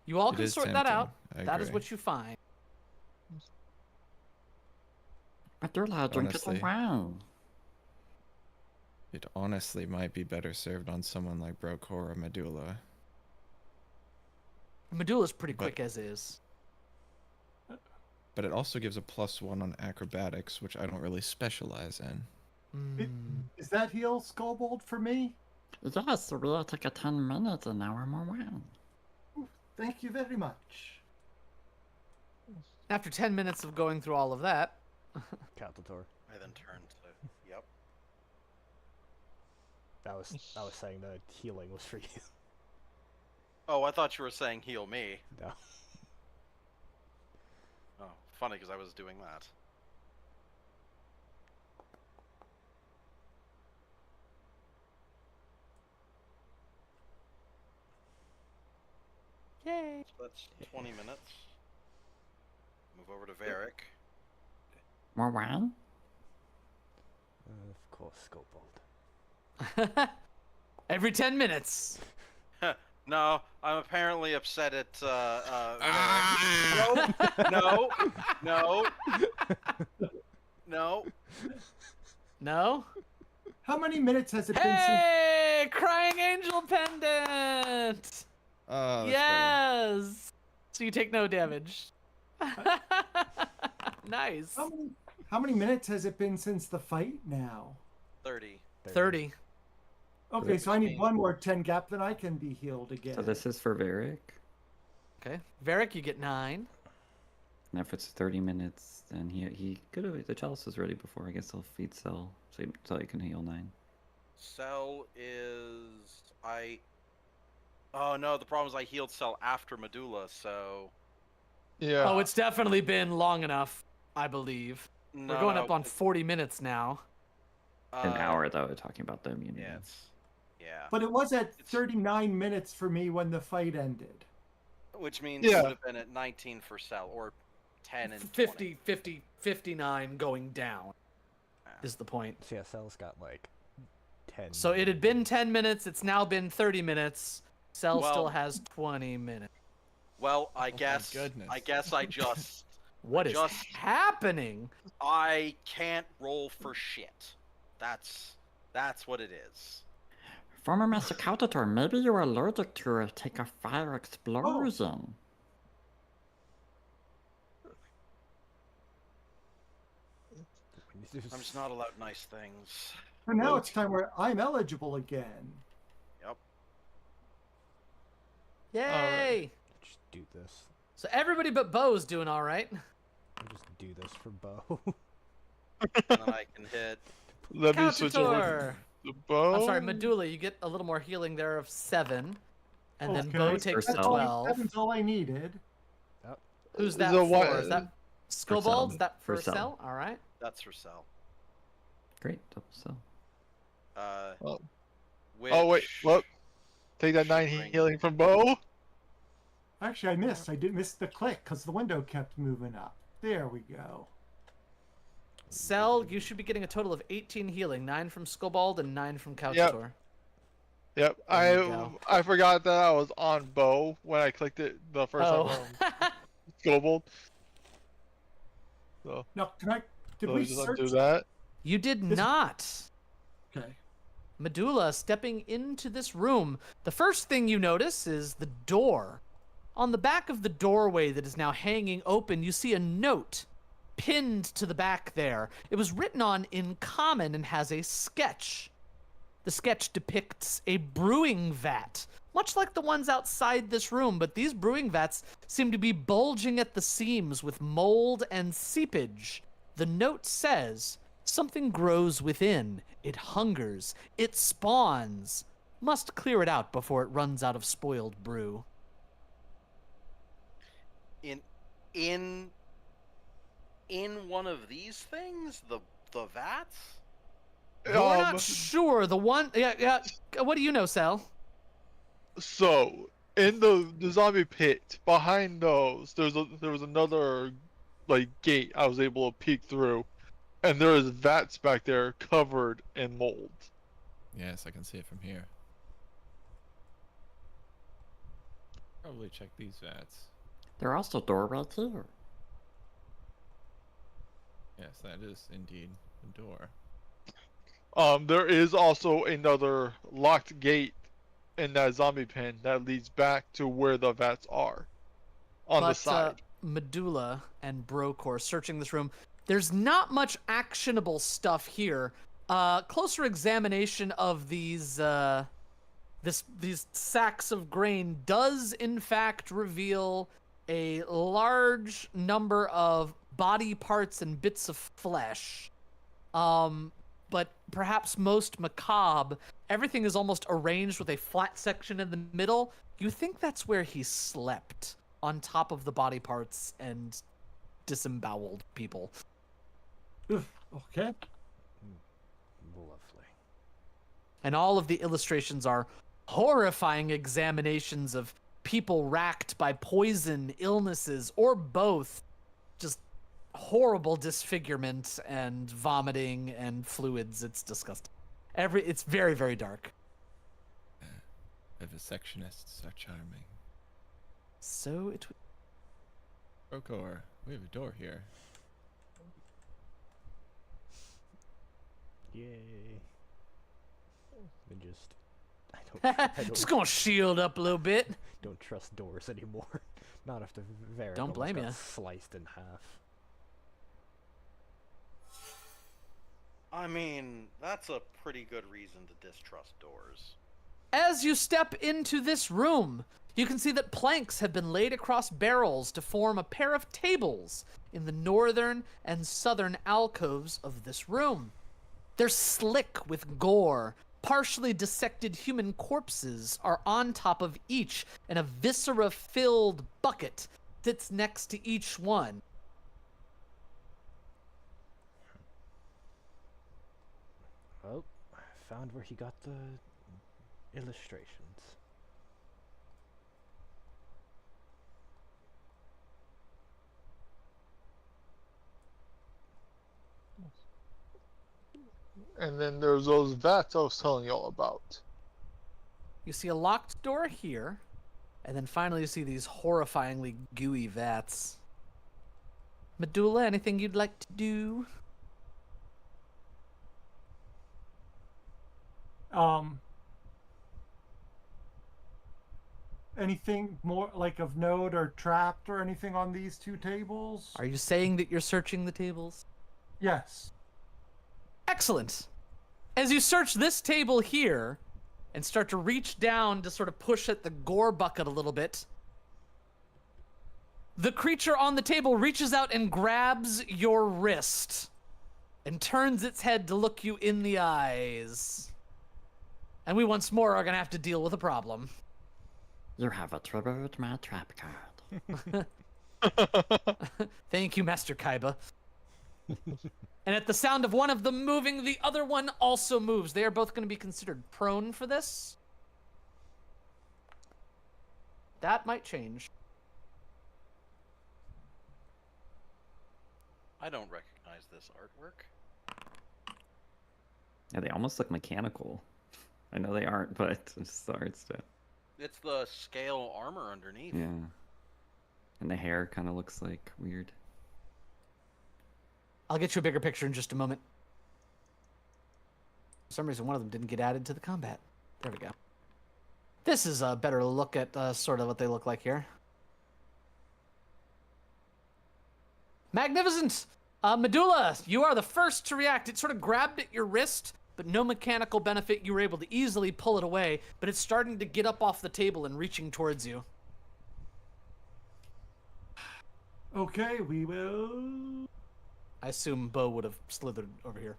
You all It can is sort that out. tempting. I That is agree. what you find. Medulla, drink it Honestly. away. It honestly might be better served on someone like Brokor or Medulla. Medulla's pretty But- quick as is. But it also gives a +1 on acrobatics, which I don't really specialize in. Is that heal Skulbold for me? Yes, we'll take a 10 minutes and now I'm around. Thank you very much. After 10 minutes of going through all of that, Caltator. I then turn to. Yep. I was saying that healing was for you. Oh, I thought you were saying heal me. No. Oh, funny because I was doing that. yay! So that's 20 minutes. Move over to Varric. More wine? Of course, Skulbold. Every 10 minutes. No, I'm apparently upset at. Varric. No, no, no. No? How many minutes has it been since? Hey! Crying Angel Pendant! Oh, that's better. Yes! So you take no damage. Nice. How many minutes has it been since the fight now? 30. 30. Okay, so I need one more 10 gap, then I can be healed again. So this is for Varric. Okay. Varric, you get 9. And if it's 30 minutes, then he could have. The chalice was ready before. I guess he'll feed Cell, so he can heal 9. Cell is Oh no, the problem is I healed Cell after Medulla, so Yeah. Oh, it's definitely been long enough, I believe. no, We're going no, up on 40 minutes now. An hour though, talking about the immunity. Yeah, yeah. But it was at 39 minutes for me when the fight ended. Which means Yeah. it would have been at 19 for Cell, or 10 and 50, 50, 59 going down Yeah. is the point. So yeah, Cell's got like 10. So it had been 10 minutes. It's now been 30 minutes. Cell Well- still has 20 minutes. Well, I my guess goodness. I just What is Just- happening? I can't roll for shit. That's what it is. Former Master Caltator, maybe you're allergic to it. Take a fire explosion. I'm just not allowed nice things. So now it's time where I'm eligible again. Yep. Yay! Just do this. So everybody but Bo's doing all right. I'll just do this for Bo. And then I can hit. Let me switch over Caltator. to the bow. I'm sorry, Medulla, you get a little more healing there of 7, and then Okay. Bo takes the That's all 12. That's all I needed. Who's that So for? what- Is that Cell. Skulbold? Is that For for Cell. Cell? All right. That's for Cell. Great, double Cell. Oh. Which... Oh wait, look. Take that 9 Bring- healing from Bo. Actually, I missed. I did miss the click because the window kept moving up. There we go. Cell, you should be getting a total of 18 healing, 9 from Skulbold and 9 from Caltator. Yep, There you go. I forgot that I was on Bo when I clicked it the first time Oh. on Skulbold. So, Now, did so we just search? undo that. You did This- not. Okay. Medulla stepping into this room. The first thing you notice is the door. On the back of the doorway that is now hanging open, you see a note pinned to the back there. It was written on in common and has a sketch. The sketch depicts a brewing vat, much like the ones outside this room, but these brewing vats seem to be bulging at the seams with mold and seepage. The note says, "Something grows within. It hungers. It spawns. Must clear it out before it runs out of spoiled brew." In one of these things, the vats. We're not sure. The one, yeah. What do you know, Sal? So in the zombie pit behind those, there was another like gate I was able to peek through, and there is vats back there covered in mold. Yes, I can see it from here. Probably check these vats. There are also doorways here. Yes, that is indeed the door. There is also another locked gate in that zombie pen that leads back to where the vats are. On the side. Medulla and Brocor searching this room. There's not much actionable stuff here. Closer examination of these these sacks of grain does in fact reveal a large number of body parts and bits of flesh. But perhaps most macabre, everything is almost arranged with a flat section in the middle. You think that's where he slept, on top of the body parts and disemboweled people. Okay. Lovely. And all of the illustrations are horrifying examinations of people racked by poison, illnesses, or both. Just horrible disfigurement and vomiting and fluids. It's disgusting. It's very, very dark. Vivisectionists are charming. So it. Brokor, we have a door here. Yay. And just I don't Just gonna shield up a little bit. don't trust doors anymore. Not after Varric Don't almost blame got ya. sliced in half. I mean, that's a pretty good reason to distrust doors. As you step into this room, you can see that planks have been laid across barrels to form a pair of tables in the northern and southern alcoves of this room. They're slick with gore. Partially dissected human corpses are on top of each, and a viscera-filled bucket sits next to each one. Well, I found where he got the illustrations. And then there's those vats I was telling y'all about. You see a locked door here, and then finally you see these horrifyingly gooey vats. Medulla, anything you'd like to do? Anything more like of note or trapped or anything on these two tables? Are you saying that you're searching the tables? Yes. Excellent. As you search this table here and start to reach down to sort of push at the gore bucket a little bit, the creature on the table reaches out and grabs your wrist and turns its head to look you in the eyes. And we once more are going to have to deal with a problem. You have triggered my trap card. Thank you, Master Kaiba. And at the sound of one of them moving, the other one also moves. They are both going to be considered prone for this. That might change. I don't recognize this artwork. Yeah, they almost look mechanical. I know they aren't, but it's just the art stuff. It's the scale armor underneath. Yeah. And the hair kind of looks like weird. I'll get you a bigger picture in just a moment. For some reason, one of them didn't get added to the combat. There we go. This is a better look at sort of what they look like here. Magnificent! Medulla, you are the first to react. It sort of grabbed at your wrist, but no mechanical benefit. You were able to easily pull it away, but it's starting to get up off the table and reaching towards you. Okay, we will. I assume Bo would have slithered over here.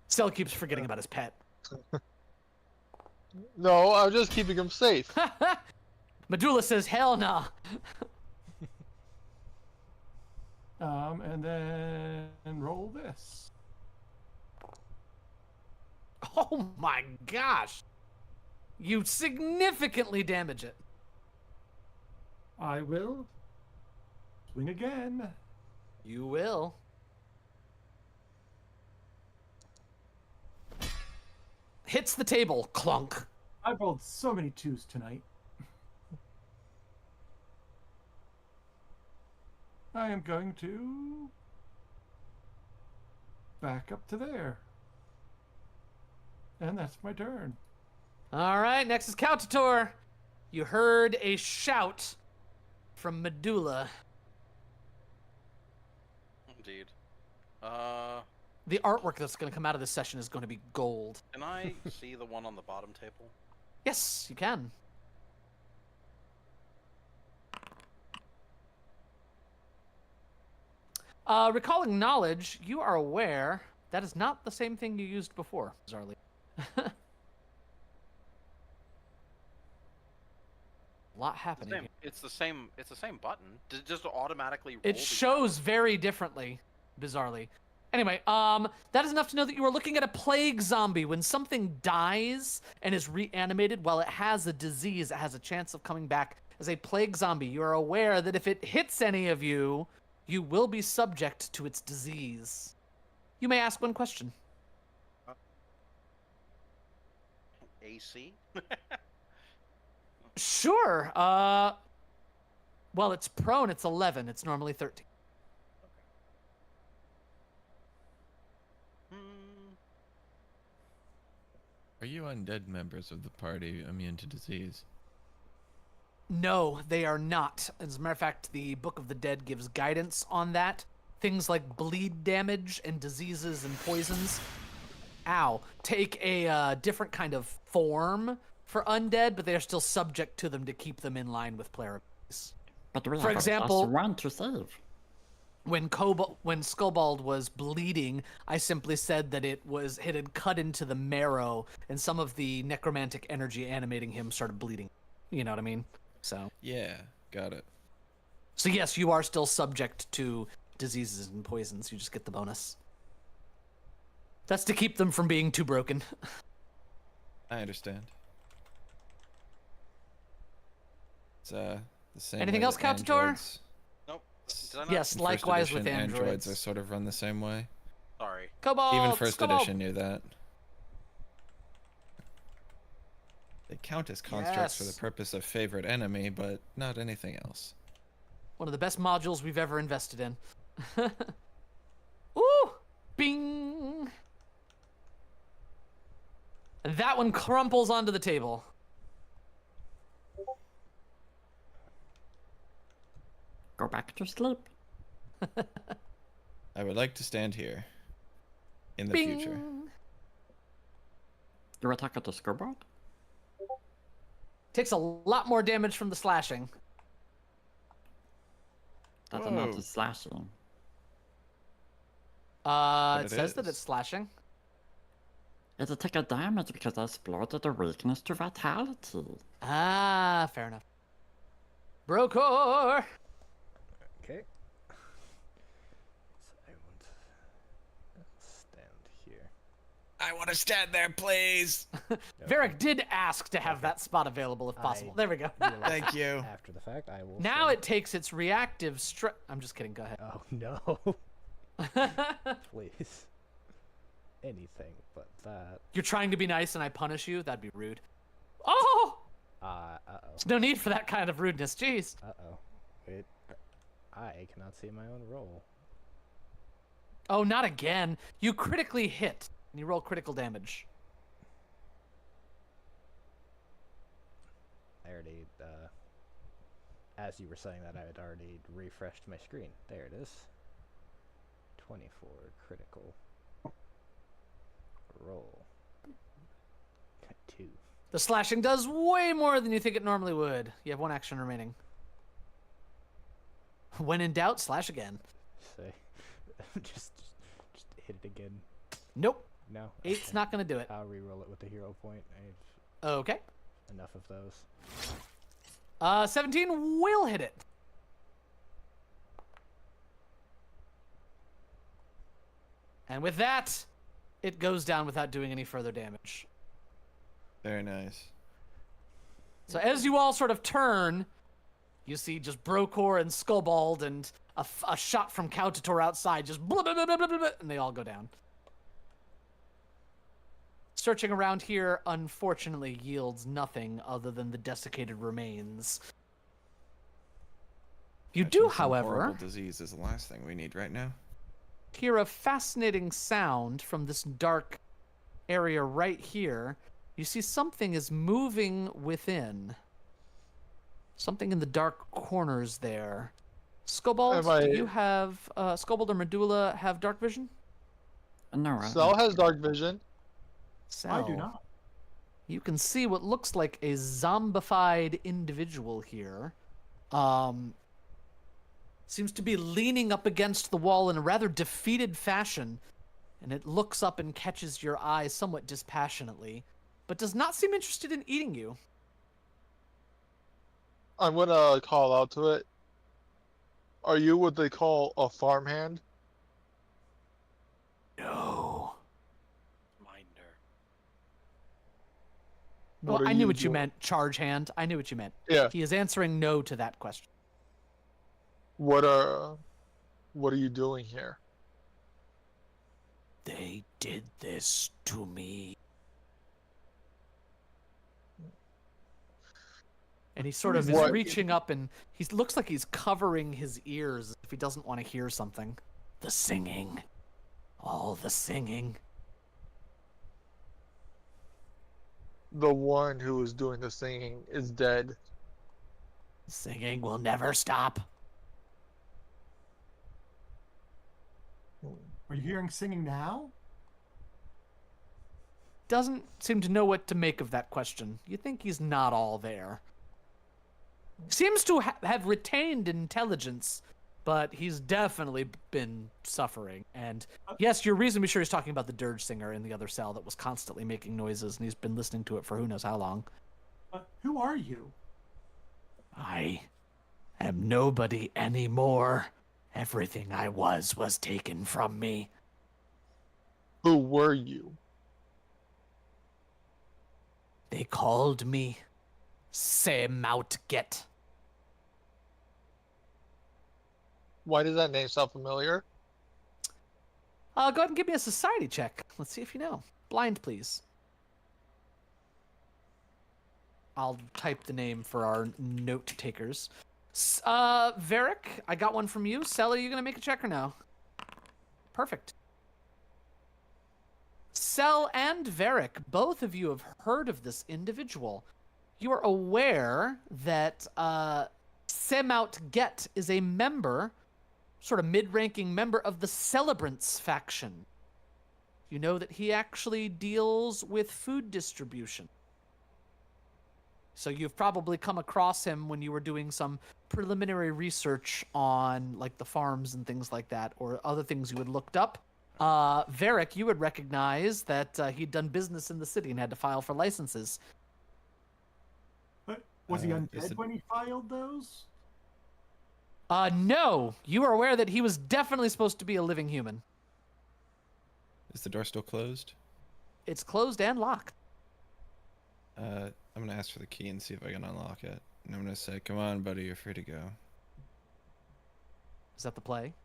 Cell keeps forgetting about his pet. No, I'm just keeping him safe. Medulla says, hell nah. And then roll this. Oh my gosh. You significantly damage it. I will swing again. You will. hits the table. Clunk. I rolled so many 2s tonight. I am going to back up to there. And that's my turn. All right, next is Kautator. You heard a shout from Medulla. Indeed. The artwork that's going to come out of this session is going to be gold. Can I see the one on the bottom table? Yes, you can. Recalling knowledge, you are aware that is not the same thing you used before, bizarrely. A lot happening here. It's the same button. Does it just automatically roll It shows very differently, bizarrely. Anyway, that is enough to know that you are looking at a plague zombie. When something dies and is reanimated, while it has a disease, it has a chance of coming back as a plague zombie. You are aware that if it hits any of you, you will be subject to its disease. You may ask one question. AC? Sure. Well, it's prone. It's 11. It's normally 13. Are you undead members of the party immune to disease? No, they are not. As a matter of fact, the Book of the Dead gives guidance on that. Things like bleed damage and diseases and poisons, take a different kind of form for undead, but they are still subject to them to keep them in line with player abilities. But we For have example, a +1 to save. When Skulbold was bleeding, I simply said that it had cut into the marrow, and some of the necromantic energy animating him started bleeding. You know what I mean? So Yeah, got it. So yes, you are still subject to diseases and poisons. You just get the bonus. That's to keep them from being too broken. I understand. It's the same. Anything way else, that Kautator? androids- Nope. Did I not? Yes, in first likewise with edition, androids. are sort of run the same way. Sorry. Cobalt, Even first Skulbold. edition knew that. They count as constructs for the Yes. purpose of favorite enemy, but not anything else. One of the best modules we've ever invested in. Ooh! Bing! And that one crumples onto the table. Go back to sleep. I would like to stand here. In the Bing! future. You attack at the Skulbold? Takes a lot more damage from the slashing. That's not Whoa. the slashing. It it says that is. it's slashing. It'll take a damage because I exploited a weakness to vitality. Ah, fair enough. Brokor! Okay. So I want to stand here. I want to stand there, please. Varric did ask to have that spot available if possible. I There we go. realized Thank you. After the fact, I will. Now stand. it takes its reactive I'm just kidding, go ahead. Oh no! Please. Anything but that. You're trying to be nice and I punish you? That'd be rude. Oh! Uh oh. There's no need for that kind of rudeness, jeez. Uh oh. Wait. I cannot see my own roll. Oh, not again. You critically hit, and you roll critical damage. I already, as you were saying that, I had already refreshed my screen. There it is. 24 critical. Roll. 2. The slashing does way more than you think it normally would. You have one action remaining. When in doubt, slash again. Say, just hit it again. Nope. No. Eight's Okay. not gonna do it. I'll re-roll it with the hero point. I have Okay. enough of those. 17 will hit it. And with that, it goes down without doing any further damage. Very nice. So as you all sort of turn, you see just Brokor and Skulbold and a shot from Kautator outside, just blah, blah, blah, blah, blah, blah, and they all go down. Searching around here, unfortunately, yields nothing other than the desiccated remains. You do, Catching some however, horrible disease is the last thing we need right now. hear a fascinating sound from this dark area right here. You see something is moving within. Something in the dark corners there. Skulbold, do you have Skulbold or Medulla have dark vision? No, I Cell don't. has dark vision. Cell. I do not. You can see what looks like a zombified individual here. Seems to be leaning up against the wall in a rather defeated fashion, and it looks up and catches your eye somewhat dispassionately, but does not seem interested in eating you. I'm gonna call out to it. Are you what they call a farmhand? No. Minder. Well, What are I knew you what you doing? meant, charge hand. I knew what you meant. Yeah. He is answering no to that question. What are you doing here? They did this to me. And he sort of is What? reaching up, and he looks like he's covering his ears if he doesn't want to hear something. The singing. All the singing. The one who was doing the singing is dead. Singing will never stop. Are you hearing singing now? Doesn't seem to know what to make of that question. You think he's not all there. Seems to have retained intelligence, but he's definitely been suffering. And yes, you're reasonably sure he's talking about the dirge singer in the other cell that was constantly making noises, and he's been listening to it for who knows how long. Who are you? I am nobody anymore. Everything I was taken from me. Who were you? They called me Semautget. Why does that name sound familiar? Go ahead and give me a society check. Let's see if you know. Blind, please. I'll type the name for our note takers. Varric, I got one from you. Sel, are you going to make a check or no? Perfect. Sel and Varric, both of you have heard of this individual. You are aware that Semautget is a member, sort of mid-ranking member of the Celebrants faction. You know that he actually deals with food distribution. So you've probably come across him when you were doing some preliminary research on like the farms and things like that, or other things you had looked up. Varric, you would recognize that he'd done business in the city and had to file for licenses. Was he is undead it- when he filed those? No, you are aware that he was definitely supposed to be a living human. Is the door still closed? It's closed and locked. I'm gonna ask for the key and see if I can unlock it. And I'm gonna say, "Come on, buddy, you're free to go." Is that the play?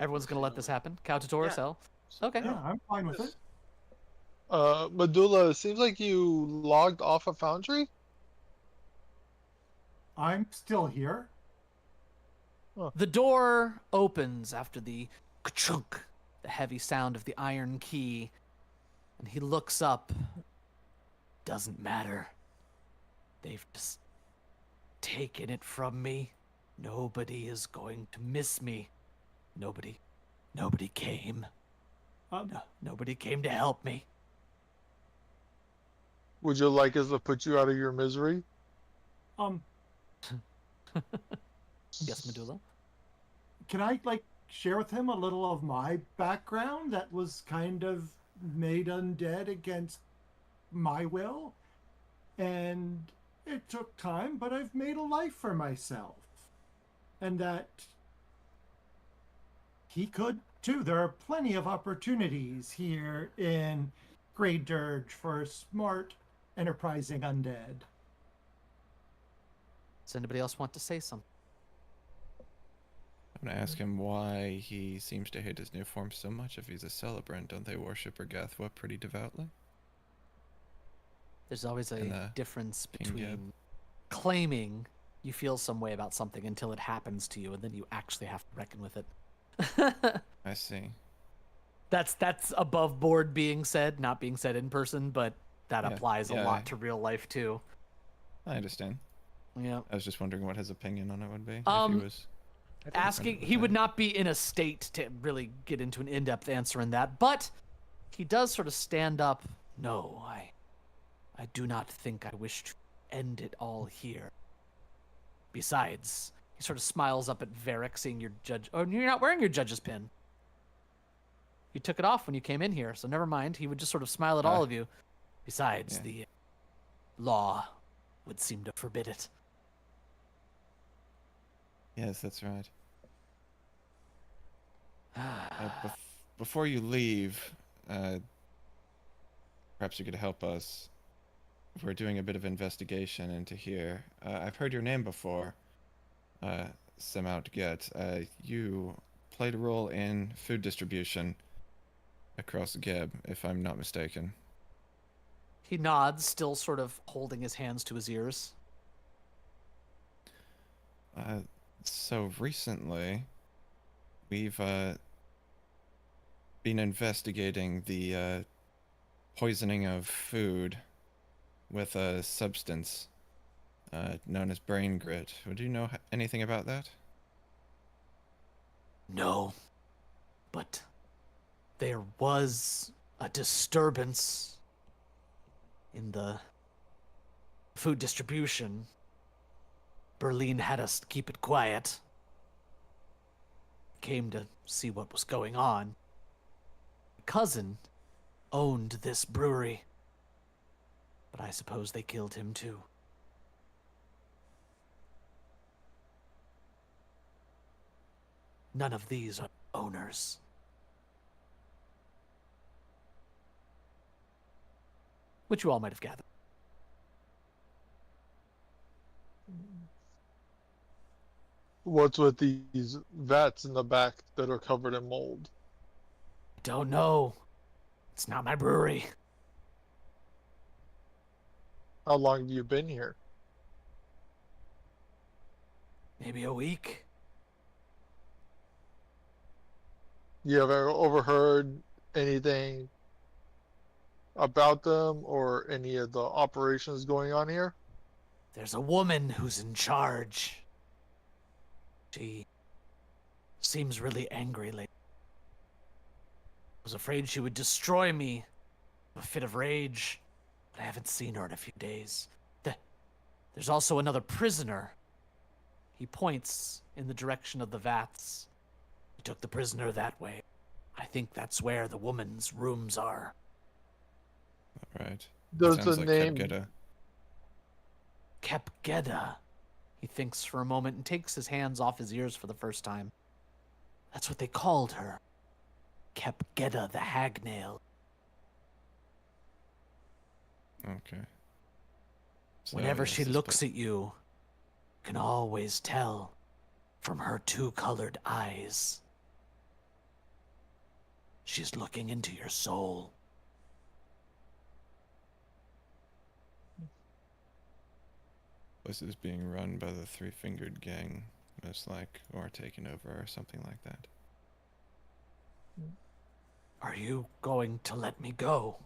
Everyone's gonna let this happen? Cow to Taurus, Yeah. L? Okay. Yeah, I'm fine with it. Medulla, it seems like you logged off a foundry? I'm still here. The door opens after the ka-chunk, the heavy sound of the iron key, and he looks up. Doesn't matter. They've just taken it from me. Nobody is going to miss me. Nobody came. Nobody came to help me. Would you like us to put you out of your misery? Yes, Medulla? Can I share with him a little of my background that was kind of made undead against my will? And it took time, but I've made a life for myself. And that he could too. There are plenty of opportunities here in Grey Dirge for smart, enterprising undead. Does anybody else want to say something? I'm gonna ask him why he seems to hate his new form so much. If he's a celebrant, don't they worship Ergathwa pretty devoutly? There's always And a the difference King between claiming you feel some way about something until it happens to you, and then you actually have to reckon with it. I see. That's above board being said, not being said in person, but that Yeah, applies a yeah, lot to real life too. I understand. Yeah. I was just wondering what his opinion on it would be. If he was Asking, he would not be in a state to really get into an in-depth answer in that, but he does sort of stand up. No, I do not think I wish to end it all here. Besides, he sort of smiles up at Varric, seeing your judge. Oh, you're not wearing your judge's pin. You took it off when you came in here, so never mind. He would just sort of smile at all of you. Besides, the law would seem to forbid it. Yes, that's right. Before you leave, perhaps you could help us. We're doing a bit of investigation into here. I've heard your name before, Semaut Get. You played a role in food distribution across Geb, if I'm not mistaken. He nods, still sort of holding his hands to his ears. So recently, we've been investigating the poisoning of food with a substance known as brain grit. Would you know anything about that? No, but there was a disturbance in the food distribution. Berlin had us keep it quiet. Came to see what was going on. My cousin owned this brewery, but I suppose they killed him too. None of these are owners. Which you all might have gathered. What's with these vats in the back that are covered in mold? I don't know. It's not my brewery. How long have you been here? Maybe a week. You ever overheard anything about them or any of the operations going on here? There's a woman who's in charge. She seems really angry lately. I was afraid she would destroy me. A fit of rage. But I haven't seen her in a few days. There's also another prisoner. He points in the direction of the vats. He took the prisoner that way. I think that's where the woman's rooms are. Right. Does Sounds the like name Kepgeda. Kepgeda. He thinks for a moment and takes his hands off his ears for the first time. That's what they called her. Kepgeda the Hagnail. Okay. So, Whenever yes, she this looks at you, you can always tell from her two-colored eyes. She's looking into your soul. place is being run by the Three-Fingered Gang, most like, or taken over, or something like that. Are you going to let me go?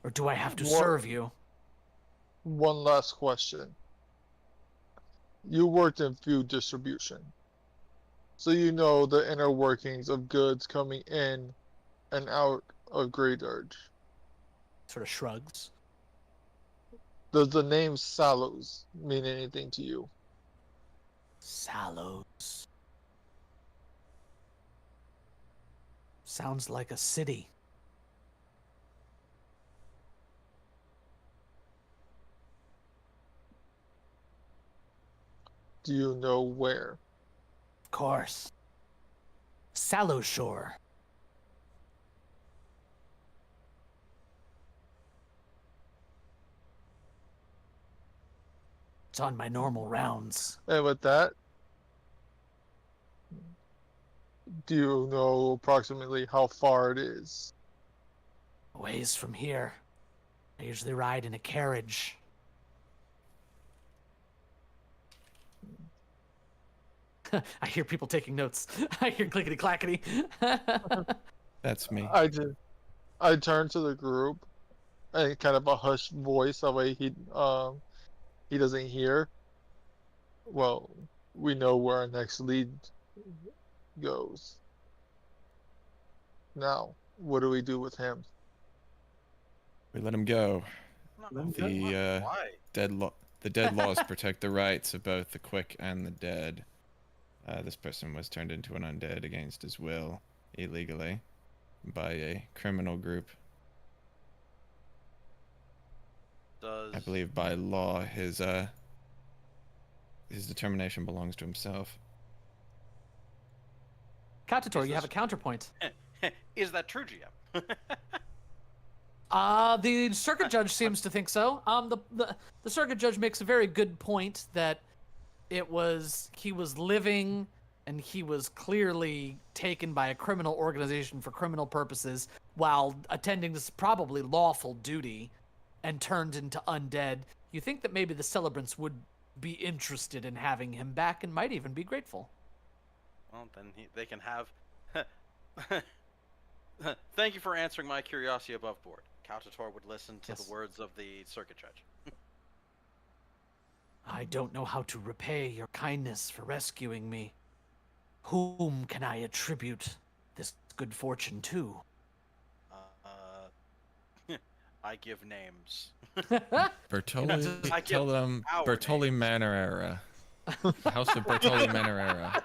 Or do I have to What? serve you? One last question. You worked in food distribution, so you know the inner workings of goods coming in and out of Grey Dirge. Sort of shrugs. Does the name Sallows mean anything to you? Sallows. Sounds like a city. Do you know where? Of course. Sallow Shore. It's on my normal rounds. And with that, Do you know approximately how far it is? A ways from here. I usually ride in a carriage. I hear people taking notes. I hear clickety clackety. That's me. I turn to the group and kind of a hushed voice, that way he doesn't hear. Well, we know where our next lead goes. Now, what do we do with him? We let him go. No, The why? dead laws protect the rights of both the quick and the dead. This person was turned into an undead against his will, illegally, by a criminal group. I believe by law, his determination belongs to himself. Katator, you have a counterpoint. Is that true, GM? The circuit judge seems to think so. The circuit judge makes a very good point that he was living and he was clearly taken by a criminal organization for criminal purposes while attending this probably lawful duty and turned into undead. You think that maybe the celebrants would be interested in having him back and might even be grateful. Well, then they can have... Thank you for answering my curiosity above board. Katator would listen to the words of the circuit judge. I don't know how to repay your kindness for rescuing me. Whom can I attribute this good fortune to? I give names. Bertoli, tell them Bertoli Manor era. House of Bertoli Manor era.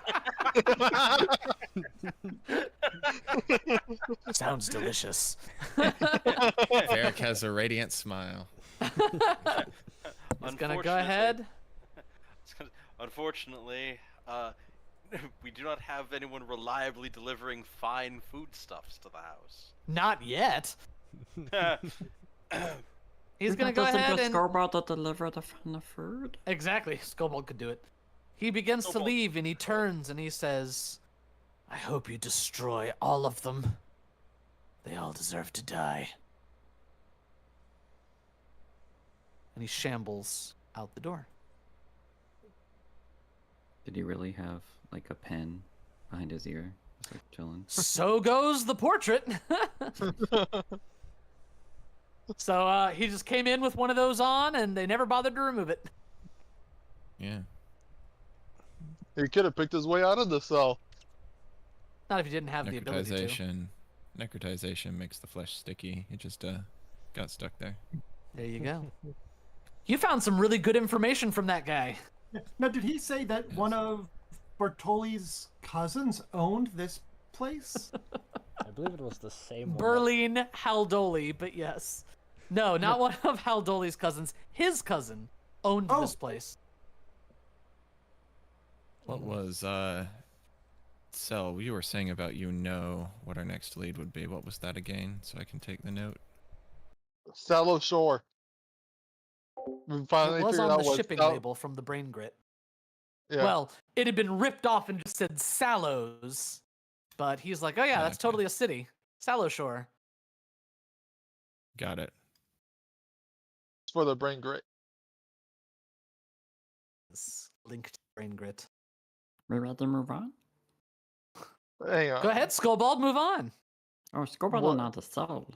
Sounds delicious. Varric has a radiant smile. He's gonna go ahead. Unfortunately, we do not have anyone reliably delivering fine foodstuffs to the house. Not yet. He's gonna go ahead and Skulbold to deliver the final food. Exactly, Skulbold could do it. He begins to leave and he turns and he says, I hope you destroy all of them. They all deserve to die. And he shambles out the door. Did he really have like a pen behind his ear? Just like chilling. So goes the portrait. So he just came in with one of those on and they never bothered to remove it. Yeah. He could have picked his way out of the cell. Not if he didn't have the ability to. Necrotization makes the flesh sticky. It just got stuck there. There you go. You found some really good information from that guy. Now, did he say that one of Bertoli's cousins owned this place? I believe it was the same one. Berlin Haldoli, but yes. No, not one of Haldoli's cousins. His cousin owned this place. What was Cell, you were saying about what our next lead would be. What was that again? So I can take the note. Sallow Shore. We finally It was figured on out the what shipping Sal- label from the Brain Grit. Yeah. Well, it had been ripped off and just said Sallows. But he's like, oh yeah, that's totally a city. Sallow Shore. Got it. It's for the Brain Grit. It's linked to Brain Grit. We ready to move on? Hang on. Go ahead, Skulbold, move on. Oh, Skulbold not the soul.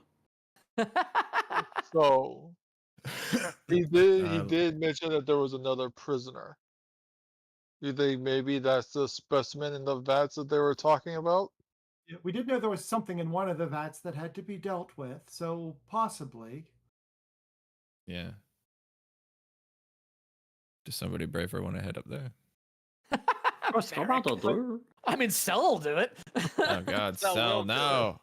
So he did mention that there was another prisoner. You think maybe that's the specimen in the vats that they were talking about? Yeah, we did know there was something in one of the vats that had to be dealt with, so possibly. Yeah. Does somebody braver want to head up there? Oh, Skulbold will do. I mean, Cell will do it. Oh God, Cell Cell, will do no.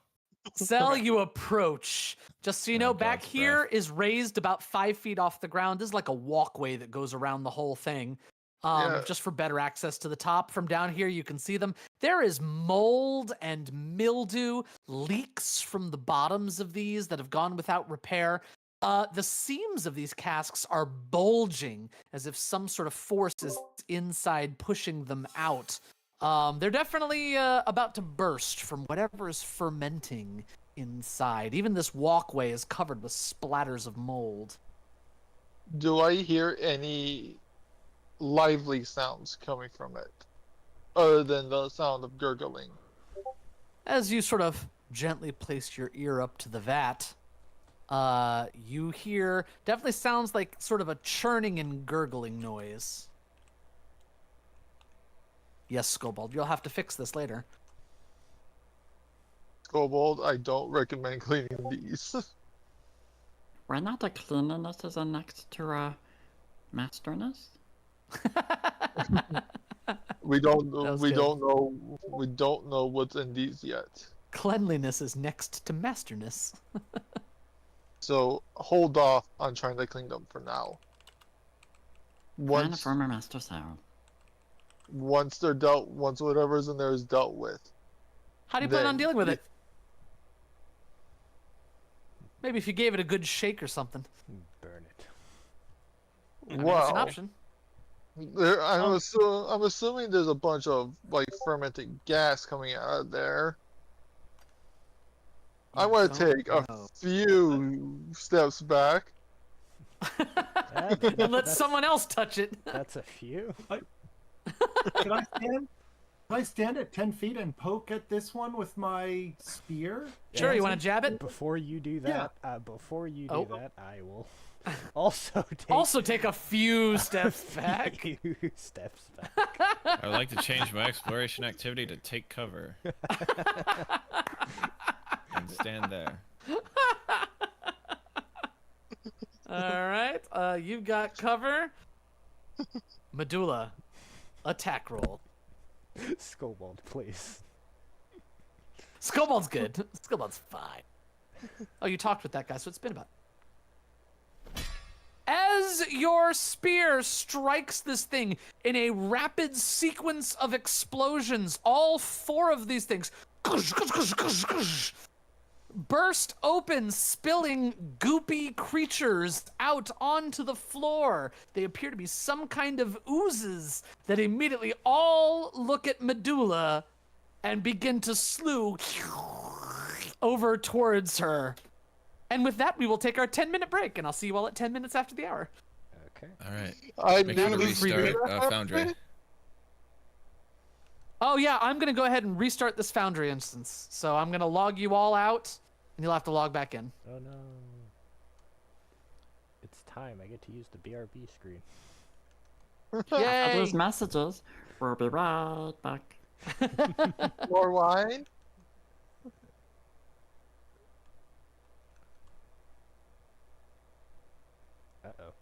Cell, you approach. Just so you know, Oh, back God's here is raised about 5 feet off the ground. This is like a walkway that goes around the whole thing. Yeah. Just for better access to the top. From down here, you can see them. There is mold and mildew, leaks from the bottoms of these that have gone without repair. The seams of these casks are bulging as if some sort of force is inside pushing them out. They're definitely about to burst from whatever is fermenting inside. Even this walkway is covered with splatters of mold. Do I hear any lively sounds coming from it, other than the sound of gurgling? As you sort of gently place your ear up to the vat, you hear definitely sounds like sort of a churning and gurgling noise. Yes, Skulbold, you'll have to fix this later. Skulbold, I don't recommend cleaning these. Why not the cleanliness is next to masterness? We don't That was we good. don't know what's in these yet. Cleanliness is next to masterness. So hold off on trying to clean them for now. And a Once former master's house. once whatever's in there is dealt with. How do you plan on Then dealing with it? Maybe if you gave it a good shake or something. Burn it. I mean, it's an Wow. option. I'm assuming there's a bunch of like fermented gas coming out of there. I You want to don't take a know. few steps back. And let someone else touch it. That's a few. Can I stand at 10 feet and poke at this one with my spear? Sure, you Yeah. want to jab it? Before you do that, Oh. I will also take Also take a few steps back. few steps back. I would like to change my exploration activity to take cover. And stand there. All right, you've got cover. Medulla, attack roll. Skulbold, please. Skulbold's good. Skulbold's fine. Oh, you talked with that guy, so it's been about. As your spear strikes this thing in a rapid sequence of explosions, all four of these things burst open, spilling goopy creatures out onto the floor. They appear to be some kind of oozes that immediately all look at Medulla and begin to slew over towards her. And with that, we will take our 10-minute break, and I'll see you all at 10 minutes after the hour. Okay. All right. I Make sure to knew restart Foundry. Oh yeah, I'm gonna go ahead and restart this Foundry instance. So I'm gonna log you all out, and you'll have to log back in. Oh no. It's time. I get to use the BRB screen. After Yay! these messages, we'll be right back. More wine. Uh-oh.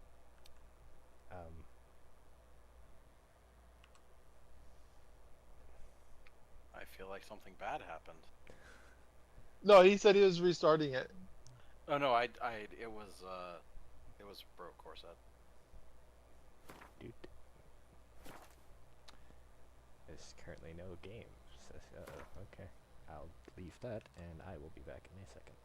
I feel like something bad happened. No, he said he was restarting it. Oh no, it was broke Corset. Dude. There's currently no games. Uh-oh. Okay. I'll leave that, and I will be back in a second.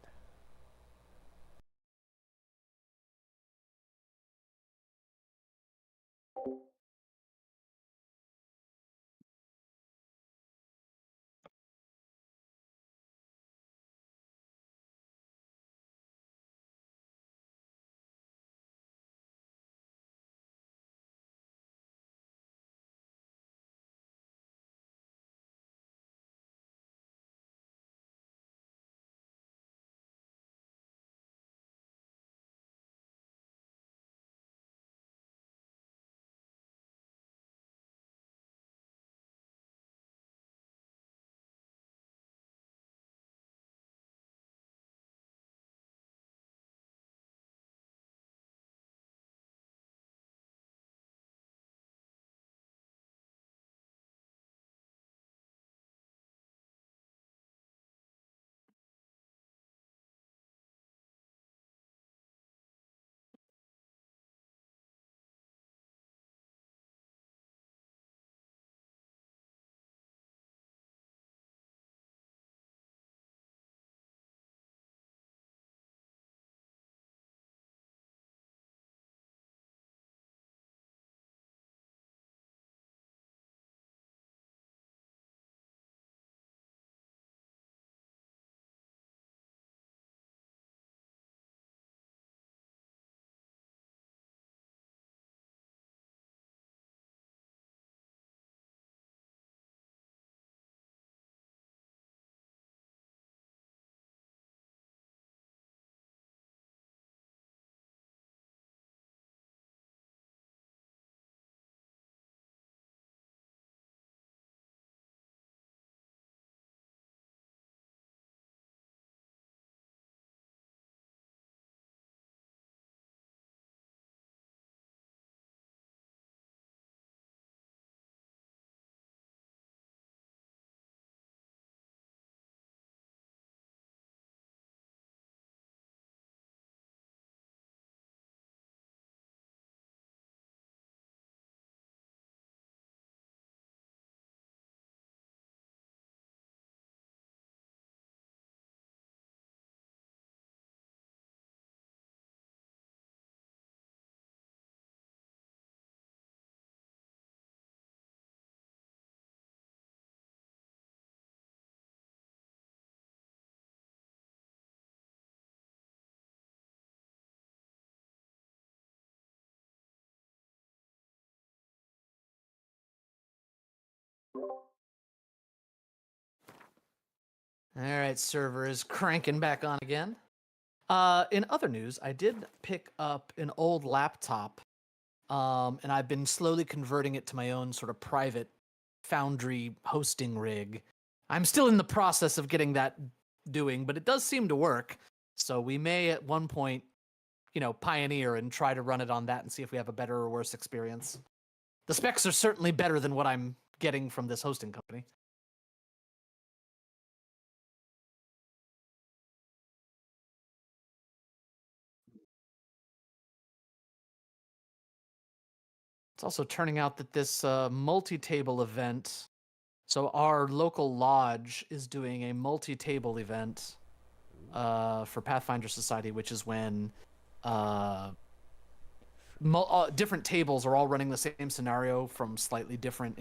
All right, server is cranking back on again. In other news, I did pick up an old laptop, and I've been slowly converting it to my own sort of private Foundry hosting rig. I'm still in the process of getting that doing, but it does seem to work. So we may at one point, pioneer and try to run it on that and see if we have a better or worse experience. The specs are certainly better than what I'm getting from this hosting company. It's also turning out that this multi-table event, so our local lodge is doing a multi-table event for Pathfinder Society, which is when different tables are all running the same scenario from slightly different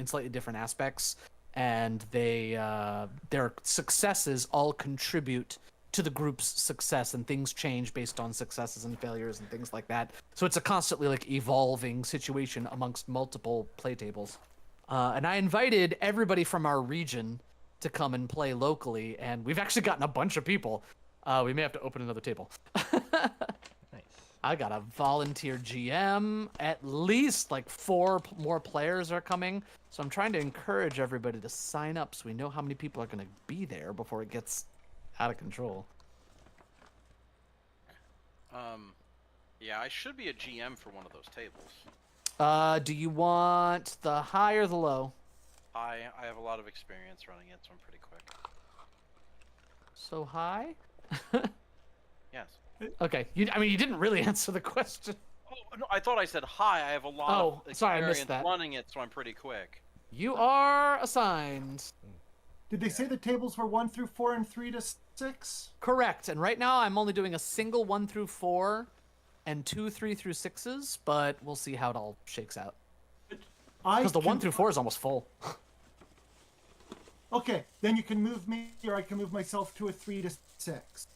aspects, and their successes all contribute to the group's success, and things change based on successes and failures and things like that. So it's a constantly evolving situation amongst multiple play tables. And I invited everybody from our region to come and play locally, and we've actually gotten a bunch of people. We may have to open another table. Nice. I got a volunteer GM. At least 4 more players are coming. So I'm trying to encourage everybody to sign up so we know how many people are going to be there before it gets out of control. Yeah, I should be a GM for one of those tables. Do you want the high or the low? I have a lot of experience running it, so I'm pretty quick. So high? Yes. Okay. You didn't really answer the question. Oh, no, I thought I said hi. I have a lot of experience sorry, I missed that. running it, so I'm pretty quick. You are assigned. Did they say the tables were 1 through 4 and 3 to 6? Correct. And right now I'm only doing a single 1 through 4 and 2 3 through 6s, but we'll see how it all shakes out. Because the 1 through 4 is almost full. Okay, then you can move me, or I can move myself to a 3 to 6.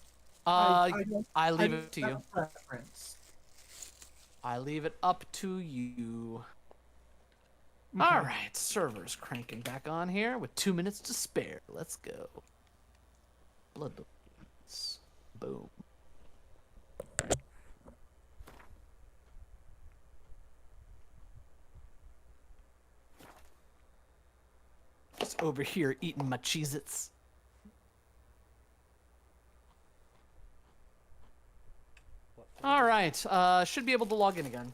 I I leave don't it to have you. a preference. I leave it up to you. Okay. All right, server's cranking back on here with 2 minutes to spare. Let's go. Blood balloons. Boom. Just over here eating my Cheez-Its. All right, should be able to log in again.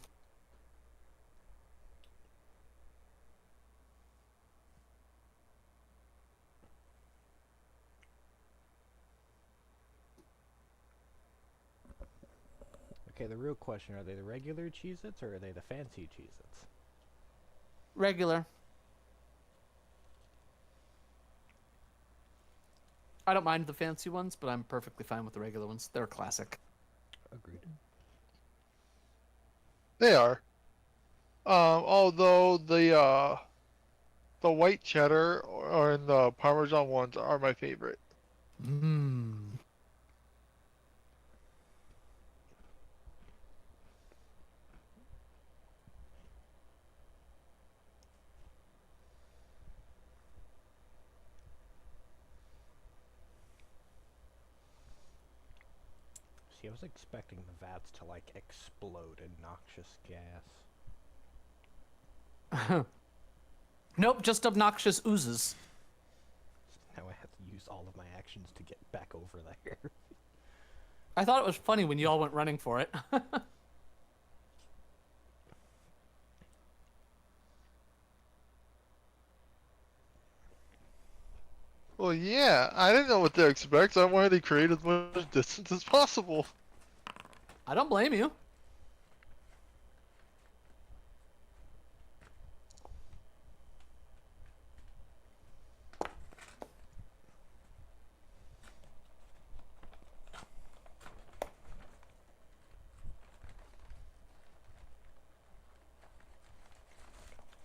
Okay, the real question, are they the regular Cheez-Its or are they the fancy Cheez-Its? Regular. I don't mind the fancy ones, but I'm perfectly fine with the regular ones. They're a classic. Agreed. They are. Although the white cheddar and the Parmesan ones are my favorite. Mmm. See, I was expecting the vats to explode in noxious gas. Nope, just obnoxious oozes. Now I have to use all of my actions to get back over there. I thought it was funny when you all went running for it. Well, yeah, I didn't know what to expect, so I wanted to create as much distance as possible. I don't blame you.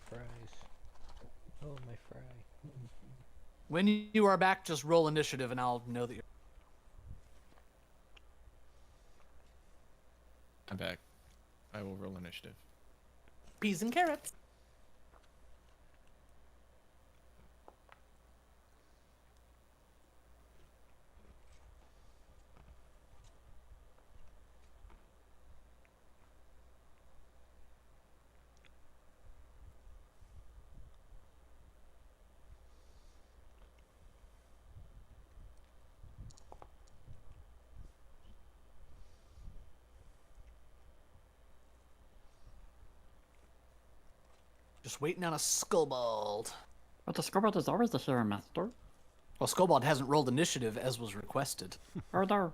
Fries. Oh, my fry. When you are back, just roll initiative and I'll know that you're... I'm back. I will roll initiative. Peas and carrots. Just waiting on a Skulbold. But the Skulbold is always the hero master. Well, Skulbold hasn't rolled initiative as was requested. Order.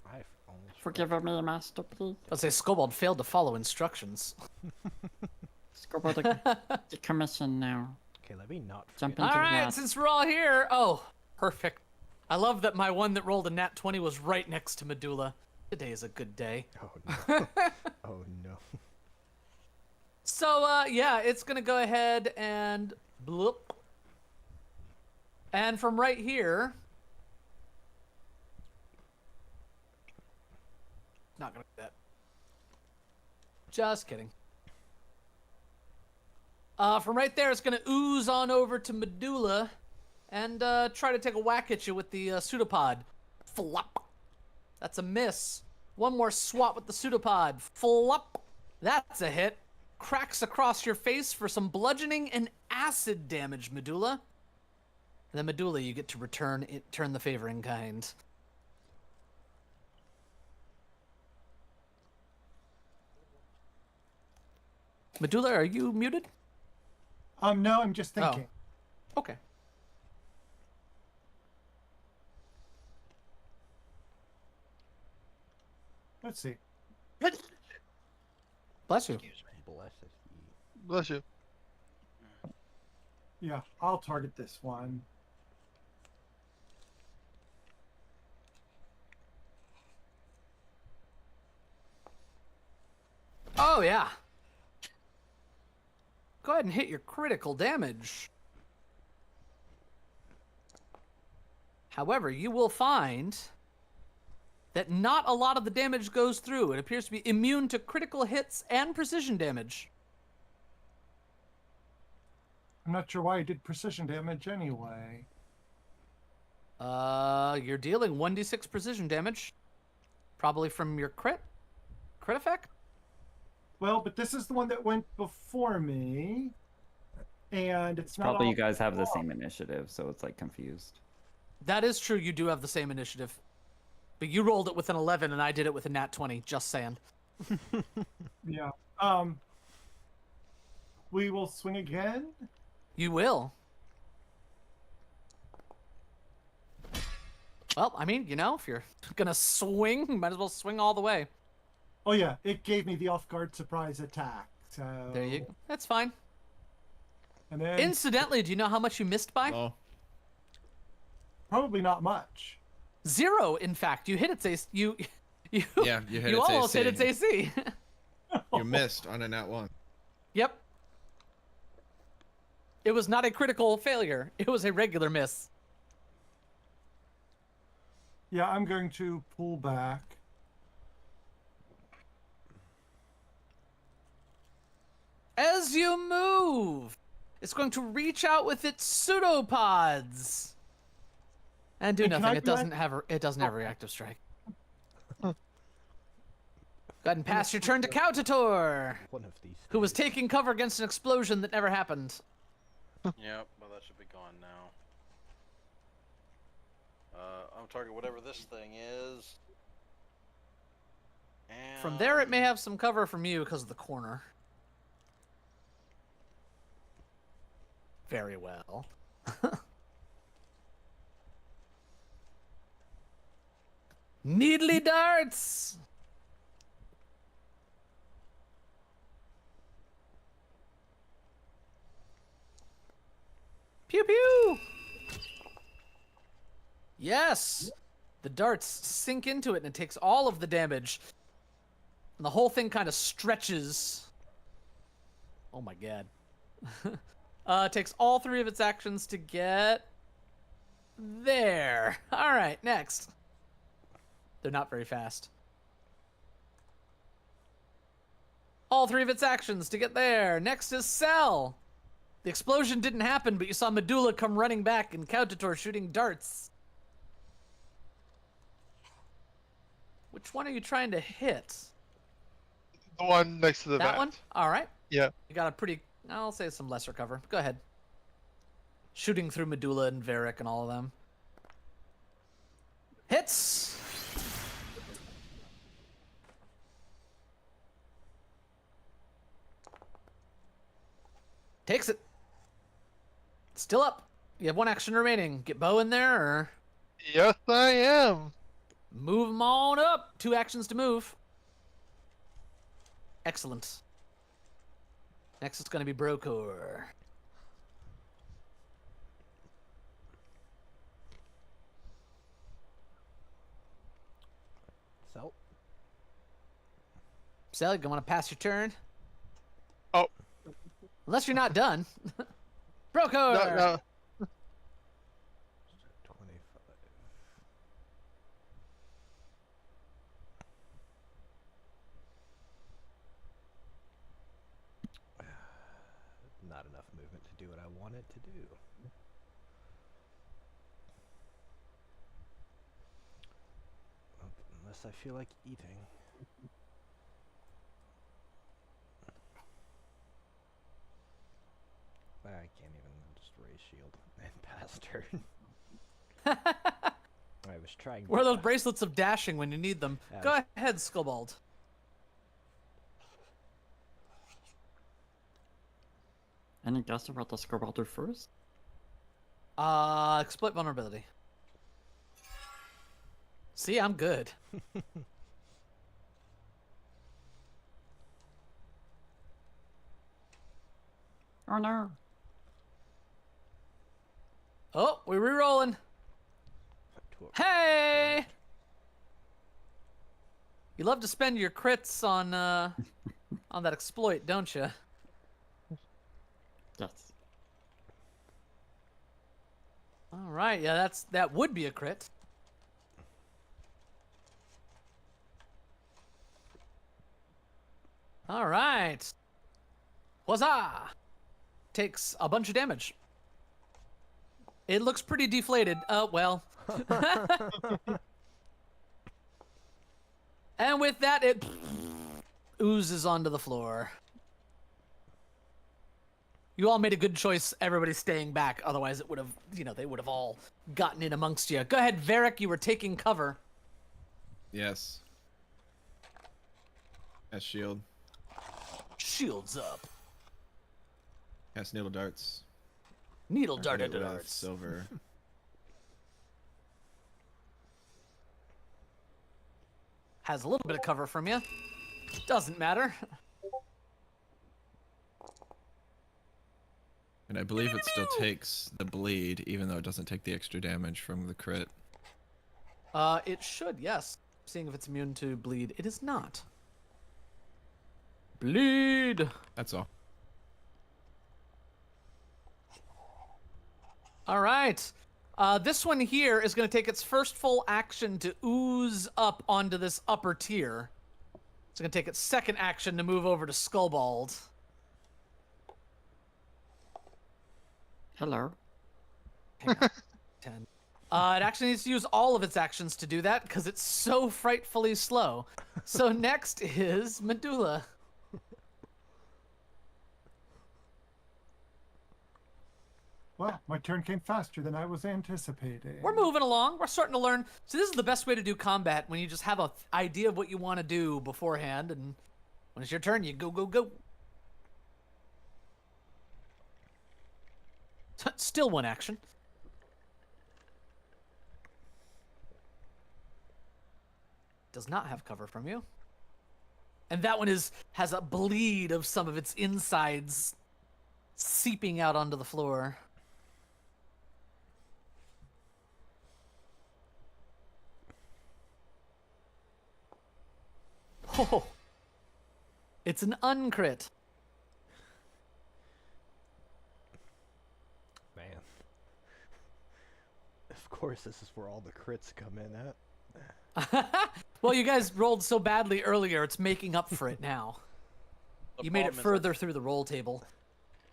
I've almost Forgive me, master, please. Let's say Skulbold failed to follow instructions. Skulbold, decommission now. Okay, let me not Jump forget. into All right, that. since we're all here. Oh, perfect. I love that my one that rolled a nat 20 was right next to Medulla. Today is a good day. Oh no. Oh no. So, yeah, it's gonna go ahead and bloop. And from right here, not gonna do that. Just kidding. From right there, it's gonna ooze on over to Medulla and try to take a whack at you with the pseudopod. Flop. That's a miss. One more swat with the pseudopod. Flop. That's a hit. Cracks across your face for some bludgeoning and acid damage, Medulla. And then Medulla, you get to return the favor in kind. Medulla, are you muted? No, I'm just thinking. Okay. Let's see. Bless you. Blessed ye. Bless you. Yeah, I'll target this one. Oh, yeah. Go ahead and hit your critical damage. However, you will find that not a lot of the damage goes through. It appears to be immune to critical hits and precision damage. I'm not sure why I did precision damage anyway. You're dealing 1d6 precision damage. Probably from your crit effect? Well, but this is the one that went before me. And it's not Probably all you guys have the same initiative, so it's like confused. That is true, you do have the same initiative. But you rolled it with an 11 and I did it with a nat 20, just saying. Yeah. We will swing again. You will. Well, I mean, you know, if you're gonna swing, you might as well swing all the way. Oh yeah, it gave me the off-guard surprise attack. So There you go. That's fine. And then Incidentally, do you know how much you missed by? Oh, probably not much. 0, in fact. You hit its AC. You yeah, you hit you its almost AC. hit its AC. You missed on a nat 1. Yep. It was not a critical failure. It was a regular miss. Yeah, I'm going to pull back. As you move, it's going to reach out with its pseudopods and do And can nothing. I It do doesn't have a reactive strike. Go ahead and pass your turn to Kautator, One of these. who was days. taking cover against an explosion that never happened. Yep, well that should be gone now. I'm target whatever this thing is. And From there, it may have some cover from you because of the corner. Very well. Needly darts! Pew pew! Yes! The darts sink into it and it takes all of the damage. And the whole thing kind of stretches. Oh my god. It takes all 3 of its actions to get there. Alright, next. They're not very fast. All 3 of its actions to get there. Next is Cell. The explosion didn't happen, but you saw Medulla come running back and Kautator shooting darts. Which one are you trying to hit? The one next to the That vat. one? Alright. Yeah. You got a pretty, I'll say some lesser cover. Go ahead. Shooting through Medulla and Varric and all of them. Hits! Takes it. Still up. You have one action remaining. Get Bo in there, or Yes, I am. move him on up. 2 actions to move. Excellent. Next is going to be Brokor. So, Sally, you want to pass your turn? Oh. Unless you're not done. Brokor! No. 25. Not enough movement to do what I wanted to do. Unless I feel like eating. I can't even just raise shield and pass turn. I was trying. Where are those bracelets of dashing when you need them? Yeah, Go ahead, Skulbold. Any guess what the Skulbold do first? Exploit vulnerability. See, I'm good. Oh no. Oh, we're re-rolling. Hey! You love to spend your crits on that exploit, don't you? Yes. All right, yeah, that would be a crit. All right. Huzzah! Takes a bunch of damage. It looks pretty deflated. Oh, well. And with that, it oozes onto the floor. You all made a good choice, everybody staying back. Otherwise, it would have, they would have all gotten in amongst you. Go ahead, Varric, you were taking cover. Yes. Has shield. Shields up. Has needle darts. Needle I hit darted it with darts. silver. Has a little bit of cover from you. Doesn't matter. And I believe it still takes the bleed, even though it doesn't take the extra damage from the crit. It should, yes. Seeing if it's immune to bleed. It is not. Bleed! That's all. All right. This one here is going to take its first full action to ooze up onto this upper tier. It's going to take its second action to move over to Skulbold. Hello. Hang on. 10. It actually needs to use all of its actions to do that because it's so frightfully slow. So next is Medulla. Well, my turn came faster than I was anticipating. We're moving along. We're starting to learn. So this is the best way to do combat, when you just have an idea of what you want to do beforehand, and when it's your turn, you go, go, go. Still one action. Does not have cover from you. And that one has a bleed of some of its insides seeping out onto the floor. Oh, it's an uncrit. Man. Of course, this is where all the crits come in at. Well, you guys rolled so badly earlier, it's making up for it now. The You made it problem is further through the roll table.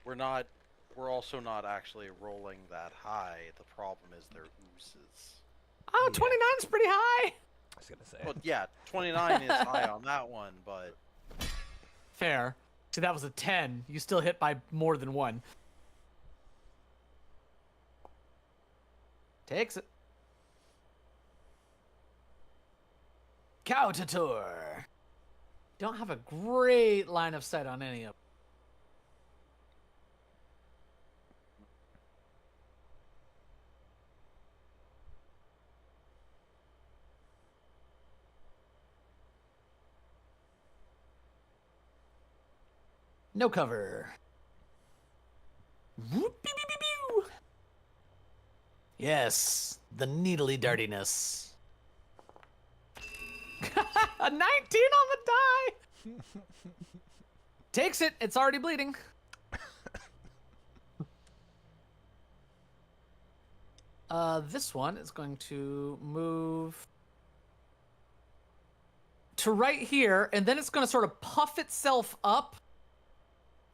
We're also not actually rolling that high. The problem is their oozes. Oh, 29's pretty high. I was gonna say. Well, yeah, 29 is high on that one, but Fair. See, that was a 10. You still hit by more than one. Takes it. Coutator. Don't have a great line of sight on any of them. No cover. Whoop, pew, pew, pew, pew. Yes, the needly dardiness. A 19 on the die. Takes it. It's already bleeding. This one is going to move to right here, and then it's going to sort of puff itself up,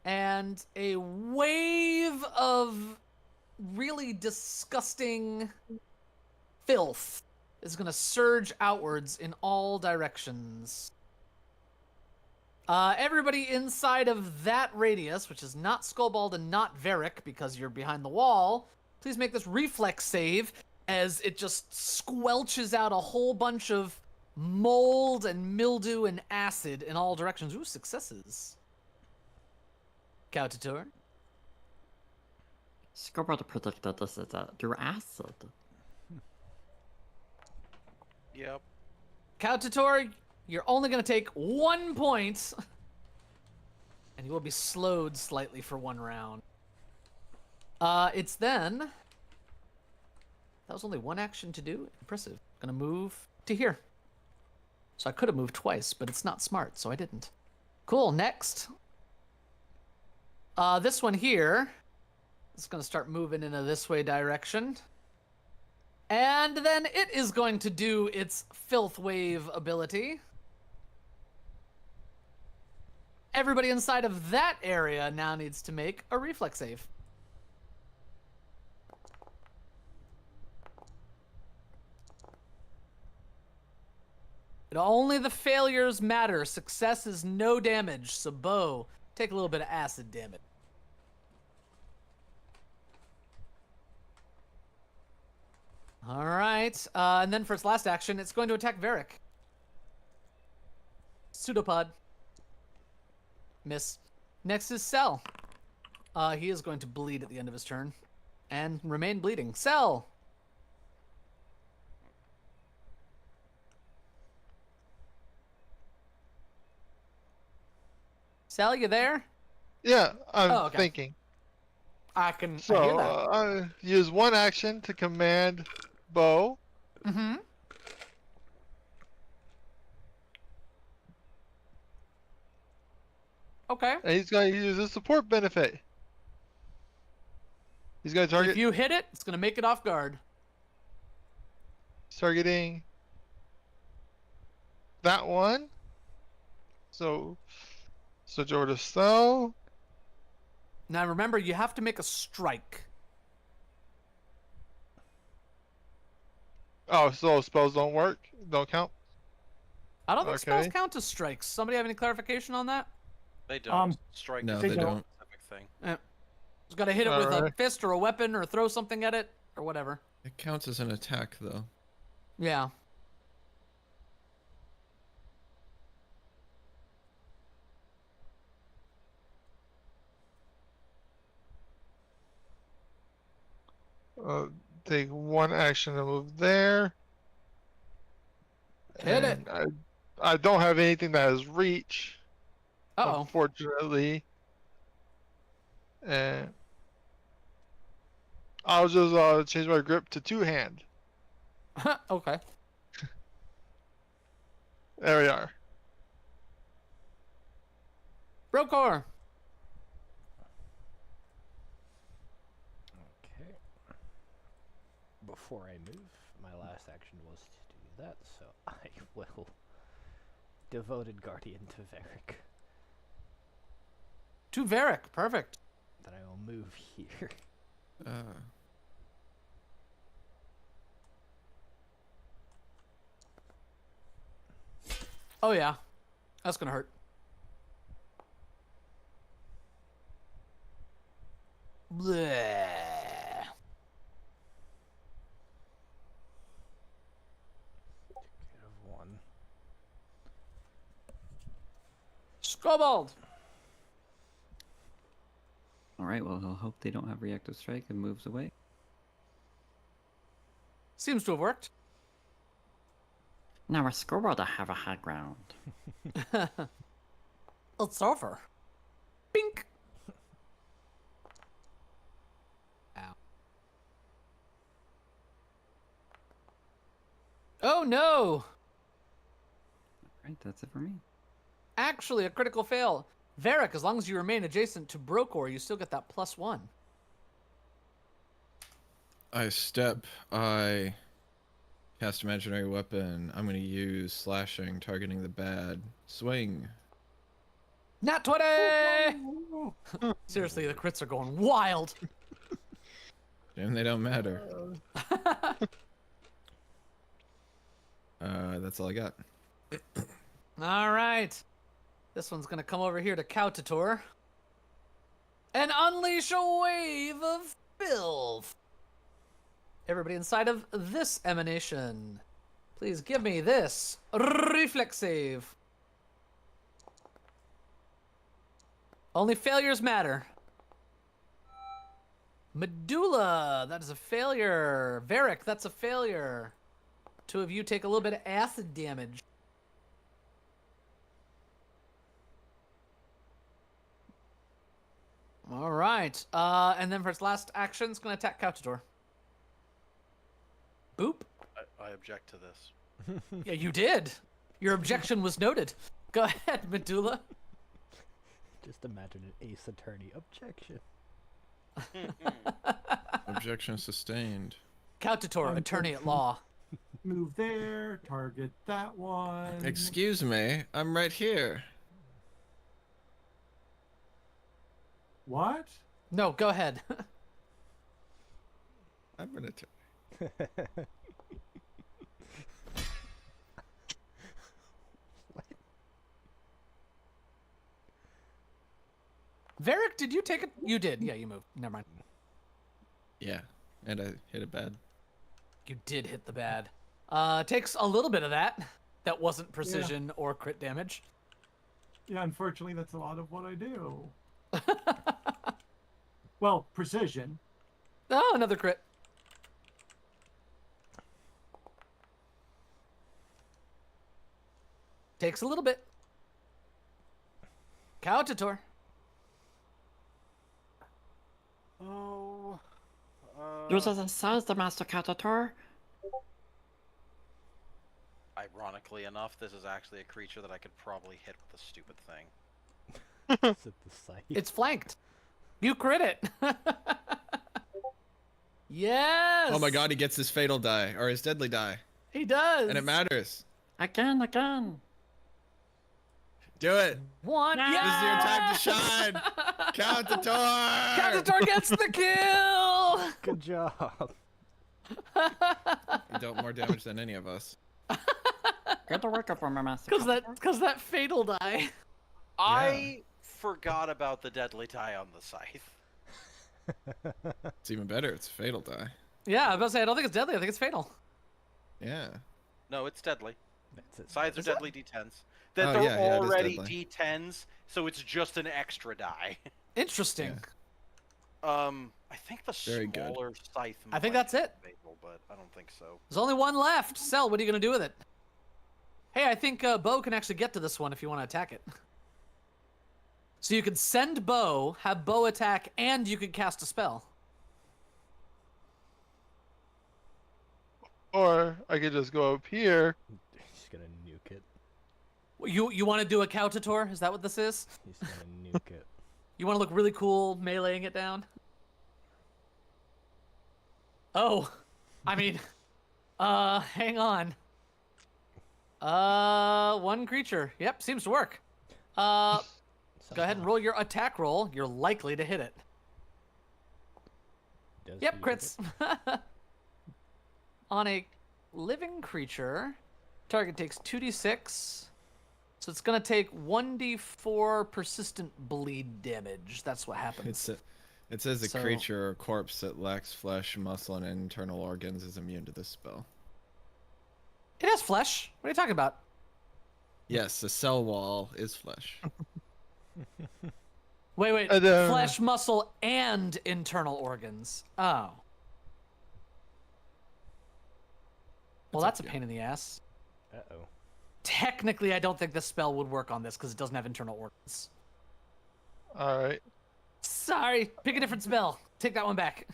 and a wave of really disgusting filth is going to surge outwards in all directions. Everybody inside of that radius, which is not Skulbold and not Varric, because you're behind the wall, please make this reflex save as it just squelches out a whole bunch of mold and mildew and acid in all directions. Ooh, successes. Cowtator. Skulbold predicted this is through acid. Yep. Cowtator, you're only going to take 1 point, and you will be slowed slightly for 1 round. It's then... That was only 1 action to do. Impressive. Gonna move to here. So I could have moved twice, but it's not smart, so I didn't. Cool, next. This one here is gonna start moving into this way direction. And then it is going to do its Filth Wave ability. Everybody inside of that area now needs to make a reflex save. Only the failures matter. Success is no damage. So, Bo, take a little bit of acid damage. All right. And then for its last action, it's going to attack Varric. Pseudopod. Miss. Next is Cell. He is going to bleed at the end of his turn and remain bleeding. Cell. Cell, you there? Yeah, I'm okay. thinking. I hear So, that. use 1 action to command Bo. Mm-hmm. Okay. And he's going to use a support benefit. He's going to target. If you hit it, it's going to make it off guard. Targeting that one. So, switch over to Cell. Now remember, you have to make a strike. Oh, so spells don't work? Don't count? I don't think spells Okay. count as strikes. Somebody have any clarification on that? They don't. Strike No, is they a don't. specific thing. Just gotta hit it with a Alright. fist or a weapon or throw something at it or whatever. It counts as an attack, though. Yeah. Take 1 action to move there. Hit it. And I don't have anything that has reach. Uh-oh. Unfortunately. And I'll just change my grip to 2-hand. Okay. There we are. Brokor. Okay. Before I move, my last action was to do that, so I will Devoted Guardian to Varric. To Varric. Perfect. Then I will move here. Oh, yeah. That's gonna hurt. Bleh. Get of 1. Skulbold. Alright, well, he'll hope they don't have reactive strike and moves away. Seems to have worked. Now, a Skulbold to have a high ground. It's over. Pink. Ow. Oh no! Right, that's it for me. Actually, a critical fail. Varric, as long as you remain adjacent to Brokor, you still get that +1. I cast imaginary weapon. I'm gonna use slashing, targeting the bad. Swing. Nat 20! Seriously, the crits are going wild. Damn, they don't matter. That's all I got. All right. This one's going to come over here to Kautator and unleash a wave of filth. Everybody inside of this emanation, please give me this reflex save. Only failures matter. Medulla, that is a failure. Varric, that's a failure. Two of you take a little bit of acid damage. All right. And then for its last action, it's going to attack Kautator. Boop. I object to this. Yeah, you did. Your objection was noted. Go ahead, Medulla. Just imagine an Ace Attorney objection. Objection sustained. Kautator, attorney at law. Move there, target that one. Excuse me, I'm right here. What? No, go ahead. I'm gonna. Varric, did you take it? You did. Yeah, you moved. Never mind. Yeah, and I hit it bad. You did hit the bad. Takes a little bit of that. That wasn't precision or crit damage. Yeah, unfortunately, that's a lot of what I do. Well, precision. Oh, another crit. Takes a little bit. Kautator. Oh. Uses a size the Master Kautator. Ironically enough, this is actually a creature that I could probably hit with a stupid thing. Is it the site? It's flanked. You crit it. Yes. Oh my god, he gets his fatal die, or his deadly die. He does. And it matters. Again. Do it. One. This is This is your Yeah. time to shine. Count the door. Kautator gets the kill. Good job. You dealt more damage than any of us. Good to work up on my Master Because that fatal die. I forgot about the deadly tie on the scythe. It's even better. It's a fatal die. Yeah, I was about to say I don't think it's deadly. I think it's fatal. Yeah. No, it's deadly. That's it. Scythes are Is it? deadly D10s. That Oh, they're yeah, it is already deadly. D10s, so it's just an extra die. Interesting. Yeah. I think the Very good. smaller scythe. I think might that's be it. fatal, but I don't think so. There's only one left. Cell, what are you gonna do with it? Hey, I think Bo can actually get to this one if you want to attack it. So you could send Bo, have Bo attack, and you could cast a spell. Or I could just go up here. He's gonna nuke it. You want to do a Kautator? Is that what this is? He's gonna nuke it. You want to look really cool meleeing it down? Oh, I mean, hang on. One creature. Yep, seems to work. Go ahead and roll your attack roll. You're likely to hit it. Does Yep, he hit crits. On a living creature, target takes 2d6. So it's going to take 1d4 persistent bleed damage. That's what happens. It says a So- creature or corpse that lacks flesh, muscle, and internal organs is immune to this spell. It has flesh. What are you talking about? Yes, the cell wall is flesh. Wait. Flesh, muscle, and internal organs. Oh. Well, that's a pain in the ass. All right. Sorry, pick a different spell. Take that one back.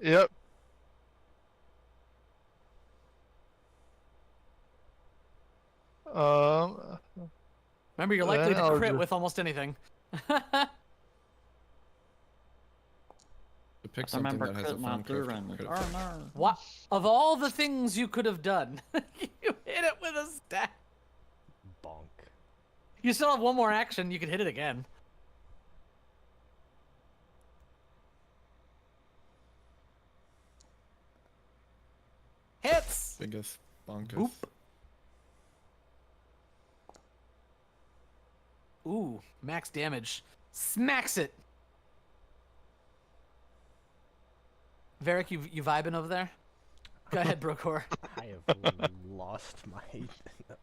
Yep. Remember, you're likely Then to I'll crit just- with almost anything. To pick I something remember that has a crit fun not doing it. crit. Oh no. What? Of all the things you could have done, you hit it with a staff. Bonk. You still have one more action. You can hit it again. Hits! Biggest bonkers. Boop. Ooh, max damage. Smacks it. Varric, you vibing over there? Go ahead, Brokor. I have lost my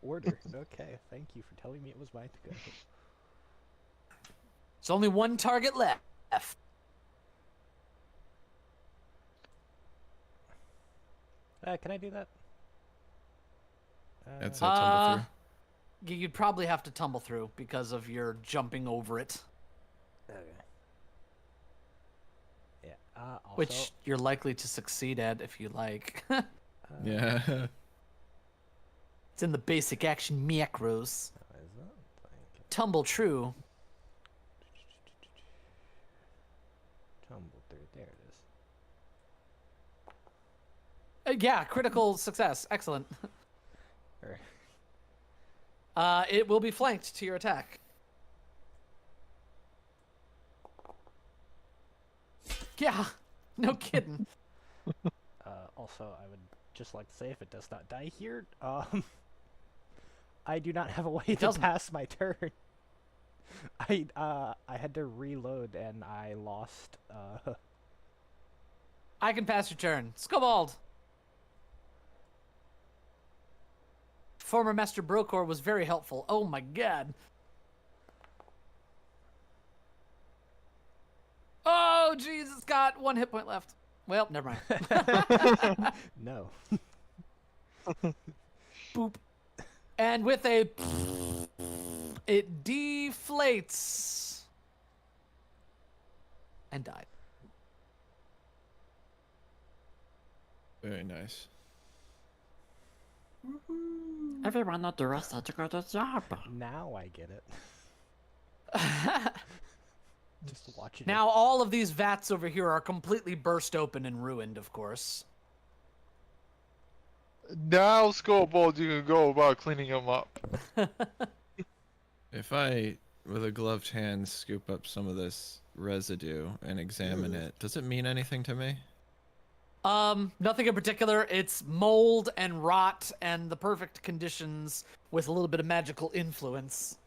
order. Okay, thank you for telling me it was mine to go. There's only one target left. Can I do that? It's a tumble through. You'd probably have to tumble through because of your jumping over it, Okay. Yeah. Also, which you're likely to succeed at if you like. Yeah. It's in the basic action macros. is that? Tumble true. Tumble through. There it is. Yeah, critical success. Excellent. Alright. It will be flanked to your attack. Yeah, no kidding. Also, I would just like to say, if it does not die here, I do not have a way to doesn't. pass my turn. I had to reload and I lost. I can pass your turn. Skulbold. Former Master Brokor was very helpful. Oh my god. Oh, Jesus, got 1 hit point left. Well, never mind. No. Boop. And with a... It deflates. And died. Very nice. Everyone at the rest had to go to the job. Now I get it. Just watching Now, all of these vats over here are completely burst open and ruined, of course. Now, Skulbold, you can go about cleaning them up. If I, with a gloved hand, scoop up some of this residue and examine it, does it mean anything to me? Nothing in particular. It's mold and rot and the perfect conditions with a little bit of magical influence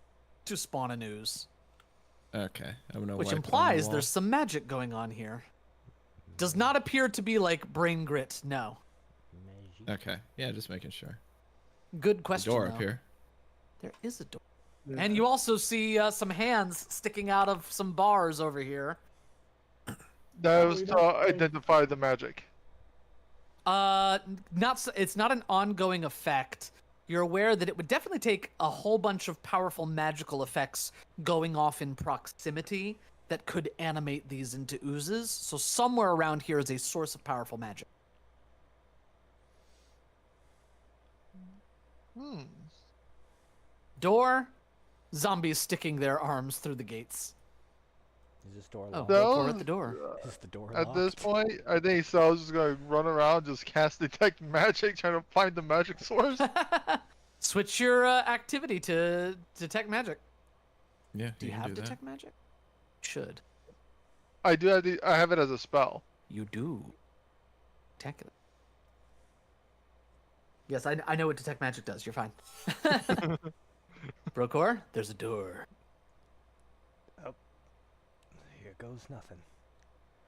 to spawn an ooze. Okay, I'm gonna. Which wipe it on the implies wall. there's some magic going on here. Does not appear to be like brain grit, no. Okay, yeah, just making sure. Good The question, door though. up here. There is a door. And you also see some hands sticking out of some bars over here. That was to identify the magic. It's not an ongoing effect. You're aware that it would definitely take a whole bunch of powerful magical effects going off in proximity that could animate these into oozes. So somewhere around here is a source of powerful magic. Door, zombies sticking their arms through the gates. Is this door Oh, locked? Brokor at the door. Is the door At locked? this point, I think Sal's just gonna run around, just cast detect magic, trying to find the magic source. Switch your activity to detect magic. Yeah, Do you can have do that. detect magic? Should. I do have I have it as a spell. You do. Detect it. Yes, I know what detect magic does. You're fine. Brokor, there's a door. Here goes nothing.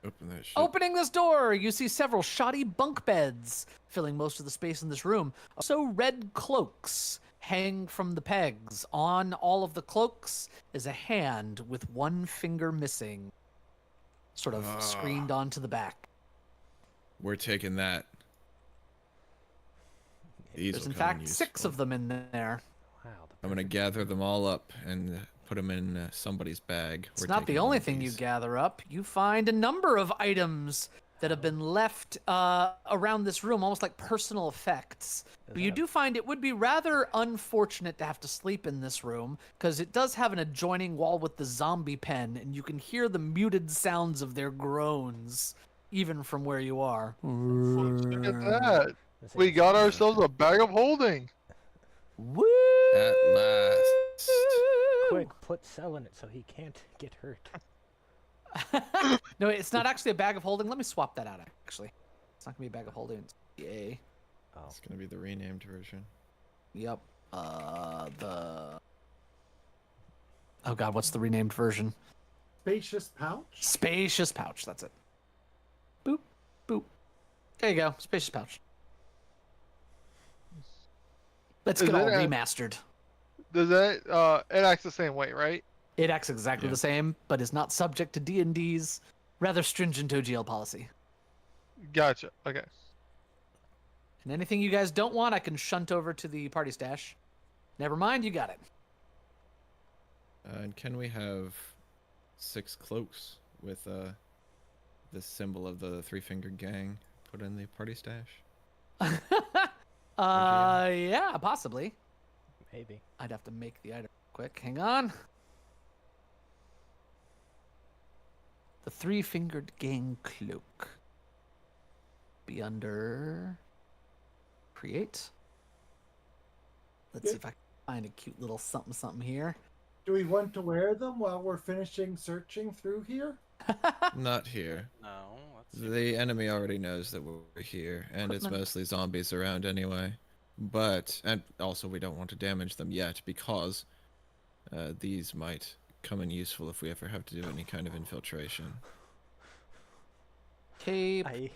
Open that shit. Opening this door, you see several shoddy bunk beds filling most of the space in this room. Also, red cloaks hang from the pegs. On all of the cloaks is a hand with one finger missing, sort of screened onto the back. We're taking that. These There's will in come fact 6 useful. of them in there. Wow. I'm gonna gather them all up and put them in somebody's bag. It's not the only thing you gather up. You find a number of items that have been left around this room, almost like personal effects. But you do find it would be rather unfortunate to have to sleep in this room, because it does have an adjoining wall with the zombie pen, and you can hear the muted sounds of their groans, even from where you are. Look at that. We got ourselves a bag of holding. Woo! At last. Quick, put Cell in it so he can't get hurt. No, it's not actually a bag of holding. Let me swap that out, actually. It's not going to be a bag of holding. It's EA. Oh. It's going to be the renamed version. Yep. Oh, God, what's the renamed version? Spacious pouch? Spacious pouch, that's it. Boop, boop. There you go, spacious pouch. Let's get all remastered. Does that, it acts the same way, right? It acts exactly the same, but is not subject to D&D's rather stringent OGL policy. Gotcha, okay. And anything you guys don't want, I can shunt over to the party stash. Never mind, you got it. And can we have 6 cloaks with the symbol of the three-fingered gang put in the party stash? Yeah, possibly. Maybe. I'd have to make the item quick. Hang on. The three-fingered gang cloak. Be under create. Let's see if I can find a cute little something here. Do we want to wear them while we're finishing searching through here? Not here. No. The enemy already knows that we're here, and it's mostly zombies around anyway. But, and also we don't want to damage them yet, because these might come in useful if we ever have to do any kind of infiltration. Cape. I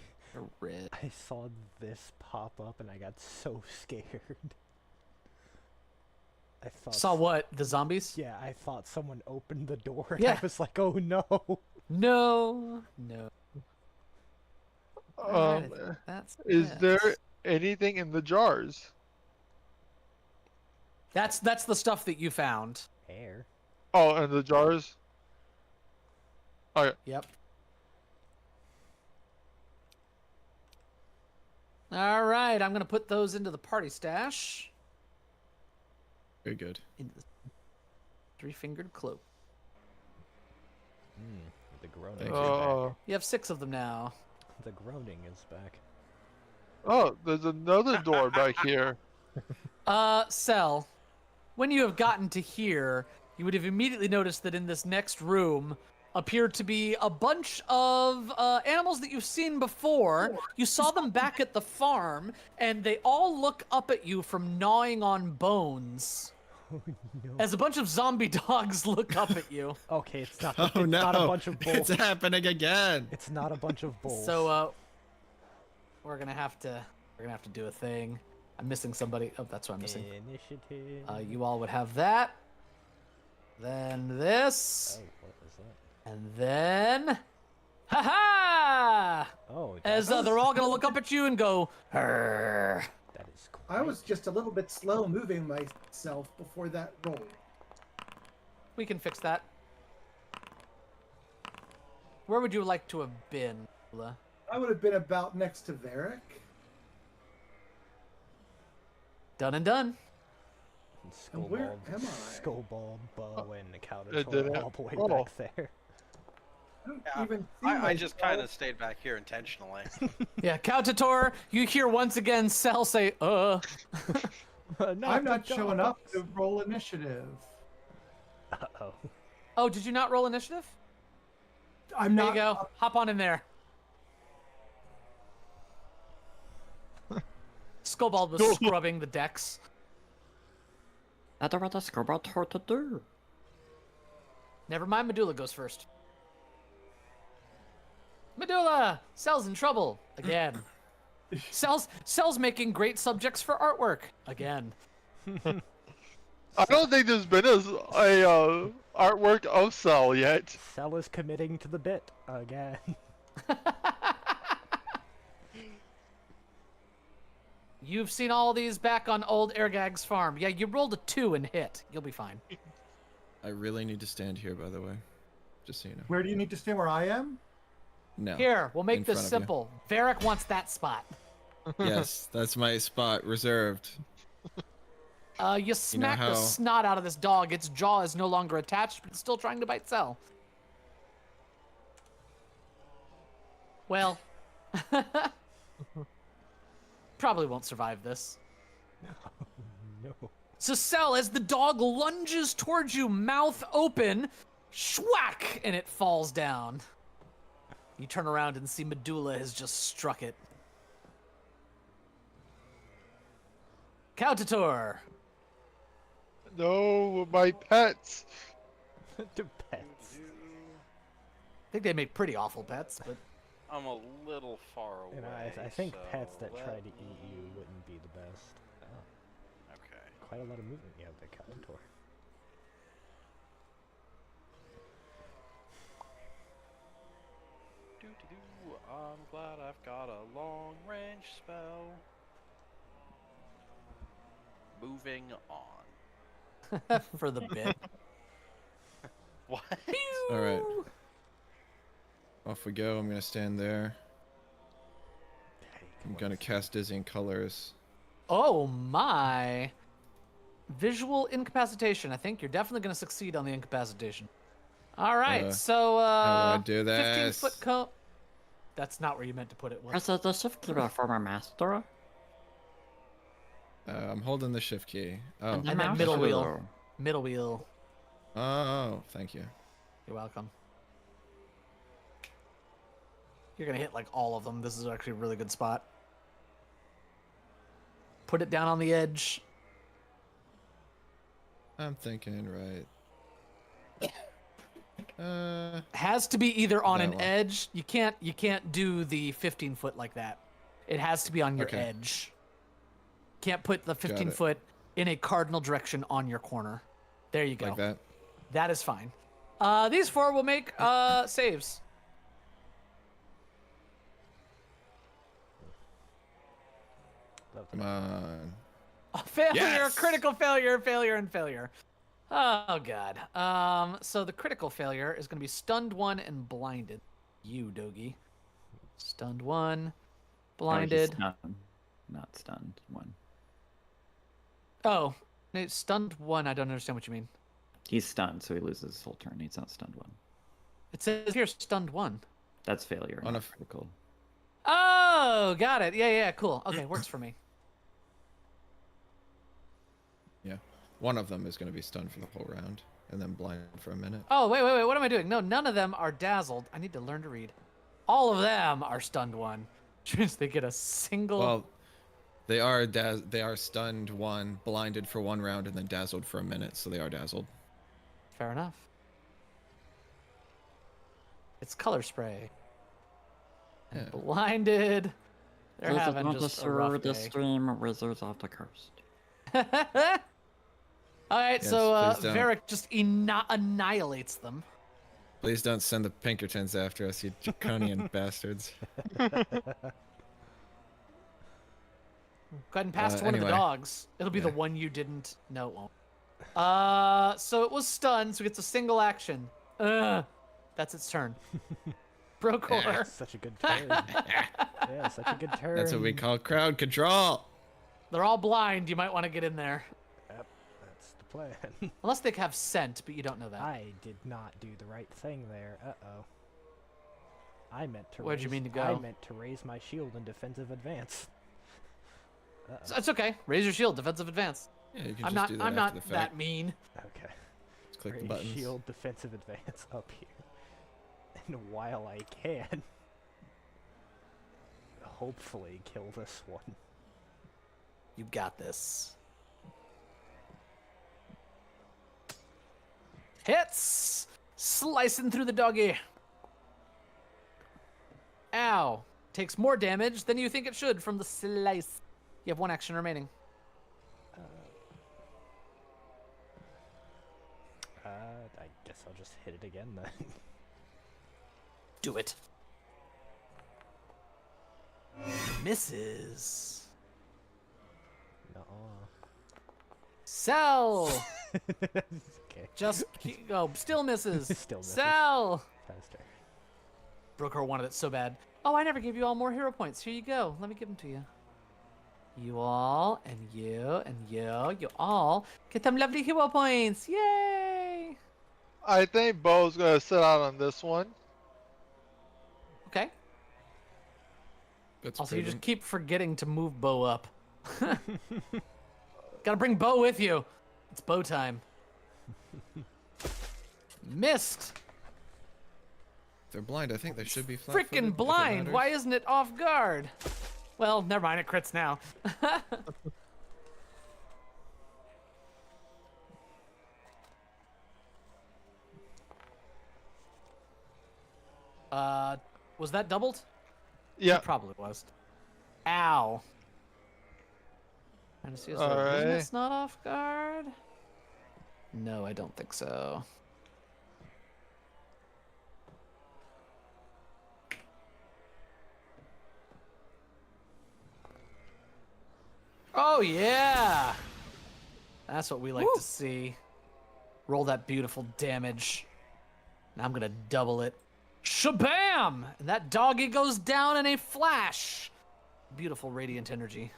Red. saw this pop up and I got so scared. I thought Saw what? The zombies? Yeah, I thought someone opened the door and Yeah. I was like, oh no. No. That's Is it. there anything in the jars? That's the stuff that you found. Air. Oh, and the jars? Okay. Yep. All right, I'm gonna put those into the party stash. Very good. Into the three-fingered cloak. The groaning. Thank is you. back. You have 6 of them now. The groaning is back. Oh, there's another door back here. Cell, when you have gotten to here, you would have immediately noticed that in this next room appeared to be a bunch of animals that you've seen before. You saw them back at the farm, and they all look up at you from gnawing on bones. Oh no. As a bunch of zombie dogs look up at you. Okay, it's not. Oh It's no! not a bunch of It's bulls. happening again. It's not a bunch of bulls. So we're gonna have to do a thing. I'm missing somebody. Oh, that's what I'm missing. Initiative. You all would have that. Then this. Oh, what is that? And then, ha! Oh, As they're all gonna look up at you and go, "Arr." that is cool. I was just a little bit slow moving myself before that roll. We can fix that. Where would you like to have been, Ula? I would have been about next to Varric. Done and done. And where Skulbold, am I? Skulbold, bow, and It Cowdator didn't- all the way oh. back there. I don't Yeah, even see I just myself. kind of stayed back here intentionally. Yeah, Kautator, you hear once again Cell say, Not I'm the not showing up dogs. to roll initiative. Uh-oh. Oh, did you not roll initiative? I'm There not. you go. Hop on in there. Skulbold was scrubbing the decks. That's what the Skulbold told to do. Never mind, Medulla goes first. Medulla! Cell's in trouble. Again. Cell's making great subjects for artwork. Again. I don't think there's been a artwork of Cell yet. Cell is committing to the bit again. You've seen all these back on old Ergag's farm. Yeah, you rolled a 2 and hit. You'll be fine. I really need to stand here, by the way. Just so you know. Where do you need to stay? Where I am? No. Here, we'll make in this front of you. simple. Varric wants that spot. Yes, that's my spot reserved. You smack the how- snot out of this dog. Its jaw is no longer attached, but it's still trying to bite Cell. Well, probably won't survive this. No. So Cell, as the dog lunges towards you, mouth open, schwack, and it falls down. You turn around and see Medulla has just struck it. Countator. No, my pets. Depends. I think they make pretty awful pets, but I'm a little far away. And I think so pets that let try to me- eat you wouldn't be the best. Okay. Quite a lot of movement you have there, Countator. Doo-doo-doo. I'm glad I've got a long range spell. Moving on. for the bit. What? All right. Off we go. I'm gonna stand there. I'm gonna cast Dizzying Colors. Oh my. Visual incapacitation. I think you're definitely going to succeed on the incapacitation. All right, so how do I do 15-foot this? cone. That's not where you meant to put it. Was Is it the shift key for my master? I'm holding the shift key. Oh. And then mouse middle wheel. wheel. Middle wheel. Oh, thank you. You're welcome. You're going to hit like all of them. This is actually a really good spot. Put it down on the edge. I'm thinking right. Has to be either on That an one. edge. You can't do the 15-foot like that. It has to be on your Okay. edge. Can't put the it. 15-foot in a cardinal direction on your corner. There you go. Like that. That is fine. These four will make saves. Come on. Failure, Yes! critical failure, failure, and failure. Oh god. So the critical failure is going to be stunned 1 and blinded. You, Dogi. Stunned 1, Oh, he's blinded. stunned, not stunned. 1. Oh, no, stunned 1. I don't understand what you mean. He's stunned, so he loses his whole turn. He's not stunned 1. It says here stunned 1. That's failure. On not a- critical. Oh, got it. Yeah, cool. Okay, works for me. Yeah. One of them is going to be stunned for the whole round, and then blind for a minute. Oh, wait. What am I doing? No, none of them are dazzled. I need to learn to read. All of them are stunned 1. Which means they get a single. Well, they are stunned 1, blinded for 1 round, and then dazzled for a minute, so they are dazzled. Fair enough. It's color spray. And Yeah. blinded. They're Please having don't just a destroy rough the day. stream Wizards of the Coast. All right, Yes, so please don't. Varric just annihilates them. Please don't send the Pinkertons after us, you draconian bastards. Go ahead and pass to one of the anyway. dogs. It'll be the Yeah. one you didn't. No, it won't. So it was stunned, so it gets a single action. That's its turn. Brokor. Such a good turn. Yeah, such a good turn. That's what we call crowd control. They're all blind. You might want to get in there. Yep, that's the plan. Unless they have scent, but you don't know that. I did not do the right thing there. Uh-oh. I meant to Where'd raise, you mean to I go? meant to raise my shield in defensive advance. So it's okay. Raise your shield. Defensive advance. Yeah, you can I'm just not. do that I'm after not the that fact. mean. Okay. Just click the Raise buttons. shield defensive advance up here. And while I can, hopefully kill this one. You got this. Hits! Slicing through the doggy. Ow. Takes more damage than you think it should from the slice. You have 1 action remaining. I guess I'll just hit it again then. Do it. Misses. Nuh-uh. Sell! Okay. okay. Just go. Still misses. Still misses. Sell. Faster. Brooker wanted it so bad. Oh, I never gave you all more hero points. Here you go. Let me give them to you. You all, and you all get them lovely hero points. Yay! I think Bo's gonna sit out on this one. Okay. That's Also, you just prudent. keep forgetting to move Bo up. Gotta bring Bo with you. It's Bo time. Missed. If they're blind, I think they should be flat. Freaking blind. Why isn't it off guard? Well, never mind. It crits now. Was that doubled? Yeah. It probably was. Ow. Trying to see, is there a Alright. reason it's not off guard? No, I don't think so. Oh yeah! That's what we like to see. Roll that beautiful damage. Now I'm gonna double it. Shabam! And that doggy goes down in a flash. Beautiful radiant energy.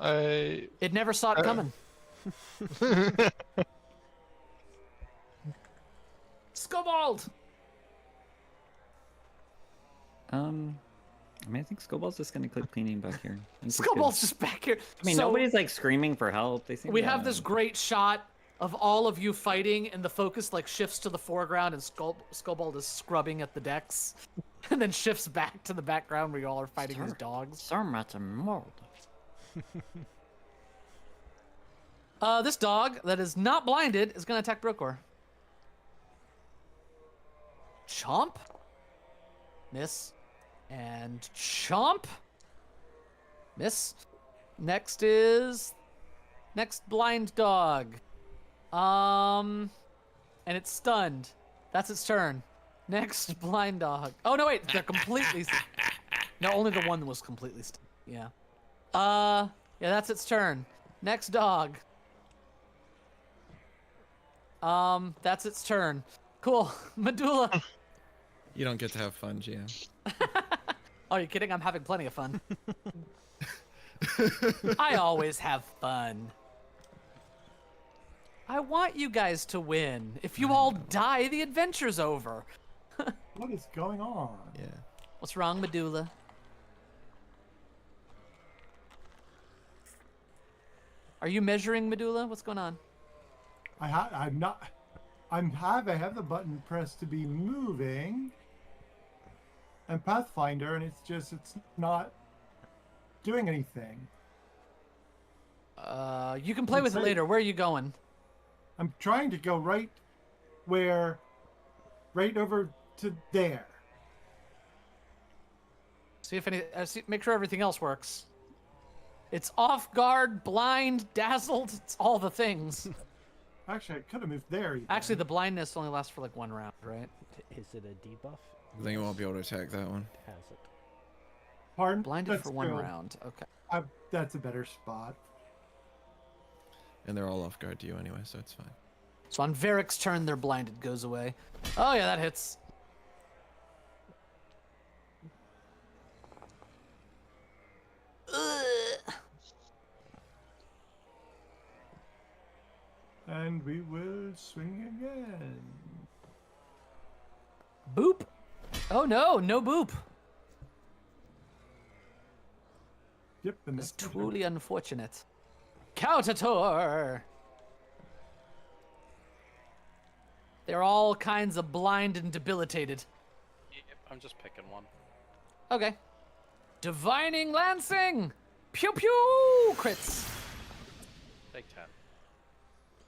It never saw it coming. Skulbold! I mean, I think Skulbold's just gonna click cleaning back here. I think he's good. Skulbold's just back here. I mean, So, nobody's like screaming for help. They seem we to, have this great shot of all of you fighting, and the focus like shifts to the foreground, and Skulbold is scrubbing at the decks, and then shifts back to the background where you all are fighting his dogs. So much mold. This dog that is not blinded is gonna attack Brokor. Chomp. Miss. And chomp. Miss. Next blind dog. And it's stunned. That's its turn. Next blind dog. Oh no, wait, they're completely. No, only the one was completely stunned. Yeah. Yeah, that's its turn. Next dog. That's its turn. Cool. Medulla. You don't get to have fun, GM. Oh, you're kidding? I'm having plenty of fun. I always have fun. I want you guys to win. If you all die, the adventure's over. What is going on? Yeah. What's wrong, Medulla? Are you measuring, Medulla? What's going on? I'm not. I have the button pressed to be moving. And Pathfinder, and it's not doing anything. You can play with it later. Where are you going? I'm trying to go right over to there. See if make sure everything else works. It's off guard, blind, dazzled. It's all the things. Actually, I could have moved there. Even. Actually, the blindness only lasts for like 1 round, right? Is it a debuff? I think you won't be able to attack that one. Has it? Pardon? Blinded That's for 1 true. round. Okay. That's a better spot. And they're all off guard to you anyway, so it's fine. So on Varric's turn, their blinded goes away. Oh yeah, that hits. Ugh. And we will swing again. Boop. Oh no, no boop. Yep, and It's that's truly unfortunate. Counter. They're all kinds of blind and debilitated. Yep, I'm just picking one. Okay. Divining Lancing! Pew pew! Crits. Take 10.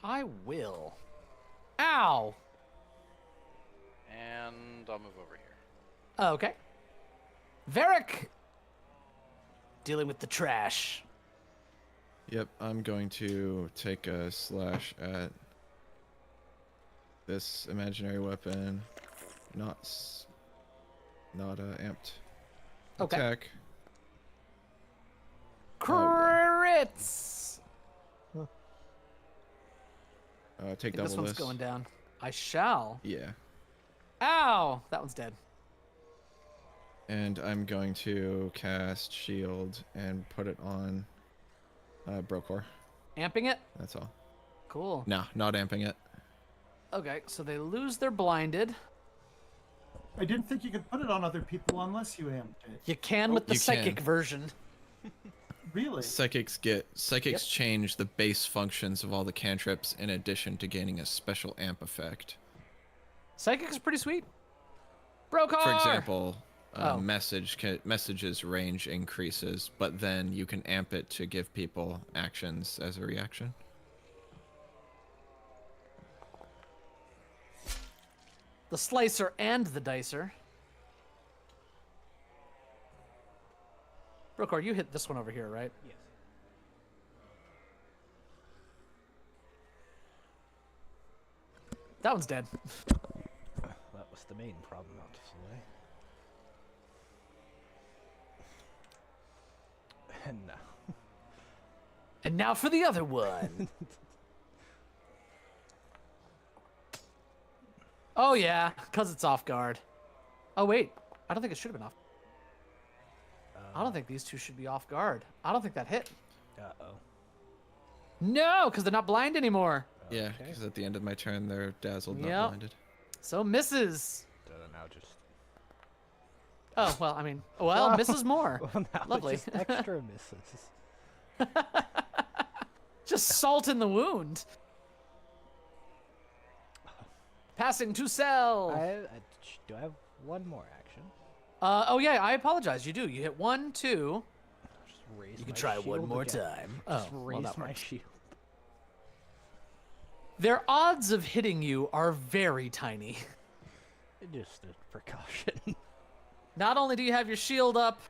I will. Ow! And I'll move over here. Okay. Varric! Dealing with the trash. Yep, I'm going to take a slash at this imaginary weapon. Not amped Okay. attack. Crits! Take think double this one's this. going down. I shall. Yeah. Ow! That one's dead. And I'm going to cast shield and put it on Brokor. Amping it? That's all. Cool. No, not amping it. Okay, so they lose their blinded. I didn't think you could put it on other people unless you amped it. You can with the you psychic can. version. Really? Psychics change the base functions of all the cantrips in addition to gaining a special amp effect. Psychic is pretty sweet. Brokar! For example, Oh. messages range increases, but then you can amp it to give people actions as a reaction. The slicer and the dicer. Brokar, you hit this one over here, right? Yes. That one's dead. That was the main problem out of the way. And now. And now for the other one. Oh yeah, because it's off guard. Oh wait, I don't think it should have been off. I don't think these two should be off guard. I don't think that hit. Uh-oh. No, because they're not blind anymore. Yeah, Okay. because at the end of my turn, they're dazzled, not Yep. blinded. So misses. So now just... Oh, well, I mean, well, misses more. Well, now Lovely. just extra misses. Just salt in the wound. Passing to Cell. Do I have one more action? Oh yeah, I apologize. You do. You hit 1, 2. Just raise You can my try one shield more again. time. Just Oh, well, raise that my works. shield. Their odds of hitting you are very tiny. Just a precaution. Not only do you have your shield up,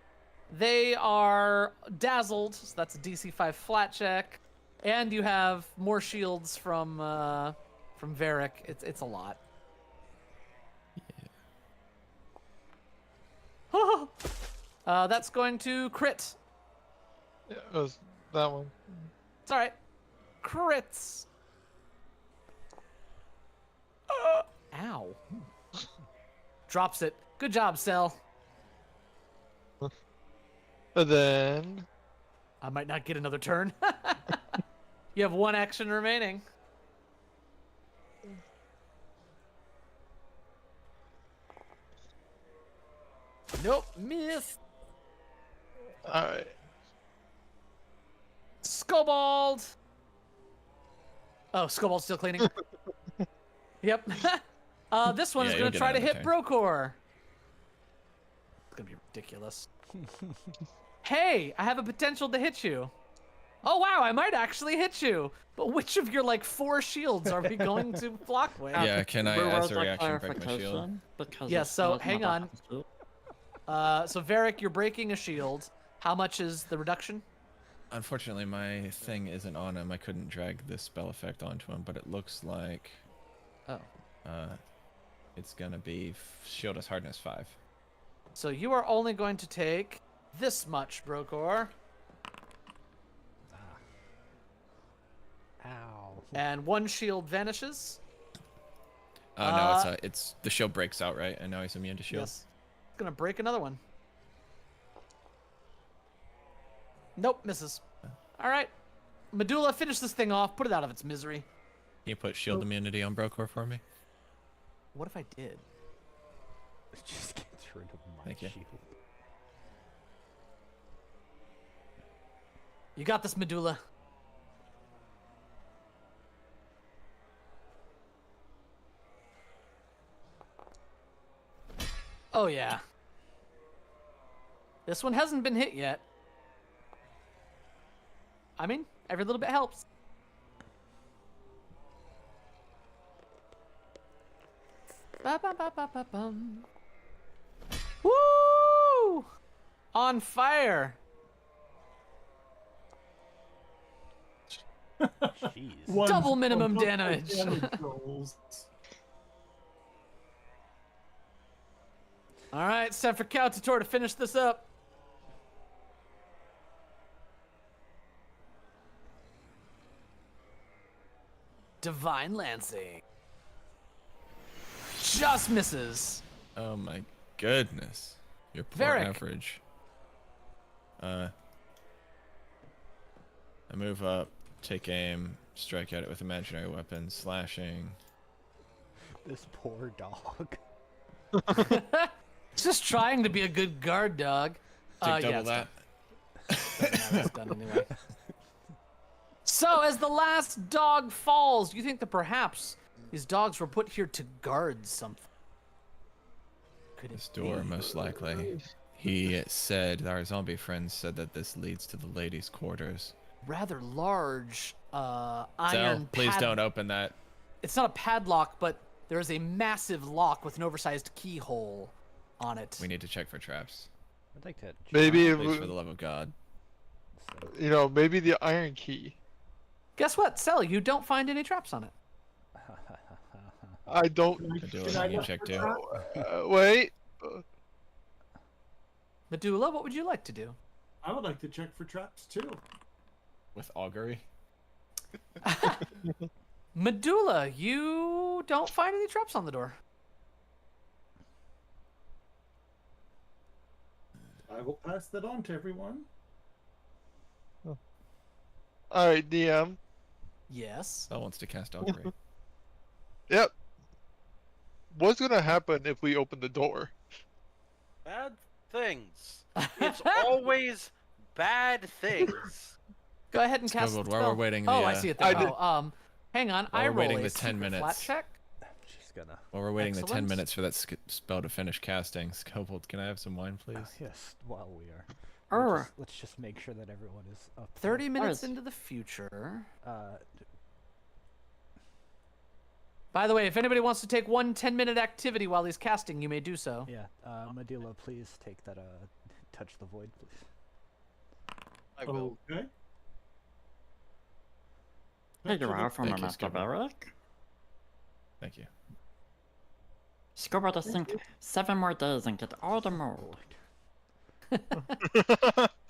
they are dazzled, so that's a DC 5 flat check, and you have more shields from Varric. It's a lot. That's going to crit. Yeah, it was that one. It's all right. Crits. Ow. Drops it. Good job, Cell. And then I might not get another turn. You have 1 action remaining. Nope, missed. all right. Skulbold. Oh, Skulbold's still cleaning. Yep. This one Yeah, is you'll going to get try to another hit turn. Brokor. It's going to be ridiculous. Hey, I have a potential to hit you. Oh, wow, I might actually hit you. But which of your, like, 4 shields are we going to block with? Yeah, can I, Rewards as a like reaction, break my shield? clarification, because Yeah, it's so not hang my on. shield. So, Varric, you're breaking a shield. How much is the reduction? Unfortunately, my thing isn't on him. I couldn't drag this spell effect onto him, but it looks like Oh. it's gonna be shield is hardness 5. So you are only going to take this much, Brokor. Ow. And 1 shield vanishes. No, it's the shield breaks out, right? And now he's immune to shield. Yes. It's going to break another one. Nope, misses. All right. Medulla, finish this thing off. Put it out of its misery. Can you put shield immunity on Brokor for me? What if I did? It just gets rid of my Thank you. shield. You got this, Medulla. Oh, yeah. This one hasn't been hit yet. I mean, every little bit helps. Ba-ba-ba-ba-ba-bum. Woo! On fire. Jeez. One Double minimum double damage. rolls. All right, it's time for Caltator to finish this up. Divine Lancing. Just misses. Oh my goodness. Your poor Varric. average. I move up, take aim, strike at it with imaginary weapon, slashing. This poor dog. It's just trying to be a good guard dog. Take double yeah, it's that. done. Doesn't matter, it's done anyway. So, as the last dog falls, you think that perhaps these dogs were put here to guard something? Could it This door, be? most likely. He said, our zombie friend said that this leads to the ladies' quarters. Rather large Zell, iron please pad- don't open that. It's not a padlock, but there is a massive lock with an oversized keyhole on it. We need to check for traps. I'd like to. Maybe it Please, for w- the love of God. you know, maybe the iron key. Guess what, Sally? You don't find any traps on it. I don't. I do Should a I need look check for too. traps? Wait. Medulla, what would you like to do? I would like to check for traps too. With augury? Medulla, you don't find any traps on the door. I will pass that on to everyone. All right, DM. Yes. Zell wants to cast augury. Yep. What's gonna happen if we open the door? Bad things. It's always bad things. Go ahead and cast Skulbold, the while we're spell. waiting Oh, the, I see it there. I did- Hang on. While I we're roll waiting a the 10 secret flat minutes. check. She's gonna. While we're waiting the 10 Excellent. minutes for that spell to finish casting, Skulbold, can I have some wine, please? Yes. While we are. Oh, Let's just make sure that everyone is up. 30 minutes Nice. into the future. Uh, By the way, if anybody wants to take one 10-minute activity while he's casting, you may do so. yeah. Medulla, please take that. Touch the void, please. I will. Okay. here you are from Thank you, Master Skulbold. Varric. Thank you. Skulbold to think 7 more days and get all the mold.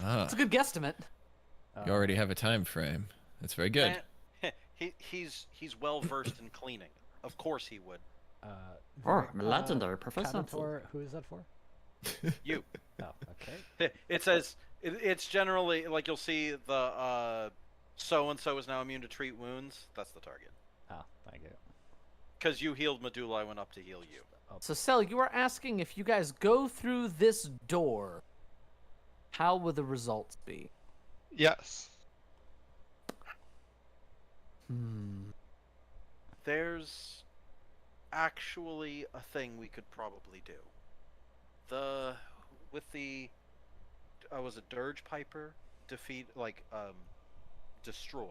Ah, It's a good guesstimate. you already have a time frame. That's very good. He's well versed in cleaning. Of course he would. Uh, Oh, Ver- legendary proficiency. Cadator, who is that for? You. Oh, okay. It says it's generally like you'll see the so and so is now immune to treat wounds. That's the target. Oh, thank you. Because you healed Medulla, I went up to heal you. So, Sel, you are asking if you guys go through this door, how will the results be? Yes. There's actually a thing we could probably do. Was a Dirge Piper destroyed?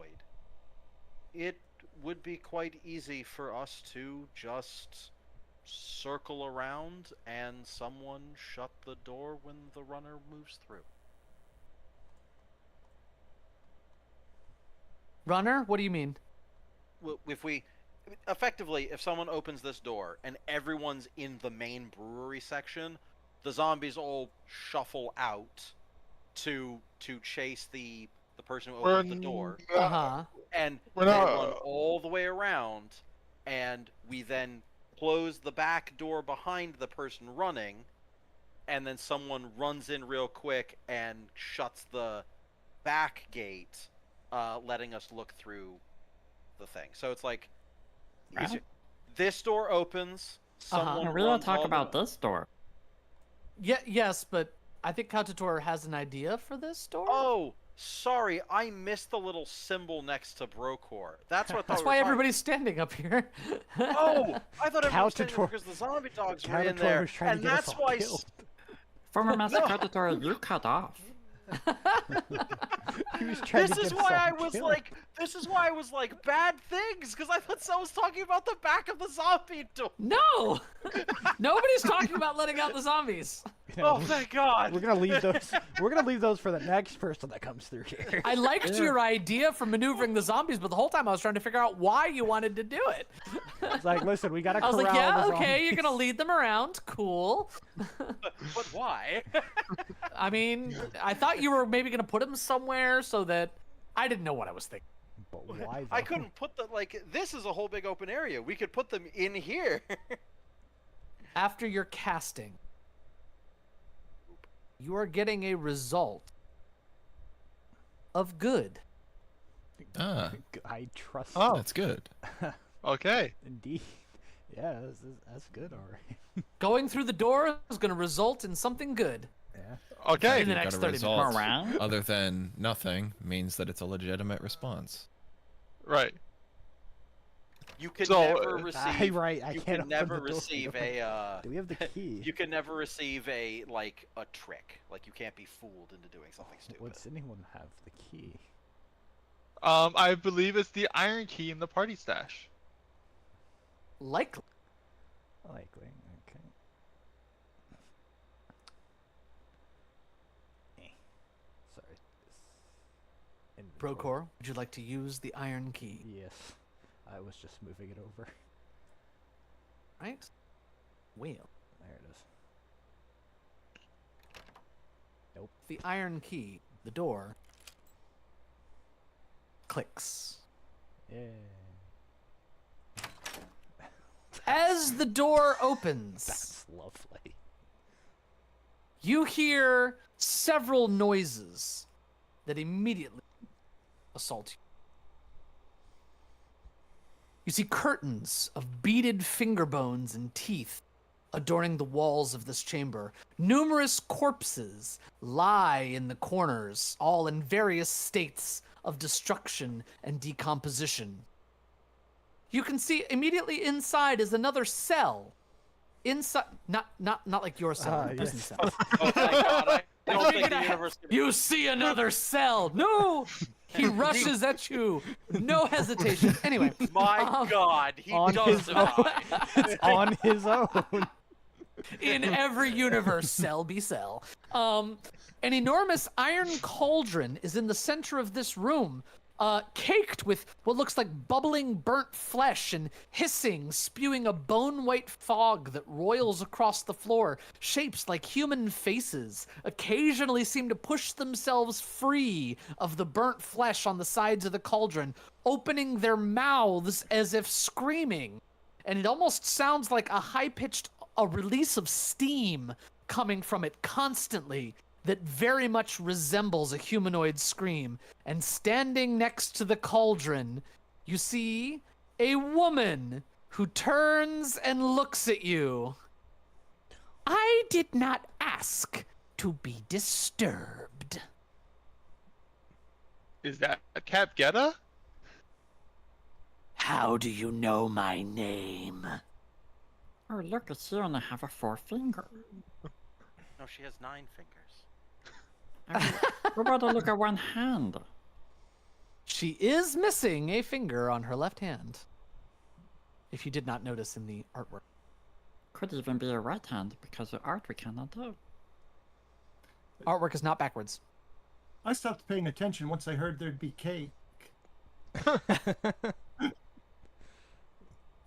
It would be quite easy for us to just circle around and someone shut the door when the runner moves through. Runner, what do you mean? If someone opens this door and everyone's in the main brewery section, the zombies all shuffle out to chase the person who opened the door, Uh-huh. and We're they not- run all the way around, and we then close the back door behind the person running, and then someone runs in real quick and shuts the back gate, letting us look through the thing. So it's like, Wow. this door opens, someone We don't runs talk all the- about this door. Yeah, yes, but I think Cadator has an idea for this door. Oh, sorry, I missed the little symbol next to Brocor. That's what I thought That's we were why talking- everybody's standing up here. Oh, I thought everyone was standing Cadator- because the zombie dogs were in Cadator there, was trying and to get us that's all why. killed. Former Master Cadator, you cut off. He was trying This to is get us why all I was killed. like, bad things, because I thought someone was talking about the back of the zombie door. No! Nobody's talking about letting out the zombies. You know, Oh, thank God. we're gonna leave those. We're gonna leave those for the next person that comes through here. I liked your idea for maneuvering the zombies, but the whole time I was trying to figure out why you wanted to do it. It's like, listen, we gotta I was corral like, yeah, the okay, you're zombies. gonna lead them around, cool. But why? I mean, I thought you were maybe gonna put them somewhere so that I didn't know what I was thinking. But why? I though? couldn't put the this is a whole big open area. We could put them in here. After your casting, you are getting a result of good. Ah, I trust. Oh. that's good. Okay. Indeed. Yeah, that's good. All right. Going through the door is going to result in something good. Yeah. Okay. In the You've next got a 30 result minutes. other than nothing means that it's a legitimate response. Right. You can So, never receive. right, I you can't can open never the door. receive a. Do we have the key? You can never receive a trick. Like you can't be fooled into doing something stupid. Does anyone have the key? I believe it's the iron key in the party stash. Likely. Likely. Okay. Sorry. Inventory. Brokor, would you like to use the iron key? Yes. I was just moving it over. Right? Well, There it is. the iron key, the door, clicks. Yeah. As the door opens, That's lovely. you hear several noises that immediately assault you. You see curtains of beaded finger bones and teeth adorning the walls of this chamber. Numerous corpses lie in the corners, all in various states of destruction and decomposition. You can see immediately inside is another cell. Inside, not like your cell, the prison yes. cell. Oh my god! I don't You're think the gonna universe. You see another cell. No, he rushes at you. No hesitation. Anyway, My god, he on does his die. It's on his own. in every universe, cell be cell. An enormous iron cauldron is in the center of this room, caked with what looks like bubbling burnt flesh and hissing, spewing a bone-white fog that roils across the floor. Shapes like human faces occasionally seem to push themselves free of the burnt flesh on the sides of the cauldron, opening their mouths as if screaming. And it almost sounds like a release of steam coming from it constantly that very much resembles a humanoid scream. And standing next to the cauldron, you see a woman who turns and looks at you. I did not ask to be disturbed. Is that Cap Geta? How do you know my name? Oh, look, it's you and I have a forefinger. No, she has 9 fingers. What about a look at one hand? She is missing a finger on her left hand. If you did not notice in the artwork. Could even be a right hand because of art we cannot do. Artwork is not backwards. I stopped paying attention once I heard there'd be cake.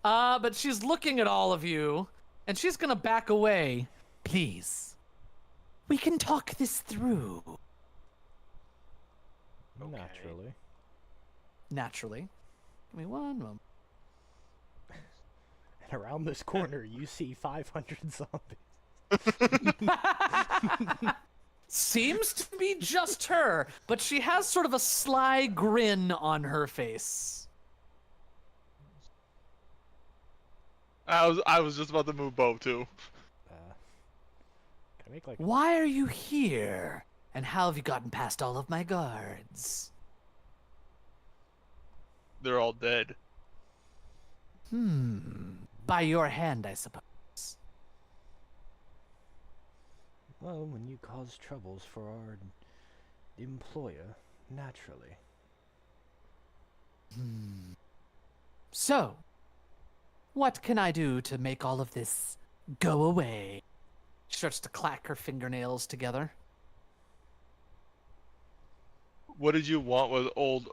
But she's looking at all of you, and she's gonna back away. Please. We can talk this through. Okay. Naturally. Naturally. Give me one moment. And around this corner, you see 500 zombies. Seems to be just her, but she has sort of a sly grin on her face. I was just about to move Bo too. Can I make like Why are you here? And how have you gotten past all of my guards? They're all dead. By your hand, I suppose. well, when you cause troubles for our employer, naturally. So, what can I do to make all of this go away? She starts to clack her fingernails together. What did you want with old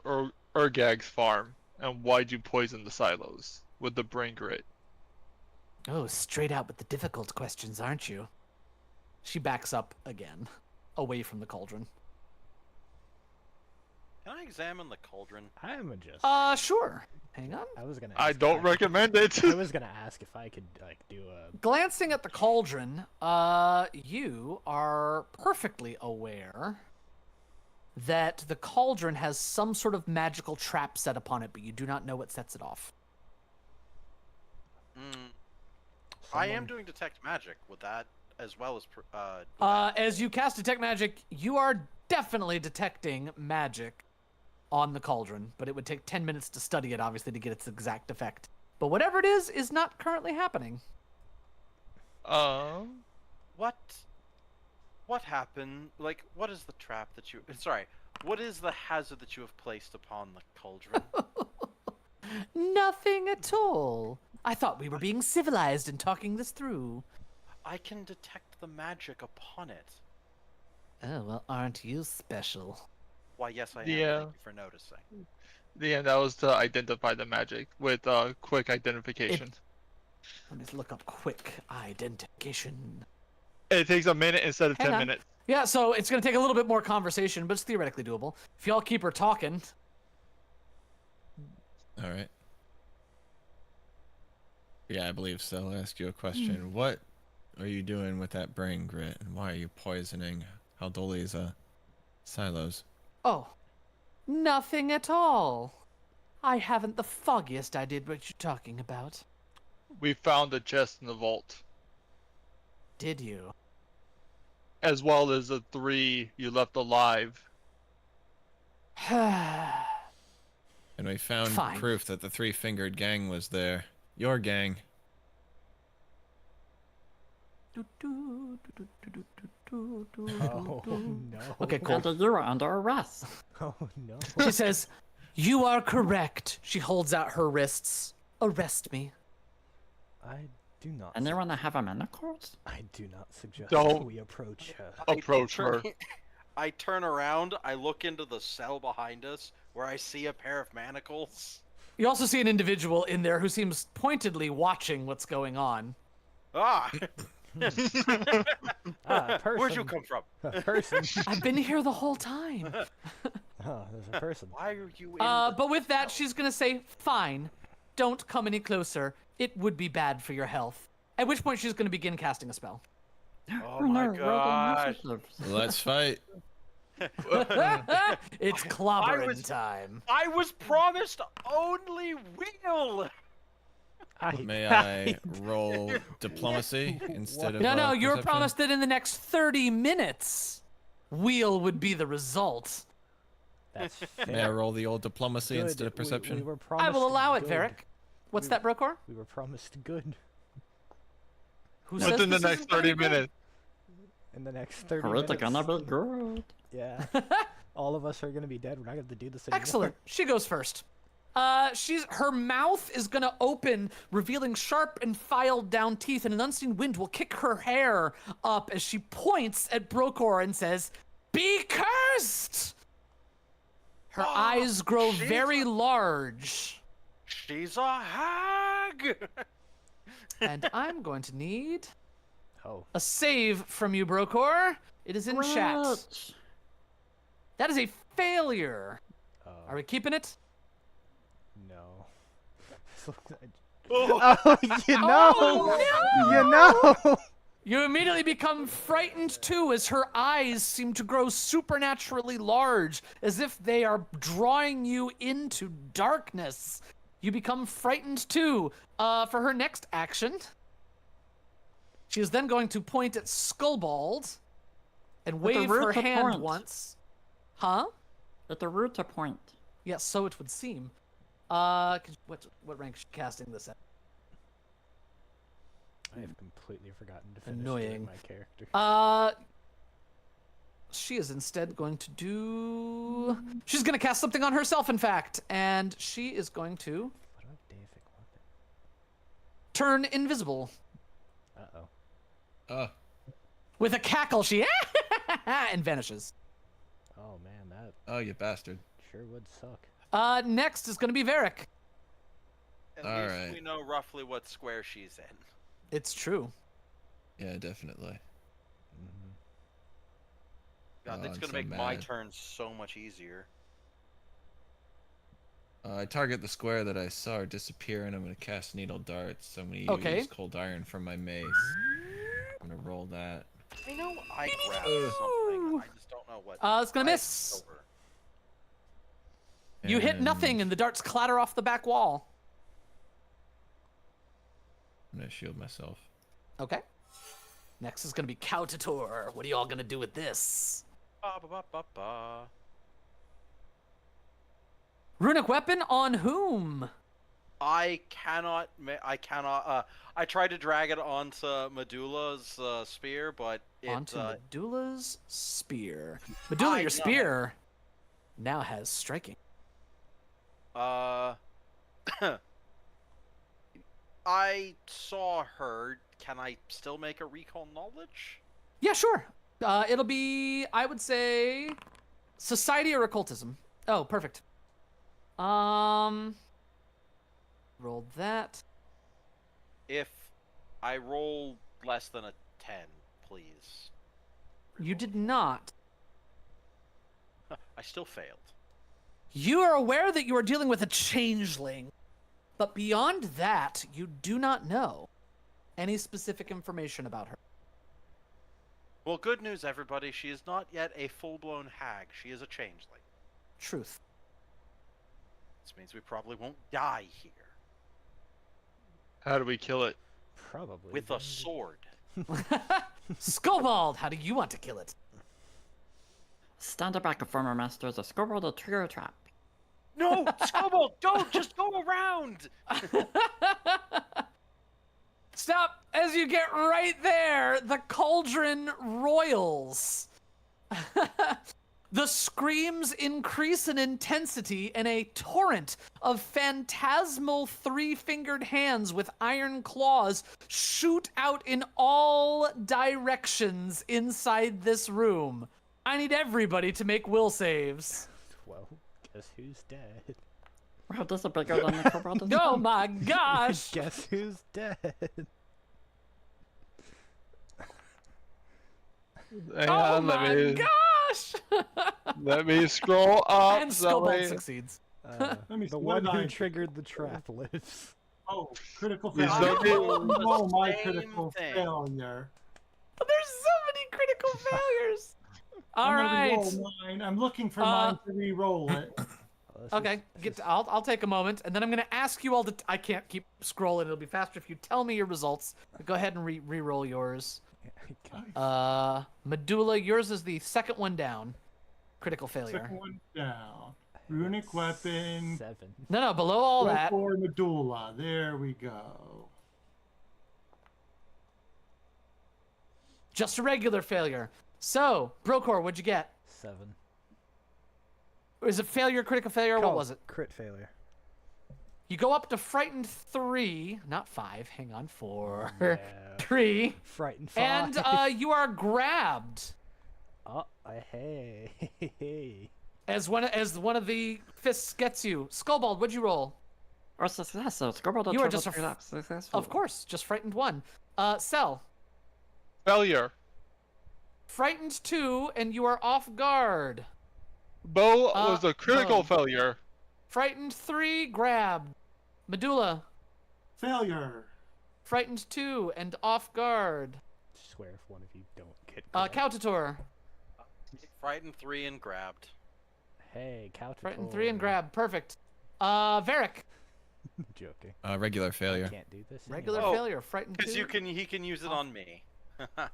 Urgag's farm, and why'd you poison the silos with the brain grit? Oh, straight out with the difficult questions, aren't you? She backs up again, away from the cauldron. Can I examine the cauldron? I'm a just. Sure. Hang on. I was gonna. I ask don't if recommend it. I was gonna ask if I could like do a. Glancing at the cauldron, you are perfectly aware that the cauldron has some sort of magical trap set upon it, but you do not know what sets it off. I am Someone- doing detect magic with that, as well as with that. As you cast detect magic, you are definitely detecting magic on the cauldron, but it would take 10 minutes to study it, obviously, to get its exact effect. But whatever it is not currently happening. What happened? Like, what is the trap that you? Sorry, what is the hazard that you have placed upon the cauldron? Nothing at all. I thought we were being civilized and talking this through. I can detect the magic upon it. Oh, well, aren't you special? Why, yes, I am. Yeah. Thank you for noticing. Yeah, that was to identify the magic with quick identification. Let me look up quick identification. It takes a minute instead of Hang 10 on. minutes. Yeah, so it's going to take a little bit more conversation, but it's theoretically doable. If y'all keep her talking. All right. Yeah, I believe so. I'll ask you a question. What are you doing with that brain grit, and why are you poisoning Haldoli's silos? Oh, nothing at all. I haven't the foggiest idea what you're talking about. We found a chest in the vault, Did you? as well as the 3 you left alive. And we found Fine. proof that the three-fingered gang was there. Your gang. Oh no. Okay, cool. And you are under arrest. Oh no. She says, "You are correct." She holds out her wrists. Arrest me. I do not. And you want to have a manacles? I do not suggest Don't. we approach her. Approach her. I turn around. I look into the cell behind us, where I see a pair of manacles. You also see an individual in there who seems pointedly watching what's going on. Ah, Ah, a person. where'd you come from? A person. I've been here the whole time. Oh, there's a person. Why are you in? But with that, she's gonna say, "Fine, don't come any closer. It would be bad for your health." At which point, she's gonna begin casting a spell. Oh my gosh! Let's fight. It's clobbering time. I was promised only wheel. May I roll diplomacy instead of No, you were perception? promised that in the next 30 minutes, wheel would be the result. That's fair. May I roll the old diplomacy Good. instead of perception? We were I promised will allow it, good. Varric. What's We- that, Brokor? We were promised good Who says Within the this next isn't gonna 30 be good? minutes. in the next 30 It's minutes. gonna be good. Yeah. All of us are gonna be dead. We're not gonna do this anymore. Excellent. She goes first. Her mouth is gonna open, revealing sharp and filed down teeth, and an unseen wind will kick her hair up as she points at Brokor and says, "Be cursed!" Her eyes grow she's very a- large, She's a hag. and I'm going to need Oh. a save from you, Brokor. It is in chat. What? That is a failure. Oh. Are we keeping it? No. Oh, Oh, you know. Oh, You know. You immediately become frightened too as her eyes seem to grow supernaturally large, as if they are drawing you into darkness. You become frightened too. For her next action, she is then going to point at Skulbold and With the wave her root to hand point. once. Huh? At the root to point. Yes, so it would seem. What rank is she casting this at? I have completely forgotten to finish Annoying. doing my character. She is instead going to do. She's going to cast something on herself, in fact, and she is going to What about Deific weapon? turn invisible. Uh-oh. Oh, With a cackle, she and vanishes. Oh man, that oh, you bastard. sure would suck. Next is going to be Varric. At All least right. we know roughly what square she's in. It's true. Yeah, definitely. Mm-hmm. God, Oh, that's I'm gonna so make my mad. turn so much easier. I target the square that I saw disappear, and I'm gonna cast Needle Darts. I'm gonna Okay. use Cold Iron from my mace. I'm gonna roll that. I know I grabbed something. I just don't know what. It's gonna miss. You hit nothing, and the darts clatter off the back wall. I'm gonna shield myself. Okay. Next is gonna be Kautator. What are you all gonna do with this? Runic weapon on whom? I cannot. I tried to drag it onto Medulla's spear, but it. Onto Medulla's spear. Medulla, your spear now has striking. I saw her. Can I still make a recall knowledge? Yeah, sure. It'll be, I would say, society or occultism. Oh, perfect. Rolled that. If I roll less than a 10, please. You did not. I still failed. You are aware that you are dealing with a changeling, but beyond that, you do not know any specific information about her. Well, good news, everybody. She is not yet a full-blown hag. She is a changeling. Truth. This means we probably won't die here. How do we kill it? Probably. With a sword. Skulbold, how do you want to kill it? Stand back, former masters. A Skulbold, a trigger trap. No, Skulbold, don't! Just go around! Stop! As you get right there, the cauldron roils. The screams increase in intensity, and a torrent of phantasmal three-fingered hands with iron claws shoot out in all directions inside this room. I need everybody to make will saves. Well, guess who's dead? Wow, this is bigger than the Skulbold. Oh my gosh! Guess who's dead? Hang Oh on, my gosh! let me scroll up. And so Skulbold we- succeeds. Let me see, The what one did who I- triggered the trap lives. Oh, critical He's failure. looking- Oh, my Same critical thing. failure. There's so many critical failures. All I'm gonna right. re-roll mine. I'm looking for mine to re-roll it. Okay. I'll take a moment, and then I'm gonna ask you all to. I can't keep scrolling. It'll be faster if you tell me your results. Go ahead and re-roll yours. Medulla, yours is the second one down. Critical failure. Second one down. Runic weapon. 7. No, below all that. For Medulla. There we go. Just a regular failure. So, Brokor, what'd you get? 7. Is it failure, critical failure? What was it? Crit failure. You go up to frightened 3, not 5. Hang on, 4, Yeah. 3, Frightened 5. and you are grabbed Oh, hey. as one of the fists gets you. Skulbold, what'd you roll? Or success, so Skulbold, a You are triple just a trap. Successful. Of course, just frightened 1. Cell, Failure. frightened 2, and you are off guard. Bo was a critical Bo. failure. Frightened 3, grabbed. Medulla, Failure. frightened 2, and off guard. Swear if one of you don't get grabbed. Kautator, Frightened 3 and grabbed. Hey, Couch. frightened 3 and grabbed. Perfect. Varric, Joking. Regular failure. I can't do this. regular Oh, failure. Frightened 2. Because he can use it on me.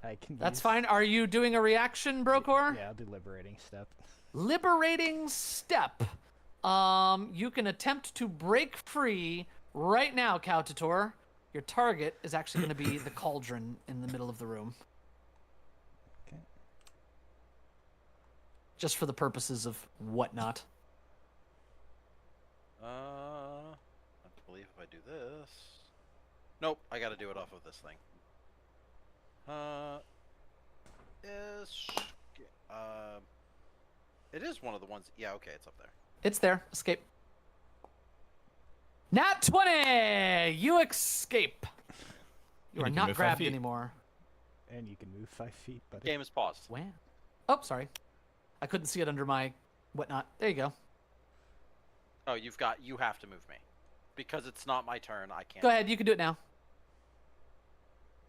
I can. That's use- fine. Are you doing a reaction, Brokor? Yeah, I'll do liberating step. Liberating step. You can attempt to break free right now, Kautator. Your target is actually going to be the cauldron in the middle of the room. Okay. Just for the purposes of whatnot. I believe if I do this. Nope, I gotta do it off of this thing. It is one of the ones. Yeah, okay, it's up there. It's there. Escape. Nat 20! You escape. You And are you can not move 5 grabbed feet. anymore. And you can move 5 feet, but Game is paused. Wow. Oh, sorry. I couldn't see it under my whatnot. There you go. Oh, you have to move me. Because it's not my turn, I can't. Go ahead, you can do it now.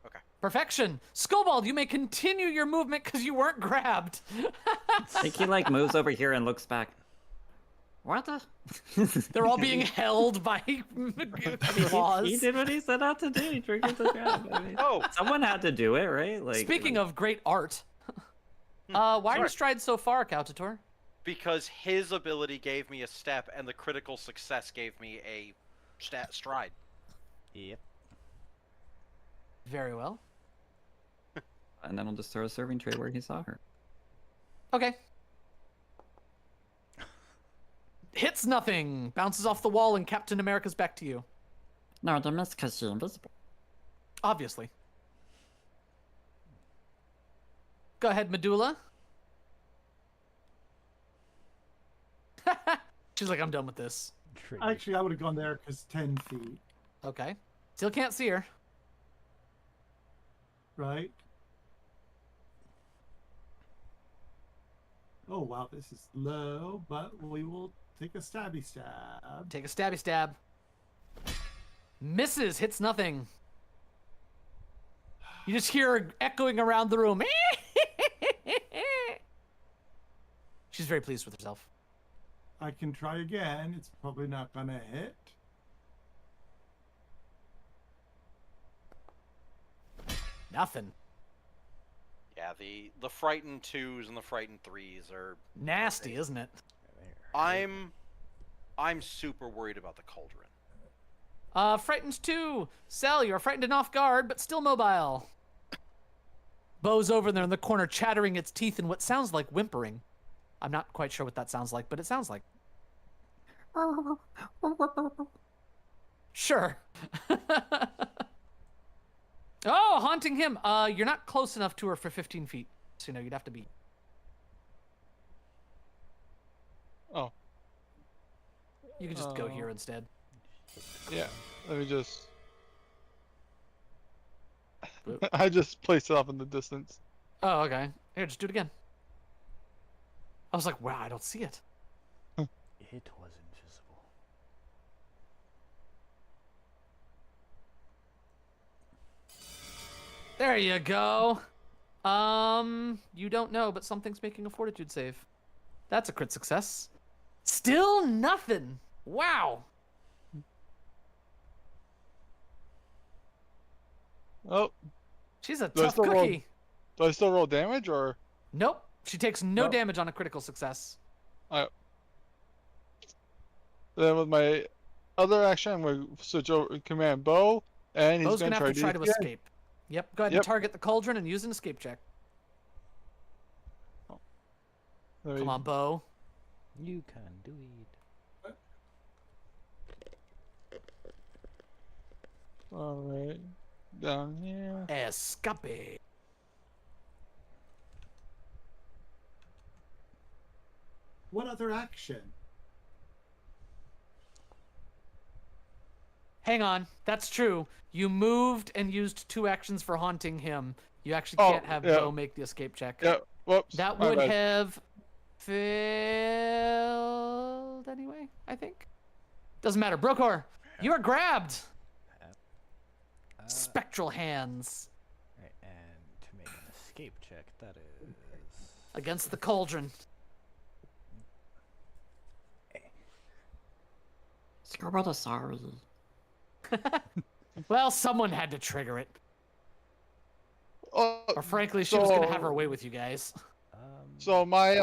Okay. Perfection. Skulbold, you may continue your movement because you weren't grabbed. I think he like moves over here and looks back. What the? They're all being held by claws. He did what he set out to do. He triggered the grab. I mean, Oh! someone had to do it, right? Like. Speaking of great art, why are you stride so far, Kautator? Because his ability gave me a step, and the critical success gave me a stride. Yep. Very well. And then I'll just throw a serving tray where he saw her. Okay. Hits nothing. Bounces off the wall, and Captain America's back to you. No, they missed because she's invisible. Obviously. Go ahead, Medulla. She's like, I'm done with this. Triggered. Actually, I would have gone there because 10 feet, Okay. Still can't see her. right? Oh, wow, this is low, but we will take a stabby stab. Take a stabby stab. Misses. Hits nothing. You just hear her echoing around the room. She's very pleased with herself. I can try again. It's probably not gonna hit. Nothing. Yeah, the frightened 2s and the frightened 3s are... Nasty, isn't it? I'm super worried about the cauldron. Frightened 2. Sal, you're frightened and off guard, but still mobile. Bo's over there in the corner, chattering its teeth in what sounds like whimpering. I'm not quite sure what that sounds like, but it sounds like. Sure. Oh, haunting him. You're not close enough to her for 15 feet. So, you know, you'd have to be. Oh. You can just go here instead. Yeah. Let me just. Boop. I just placed it off in the distance. Oh, okay. Here, just do it again. I was like, wow, I don't see it. It was invisible. There you go. You don't know, but something's making a fortitude save. That's a crit success. Still nothing. Wow. Oh, She's a Do I tough still roll- cookie. do I still roll damage or? Nope. She takes no No. damage on a critical success. Then with my other action, I'm going to switch over command Bo, and he's Bo's going gonna have to try to again. escape. Yep. Go ahead Yep. and target the cauldron and use an escape check. Let me- Come on, Bo. You can do it. All right, down here. Escape. What other action? Hang on. That's true. You moved and used 2 actions for haunting him. You actually Oh, can't have yeah. Bo make the escape check. Yeah. Whoops. That my would bad. have failed anyway, I think. Doesn't matter. Brokor, you are grabbed. Spectral hands Right, and to make an escape check, that is. against the cauldron. Skulbold is sorry. Well, someone had to trigger it. Oh, Or frankly, she was going to have so- her way with you guys. So my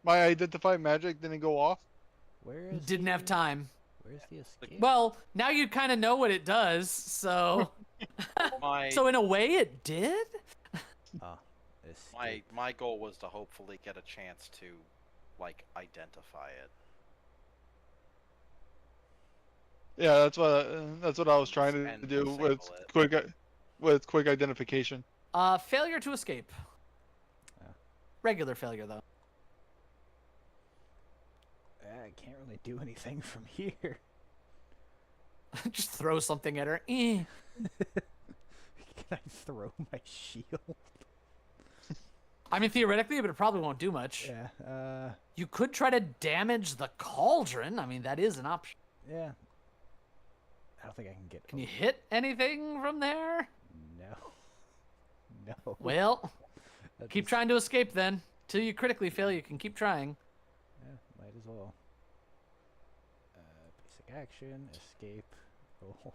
my identify magic didn't go off. Where is Didn't have the- time. Where's the escape? Well, now you kind of know what it does, so... My So in a way, it did? Escape. my goal was to hopefully get a chance to, like, identify it. Yeah, that's what I was trying to And do disable with it. quick identification. Failure to escape. Oh. Regular failure, though. I can't really do anything from here. Just throw something at her. Eh. Can I throw my shield? I mean, theoretically, but it probably won't do much. Yeah. You could try to damage the cauldron. I mean, that is an option. Yeah. I don't think I can get. Can you hit anything from there? No. No. Well, That keep just- trying to escape then. Till you critically fail, you can keep trying. Yeah, might as well. Basic action, escape, roll.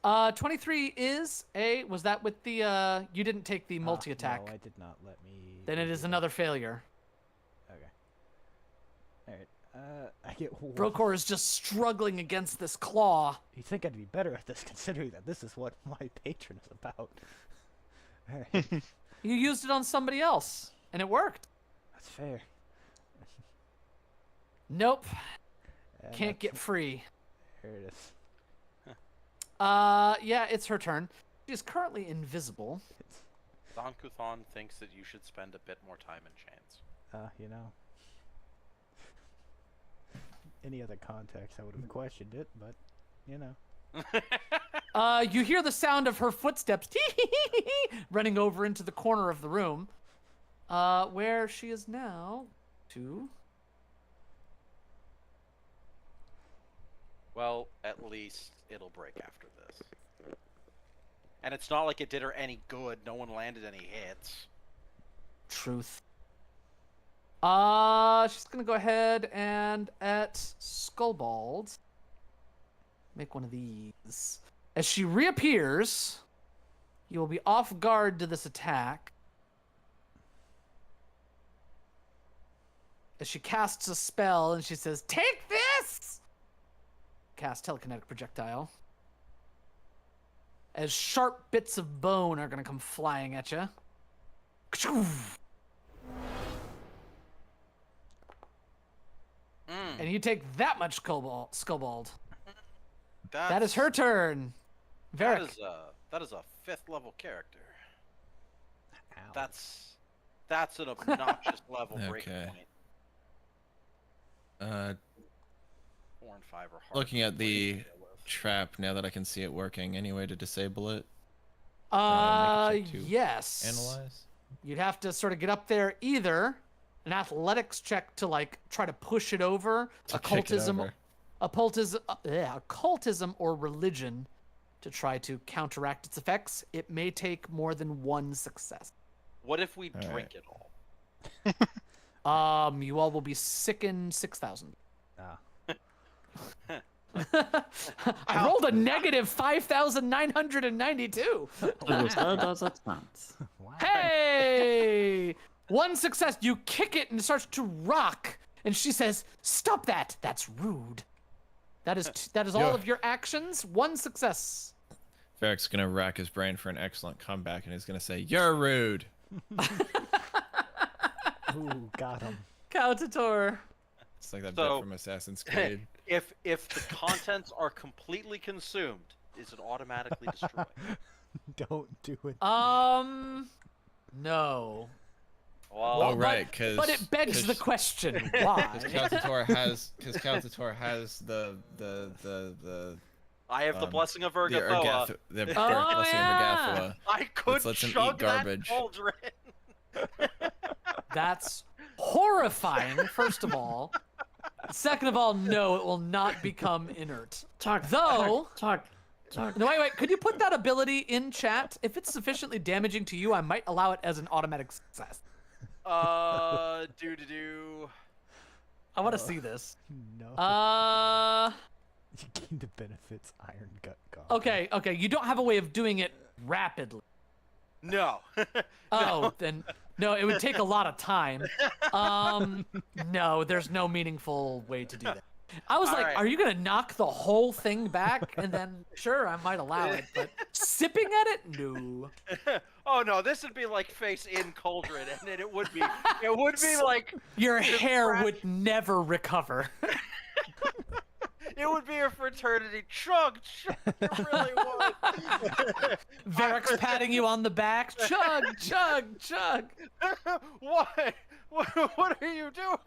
23 is a. Was that with the? You didn't take the multi attack. No, I did not let me. Then it is another failure. Okay. All right. I get. Brokor is just struggling against this claw. You'd think I'd be better at this, considering that this is what my patron is about. Alright, You used it on somebody else, and it worked. that's fair. Nope, And can't get that's- free. There it is. Yeah, it's her turn. She is currently invisible. Don Kuthon thinks that you should spend a bit more time in chains. You know. Any other context, I would have questioned it, but, you know. You hear the sound of her footsteps running over into the corner of the room, where she is now to. Well, at least it'll break after this. And it's not like it did her any good. No one landed any hits. Truth. She's gonna go ahead and at Skulbold make one of these. As she reappears, you will be off guard to this attack. As she casts a spell and she says, "Take this!" Cast telekinetic projectile. As sharp bits of bone are gonna come flying at you. And you take that much Skulbold. That is her turn. Varric. That is a 5th level character. Ow. That's an obnoxious level break Okay. point. 4 and 5 are hard. Looking at to the deal with. trap now that I can see it working, any way to disable it? Make a check to Yes. Analyze. You'd have to sort of get up there, either an athletics check to like try to push it over, To kick it over. occultism or religion to try to counteract its effects. It may take more than one success. What if we All drink it all? You all will be sickened 6,000. Ah. I rolled a negative 5,992. As good as it sounds. Wow. Hey! One success. You kick it and it starts to rock. And she says, "Stop that. That's rude." That is all Yeah. of your actions. One success. Varric's gonna rack his brain for an excellent comeback, and he's gonna say, "You're rude." Ooh, got him. Countator. It's like that So- bit from Assassin's Creed. If the contents are completely consumed, is it automatically destroyed? Don't do it. No. Well, Oh right, because But it begs the question, why? Calcitor has the I have the blessing of Ergothoa. the blessing Oh, yeah. of Ergathoa. I could lets him eat chug that garbage. cauldron. That's horrifying, first of all. Second of all, no, it will not become inert. Chug. Though, Chug. no, wait, could you put that ability in chat? If it's sufficiently damaging to you, I might allow it as an automatic success. Do. I want to see this. No. Uh, You gain the benefits Iron Gut God. okay, you don't have a way of doing it rapidly. No. Oh, then no, it would take a lot of time. No, there's no meaningful way to do that. I was like, Alright. are you gonna knock the whole thing back? And then, sure, I might allow it, but sipping at it, no. Oh no, this would be like face in cauldron, and then it would be like Your hair crack- would never recover. it would be a fraternity chug. It really would. Varric's patting you on the back. Chug, chug, chug. What? What are you doing?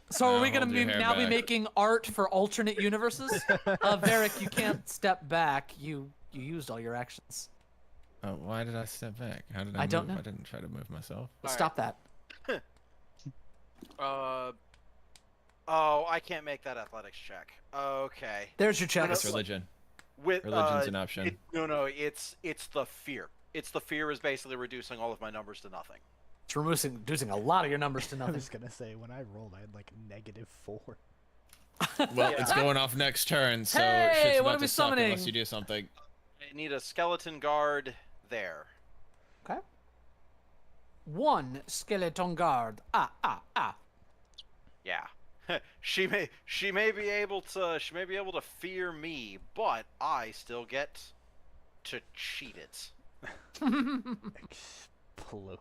So are we Hold gonna your be, hair now be back. making art for alternate universes? Varric, you can't step back. You used all your actions. Why did I step back? How did I I move? don't know. I didn't try to move myself. Stop that. Oh, I can't make that athletics check. Okay. There's your check. It's religion. With Religion's an option. No, it's the fear. It's the fear is basically reducing all of my numbers to nothing. It's reducing a lot of your numbers to I nothing. was gonna say, when I rolled, I had like -4. Well, it's going off next turn, so Hey, shit's what about are we to suck summoning? unless you do something. I need a skeleton guard there. Okay. 1 skeleton guard. Ah. Yeah. she may be able to fear me, but I still get to cheat it. Explode.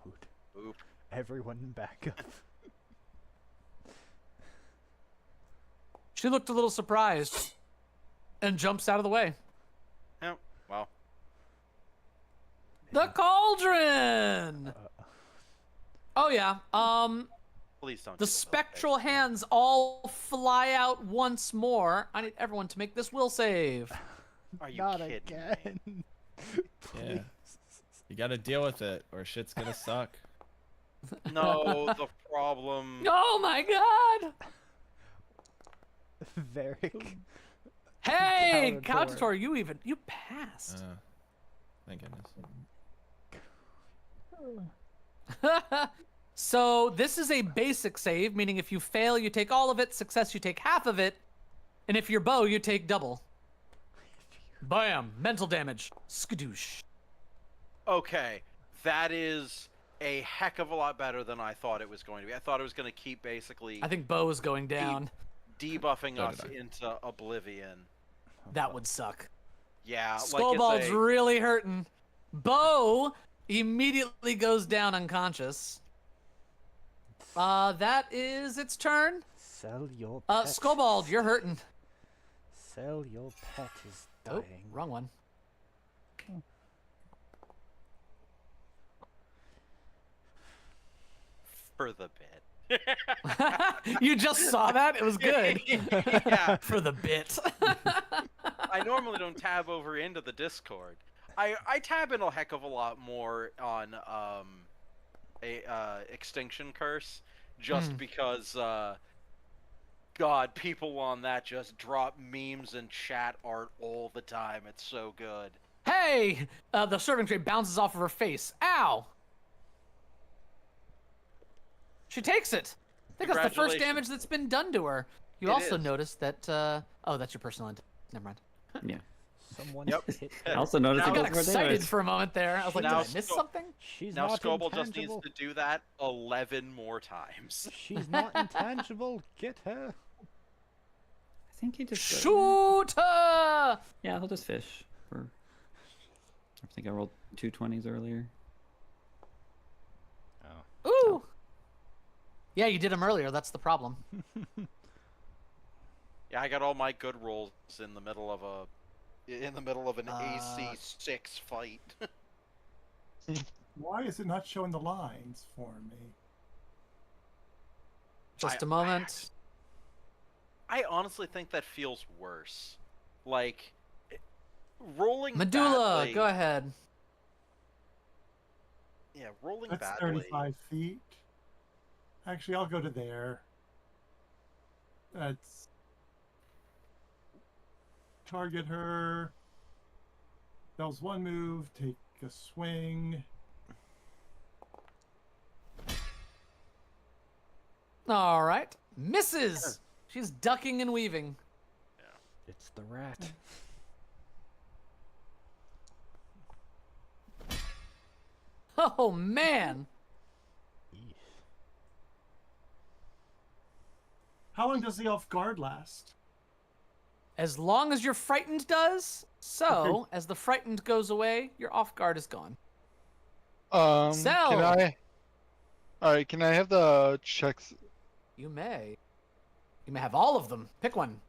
Oop. Everyone back up. She looked a little surprised and jumps out of the way. Yeah. Well. The cauldron. Oh yeah. Please don't. The do spectral hands all fly out once more. I need everyone to make this will save. Are you Not kidding again. me? Yeah. You gotta deal with it, or shit's gonna suck. No, the problem. Oh my god! Varric. Hey, Counter-Tor. Counter-Tor, you passed. Thank goodness. So this is a basic save, meaning if you fail, you take all of it. Success, you take half of it. And if you're bow, you take double. Bam! Mental damage. Skadoosh. Okay, that is a heck of a lot better than I thought it was going to be. I thought it was going to keep basically I think bow is going down. debuffing So us did I. into oblivion. That would suck. Yeah, Skulbold's like really hurting. Bow immediately goes down unconscious. That is its turn. Sell your pet. Skulbold, you're hurting. Sell your pet is Oh, dying. wrong one. for the bit. You just saw that? It was good. Yeah. For the bit. I normally don't tab over into the Discord. I tab in a heck of a lot more on Extinction Curse, just because God, people on that just drop memes and chat art all the time. It's so good. Hey! The serving tray bounces off of her face. Ow! She takes it. I think that's the first Congratulations. damage that's been done to her. You It also is. noticed that. Oh, that's your personal int. Never mind. Yeah. Someone Yep. hit I her. also noticed Now- I it got goes more excited damage. for a moment there. I was like, Now did I miss Skull- something? She's Now not Skulbold just needs intangible. to do that 11 more times. She's not intangible. Get her. I think he just. Shoot her! Yeah, he'll just fish. For. I think I rolled 2 20s earlier. Ooh! Yeah, you did them earlier. That's the problem. Yeah, I got all my good rolls in the middle of an AC 6 fight. Why is it not showing the lines for me? Just a moment. I honestly think that feels worse. Like rolling Medulla, badly, go ahead. Yeah, rolling That's badly. 35 feet. Actually, I'll go to there. That's... Target her. That was one move. Take a swing. All right. Misses! She's ducking and weaving. It's the rat. Oh, man! Eesh. How long does the off guard last? As long as your frightened does, so as the frightened goes away, your off guard is gone. Sell. Can I? All right. Can I have the checks? You may. You may have all of them. Pick one.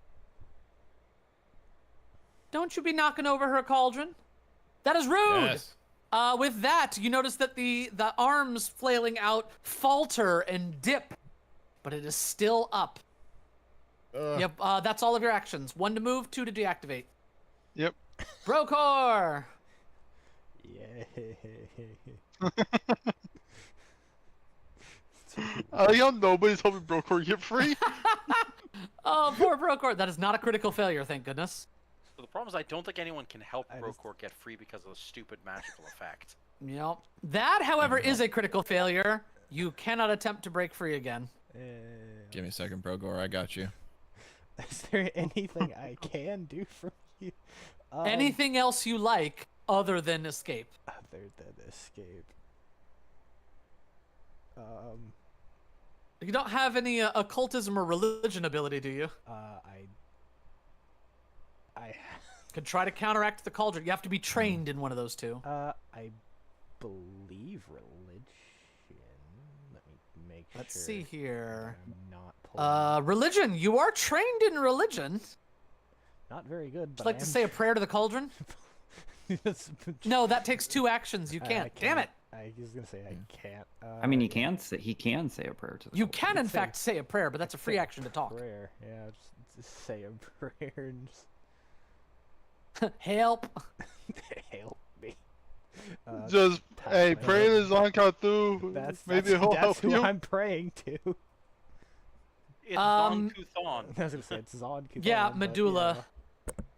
Don't you be knocking over her cauldron. That is rude! Yes. With that, you notice that the arms flailing out falter and dip, but it is still up. Yep, that's all of your actions. 1 to move, 2 to deactivate. Yep. Brokor! Yeah. I like how nobody's helping Brokor get free. Oh, poor Brokor. That is not a critical failure, thank goodness. So the problem is I don't think anyone can help I just- Brokor get free because of the stupid magical effect. Yep. That, however, is a critical failure. You cannot attempt to break free again. Give me a second, Brogor. I got you. Is there anything I can do for you? Anything else you like other than escape? Other than escape. You don't have any occultism or religion ability, do you? I Could try to counteract the cauldron. You have to be trained in one of those two. I believe religion. Let me make sure. Let's see here. I'm not pulling. Religion. You are trained in religion. Not very good. Would But you like to say a prayer to the cauldron? No, that takes 2 actions. You can't. Damn it. I was gonna say I can't. I mean, he can say a prayer to the You Lord. can, in say- fact, say a prayer, but that's a free action to talk. Prayer. Yeah, just say a prayer and just Help. help me. Just, hey, Pathfinder. pray to Zonkathu. That's Maybe he'll that's help who you. I'm praying to. It's Um, Don Kuthon. I was gonna say it's Zod. Yeah, Kuthon, but Medulla.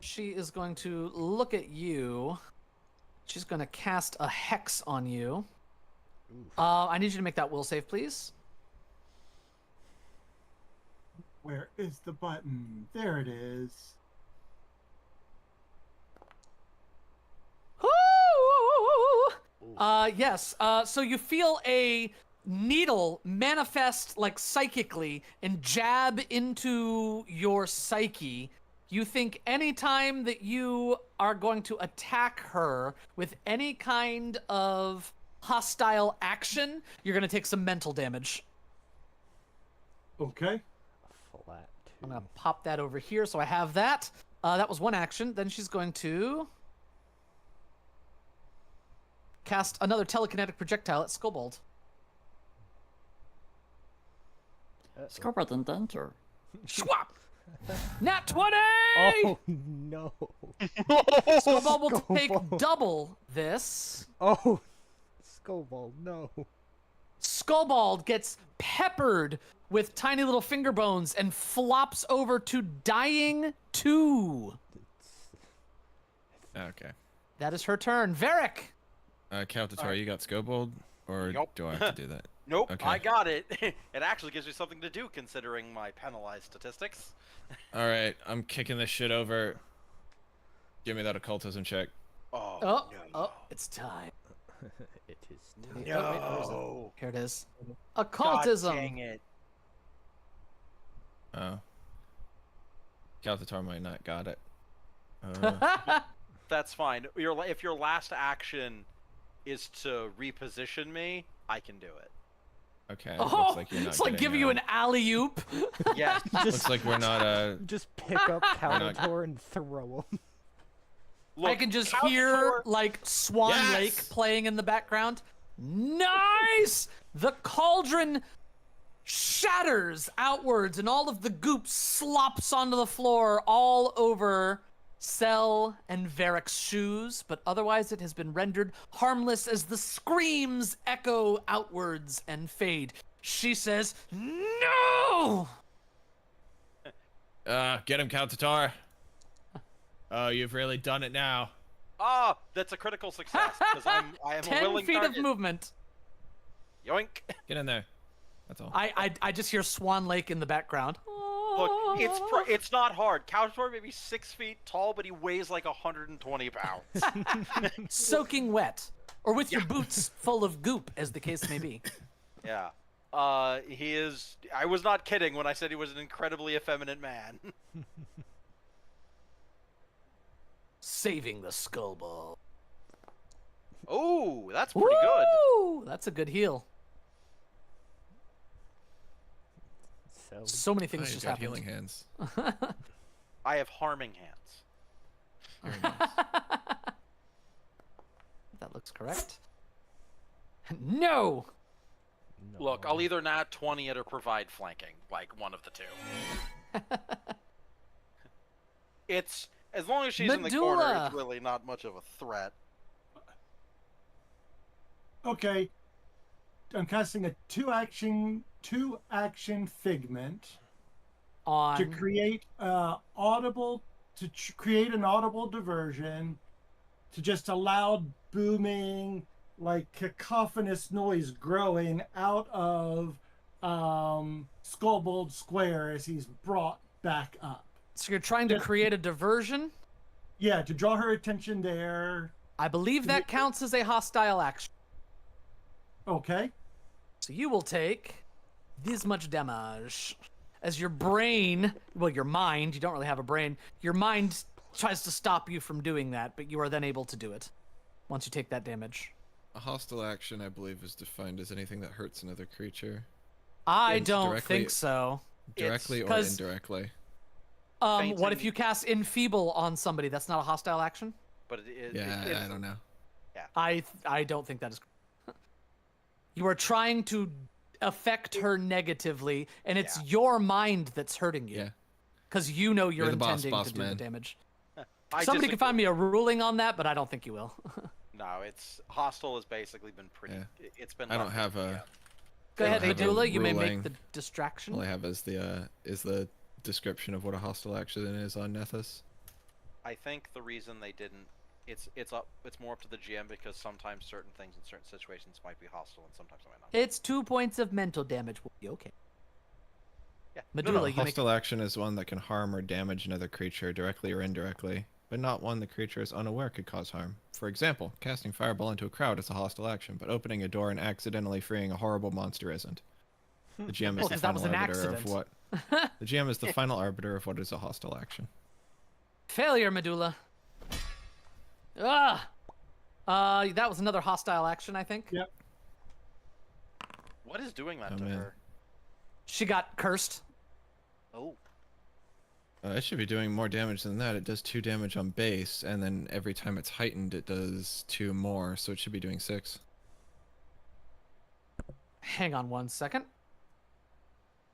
She is going to look at you. She's going to cast a hex on you. I need you to make that will save, please. Where is the button? There it is. Yes. So you feel a needle manifest like psychically and jab into your psyche. You think anytime that you are going to attack her with any kind of hostile action, you're going to take some mental damage. Okay. Flat I'm 2. going to pop that over here so I have that. That was one action. Then she's going to cast another telekinetic projectile at Skulbold. Skulbold in danger. Swap! Nat 20! Oh no! Skulbold will take Skulbold. double this. Oh, Skulbold, no! Skulbold gets peppered with tiny little finger bones and flops over to dying 2. Okay. That is her turn. Varric! Kaltatar, you got Scobold? Or Yup. do I have to do that? Nope, Okay. I got it. It actually gives me something to do considering my penalized statistics. Alright, I'm kicking this shit over. Give me that occultism check. Oh, Oh, no. oh, it's time. It is. Oh, wait, where is it? No. Here it is. God Occultism. dang it. Oh. Kaltatar might not got it. That's fine. If your last action is to reposition me, I can do it. Okay. Oh, looks like you're not it's like getting, giving you an alley-oop. Yes. Looks like we're not Just pick up Kalmator and throw him. I can just hear Kalmator- like Swan Yes! Lake playing in the background. Nice! The cauldron shatters outwards and all of the goop slops onto the floor all over Cell and Varric's shoes, but otherwise it has been rendered harmless as the screams echo outwards and fade. She says, "No!" Get him, Kaltatar. Oh, you've really done it now. Ah, that's a critical success because I am a 10 willing feet target. of movement. Yoink. Get in there. That's all. I just hear Swan Lake in the background. Look, it's not hard. Couchtor may be 6 feet tall, but he weighs like 120 pounds. Soaking wet, or with your boots full of goop, as the case may be. Yeah. He is. I was not kidding when I said he was an incredibly effeminate man. Saving the Skulbold. Oh, that's pretty good. Woo! That's a good heal. So many Oh, things you've just got happened. healing hands. I have harming hands. Very nice. That looks correct. No! Look, I'll either nat 20 it or provide flanking, like one of the two. It's as long as she's in the corner, Medulla. it's really not much of a threat. Okay. I'm casting a two action figment On to create create an audible diversion to just a loud booming, like cacophonous noise growing out of Skulbold Square as he's brought back up. So you're trying to create a diversion? Yeah, to draw her attention there. I believe that counts as a hostile action. Okay. So you will take this much damage. As your brain, well, your mind, you don't really have a brain, your mind tries to stop you from doing that, but you are then able to do it once you take that damage. A hostile action, I believe, is defined as anything that hurts another creature. I don't think so. Directly or 'cause- indirectly. What if you cast Enfeeble on somebody? That's not a hostile action? But I don't know. I don't think that is. You are trying to affect her negatively, and it's your mind that's hurting you. Yeah. Because you know you're You're the intending boss to do the man. damage. I Somebody can disagree. find me a ruling on that, but I don't think you will. No, it's hostile has basically been pretty. Yeah. It's been. I don't left have in the, a. Go I ahead, don't have a Medulla. You may ruling. make the distraction. All I have is the description of what a hostile action is on Nethys. I think the reason they didn't. It's more up to the GM because sometimes certain things in certain situations might be hostile and sometimes it might not. It's 2 points of mental damage. Will be okay. Yeah. Medulla, A you make. hostile action is one that can harm or damage another creature directly or indirectly, but not one the creature is unaware could cause harm. For example, casting Fireball into a crowd is a hostile action, but opening a door and accidentally freeing a horrible monster isn't. The GM is Well, the 'cause that was final an arbiter of accident. what. The GM is the final arbiter of what is a hostile action. Failure, Medulla. Ah. That was another hostile action, I think. Yep. What is doing that Oh, to man. her? She got cursed. Oh. It should be doing more damage than that. It does 2 damage on base, and then every time it's heightened, it does 2 more, so it should be doing 6. Hang on 1 second.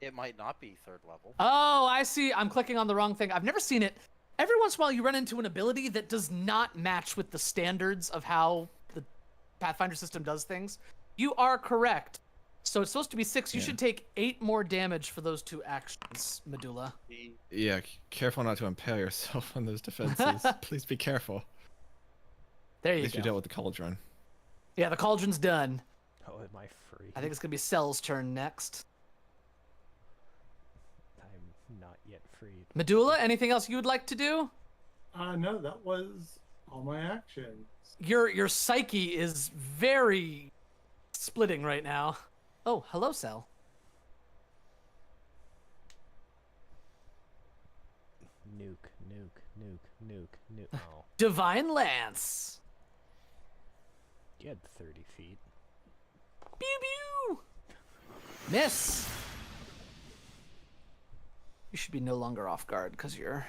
It might not be 3rd level. Oh, I see. I'm clicking on the wrong thing. I've never seen it. Every once in a while, you run into an ability that does not match with the standards of how the Pathfinder system does things. You are correct. So it's supposed to be 6. You Yeah. should take 8 more damage for those 2 actions, Medulla. Yeah, careful not to impale yourself on those defenses. Please be careful. There At you least you go. dealt with the cauldron. Yeah, the cauldron's done. Oh, am I free? I think it's gonna be Cell's turn next. I'm not yet freed. Medulla, anything else you would like to do? No, that was all my actions. Your psyche is very splitting right now. Oh, hello, Cell. Nuke, nuke, nuke, nuke, nuke. Oh, Divine Lance. you had 30 feet. Pew pew. Miss. You should be no longer off guard because you're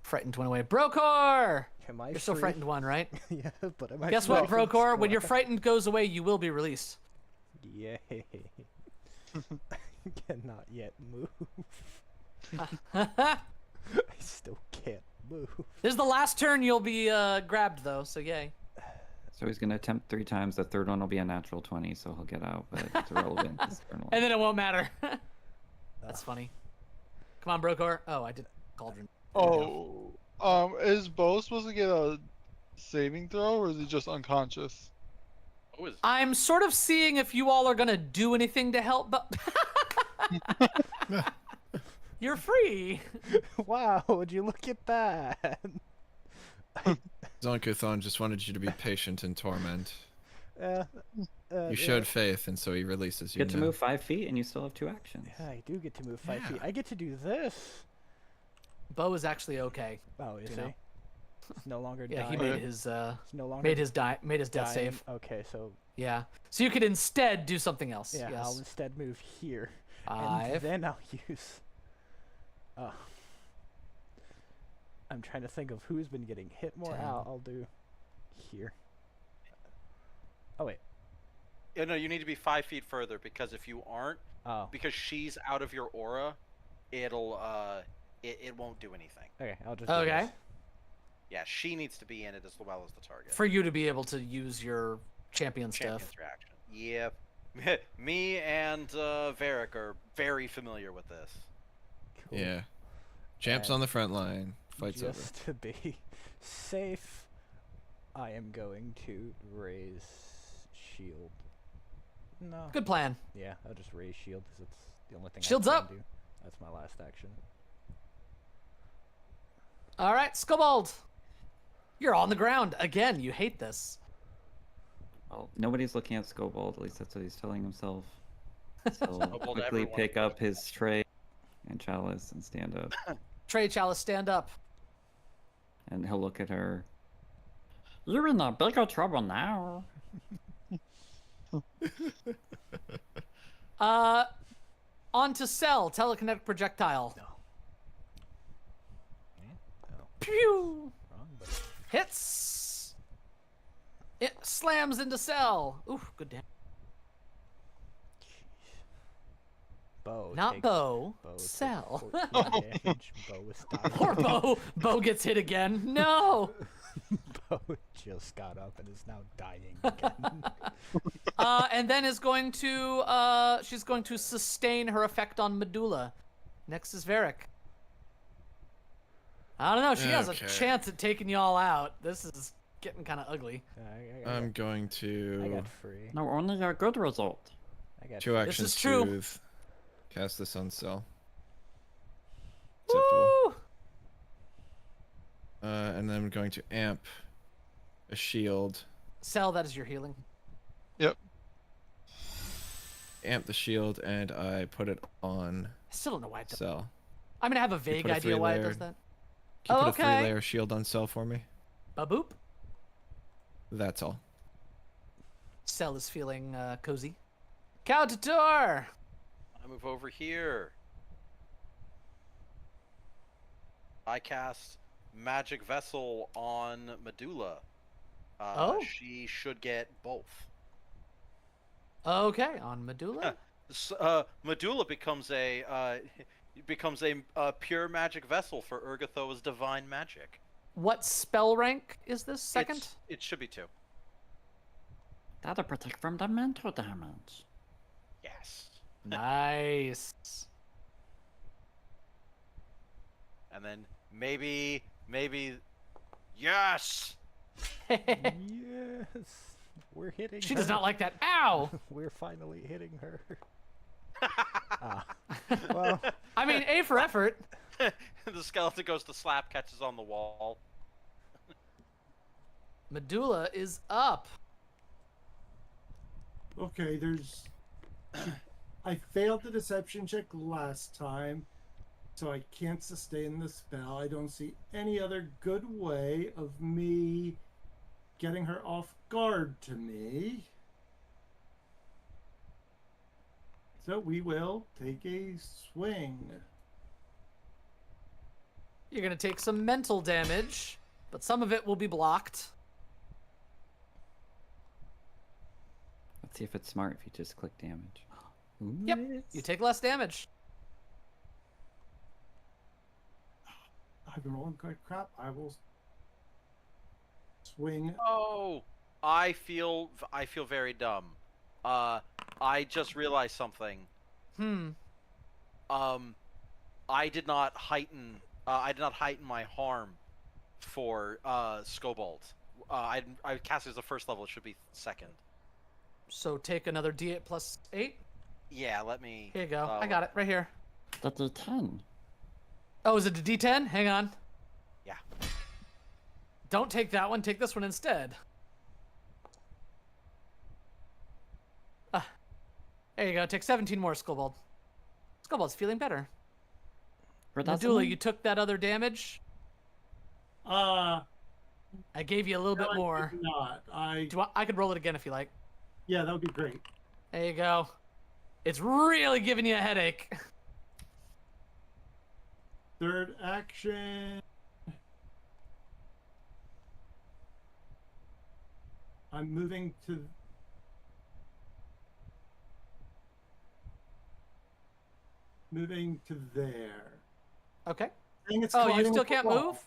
frightened one away. Brokor! Am I You're still free? frightened one, right? Yeah, but am I Guess free what, from Brokor? When your squad? frightened goes away, you will be released. Yay. I cannot yet move. I still can't move. This is the last turn you'll be grabbed, though, so yay. So he's gonna attempt 3 times. The third one will be a natural 20, so he'll get out, but it's irrelevant. This turn will. And then it won't matter. That's funny. Come on, Brokor. Oh, I did Cauldron. Oh, is Bo supposed to get a saving throw, or is he just unconscious? Oh, is I'm sort of seeing if you all are gonna do anything to help, but you're free. Wow, would you look at that? Zonkuthon just wanted you to be patient in torment. You You showed faith, and so he releases you. Get to now. move 5 feet, and you still have 2 actions. Yeah, I do get to move 5 feet. Yeah. I get to do this. Bo is actually okay. Oh, is You he? know. He's no longer Yeah, dying. he made his He's no longer made his death dying. save. Okay, so Yeah. So you could instead do something else. yeah, Yes. I'll instead move here, 5. and then I'll use. I'm trying to think of who's been getting hit more. 10. I'll do here. Oh wait. Yeah, no, you need to be 5 feet further because if you aren't, Oh. because she's out of your aura, it'll it won't do anything. Okay, I'll just. Do Okay. this. Yeah, she needs to be in it as well as the target. For you to be able to use your champion stuff. Champions reaction. Yep. Me and Varric are very familiar with this. Cool. Yeah. Champs And on the front line. Fight's over. just to be safe, I am going to raise shield. No. Good plan. Yeah, I'll just raise shield because it's the only thing Shield's I can up. do. That's my last action. All right, Skulbold. You're on the ground again. You hate this. Well, nobody's looking at Skulbold. At least that's what he's telling himself. So Skulbold, quickly everyone pick is up his tray and chalice and stand up. Trey Chalice, stand up. And he'll look at her. You're in a bigger trouble now. On to Cell, telekinetic projectile. No. Yeah? Oh, Pew! wrong, but Hits. It slams into Cell. Ooh, good damage. Bow. Not takes, Bo. Bow takes Cell. 14 damage. Bow is dying. Poor Bo. Bo gets hit again. No. Bow just got up and is now dying again. And then is going to she's going to sustain her effect on Medulla. Next is Varric. I don't know. She has a Okay. chance at taking y'all out. This is getting kind of ugly. I'm going I to got free. No, only a good result. I got two free. actions is true. soothe. Cast this on Cell. Acceptable. Woo! And then I'm going to amp a shield. Cell, that is your healing. Amp the shield, and I put it on I still don't know why it does. Cell. I'm gonna have a vague put a idea why it does three-layered- that. Can you Oh, put okay. a 3-layer shield on Cell for me? Baboop. That's all. Cell is feeling cozy. Count-a-tour! I move over here. I cast Magic Vessel on Medulla. Oh. She should get both. Okay, on Medulla. Medulla becomes a pure magic vessel for Urgathoa's divine magic. What spell rank is this? Second? It should be 2. That'll protect from the mental damage. Yes. Nice. And then maybe, yes. Yes! We're hitting She her. does not like that. Ow! We're finally hitting her. Well, I mean, A for effort. The skeleton goes to slap, catches on the wall. Medulla is up. Okay, there's. I failed the deception check last time, so I can't sustain the spell. I don't see any other good way of me getting her off guard to me. So we will take a swing. You're going to take some mental damage, but some of it will be blocked. Let's see if it's smart if you just click damage. Ooh, Yep, it you is. take less damage. I've been rolling good crap. I will swing. Oh, I feel very dumb. I just realized something. I did not heighten my harm for Skulbold. I cast it as a first level. It should be second. So take another d8 plus 8. Yeah, let me. Here you go. I got it right here. The D10. Oh, is it a d10? Hang on. Yeah. Don't take that one. Take this one instead. There you go. Take 17 more, Skulbold. Skulbold's feeling better. For that Medulla, one? you took that other damage. Uh, I gave you a little bit I more. did not. Do you want, I could roll it again if you like. Yeah, that would be great. There you go. It's really giving you a headache. Third action. I'm moving to. Moving to there. Okay. I think it's Oh, you colliding still with the can't wall. move?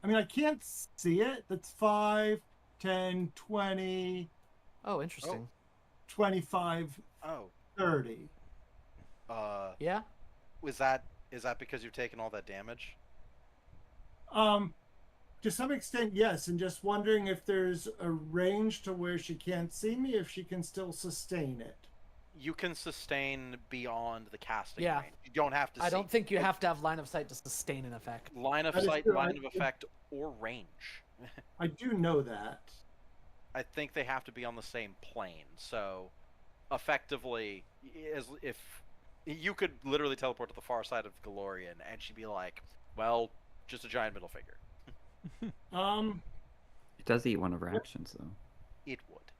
I mean, I can't see it. That's 5, 10, 20, Oh, interesting. 25, Oh. 30. Yeah. Is that because you've taken all that damage? To some extent, yes, and just wondering if there's a range to where she can't see me, if she can still sustain it. You can sustain beyond the casting Yeah. range. You don't have to I see. don't think you have to have line of sight to sustain an effect. Line of That is sight, true. line of effect, or range. I do know that. I think they have to be on the same plane. So, effectively, as if you could literally teleport to the far side of Galorian, and she'd be like, "Well, just a giant middle finger." It does eat one of her actions, though. It would.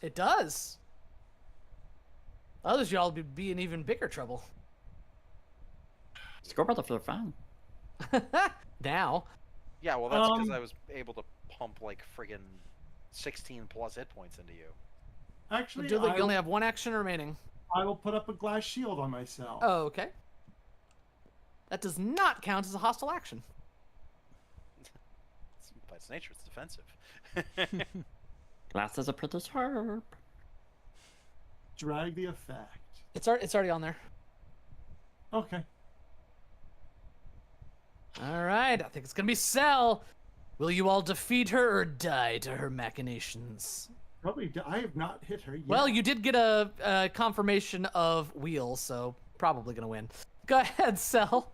It does. Others y'all would be in even bigger trouble. Skulbold, if you're fine. Now. Yeah, well, that's because I was able to pump like friggin' 16 plus hit points into you. Actually, You only have one action remaining. I will put up a glass shield on myself. Oh, okay. That does not count as a hostile action. By its nature, it's defensive. Glasses are pretty sharp. Drag the effect. It's already on there. Okay. All right, I think it's gonna be Cell. Will you all defeat her or die to her machinations? Probably. I have not hit her yet. Well, you did get a confirmation of Wheel, so probably gonna win. Go ahead, Cell.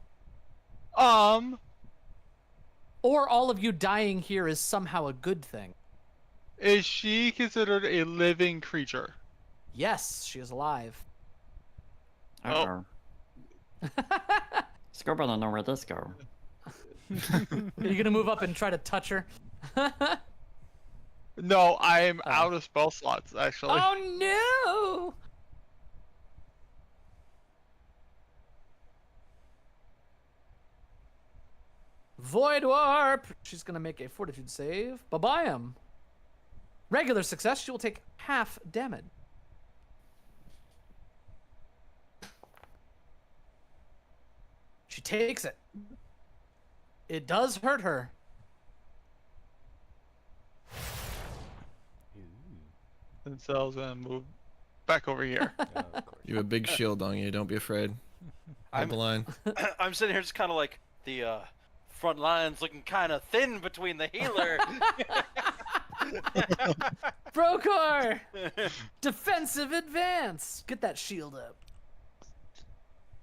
Or all of you dying here is somehow a good thing. Is she considered a living creature? Yes, she is alive. Uh-oh. Skulbold don't know where this go. Are you gonna move up and try to touch her? No, I'm out of spell slots, actually. Oh no! Void Warp! She's gonna make a fortitude save. Bye-bye. Regular success, she will take half damage. She takes it. It does hurt her. And Cell's gonna move back over here. You have a big shield on you. Don't be afraid. Hold the line. I'm sitting here just kind of like the front line's looking kind of thin between the healer. Brokor! Defensive advance! Get that shield up.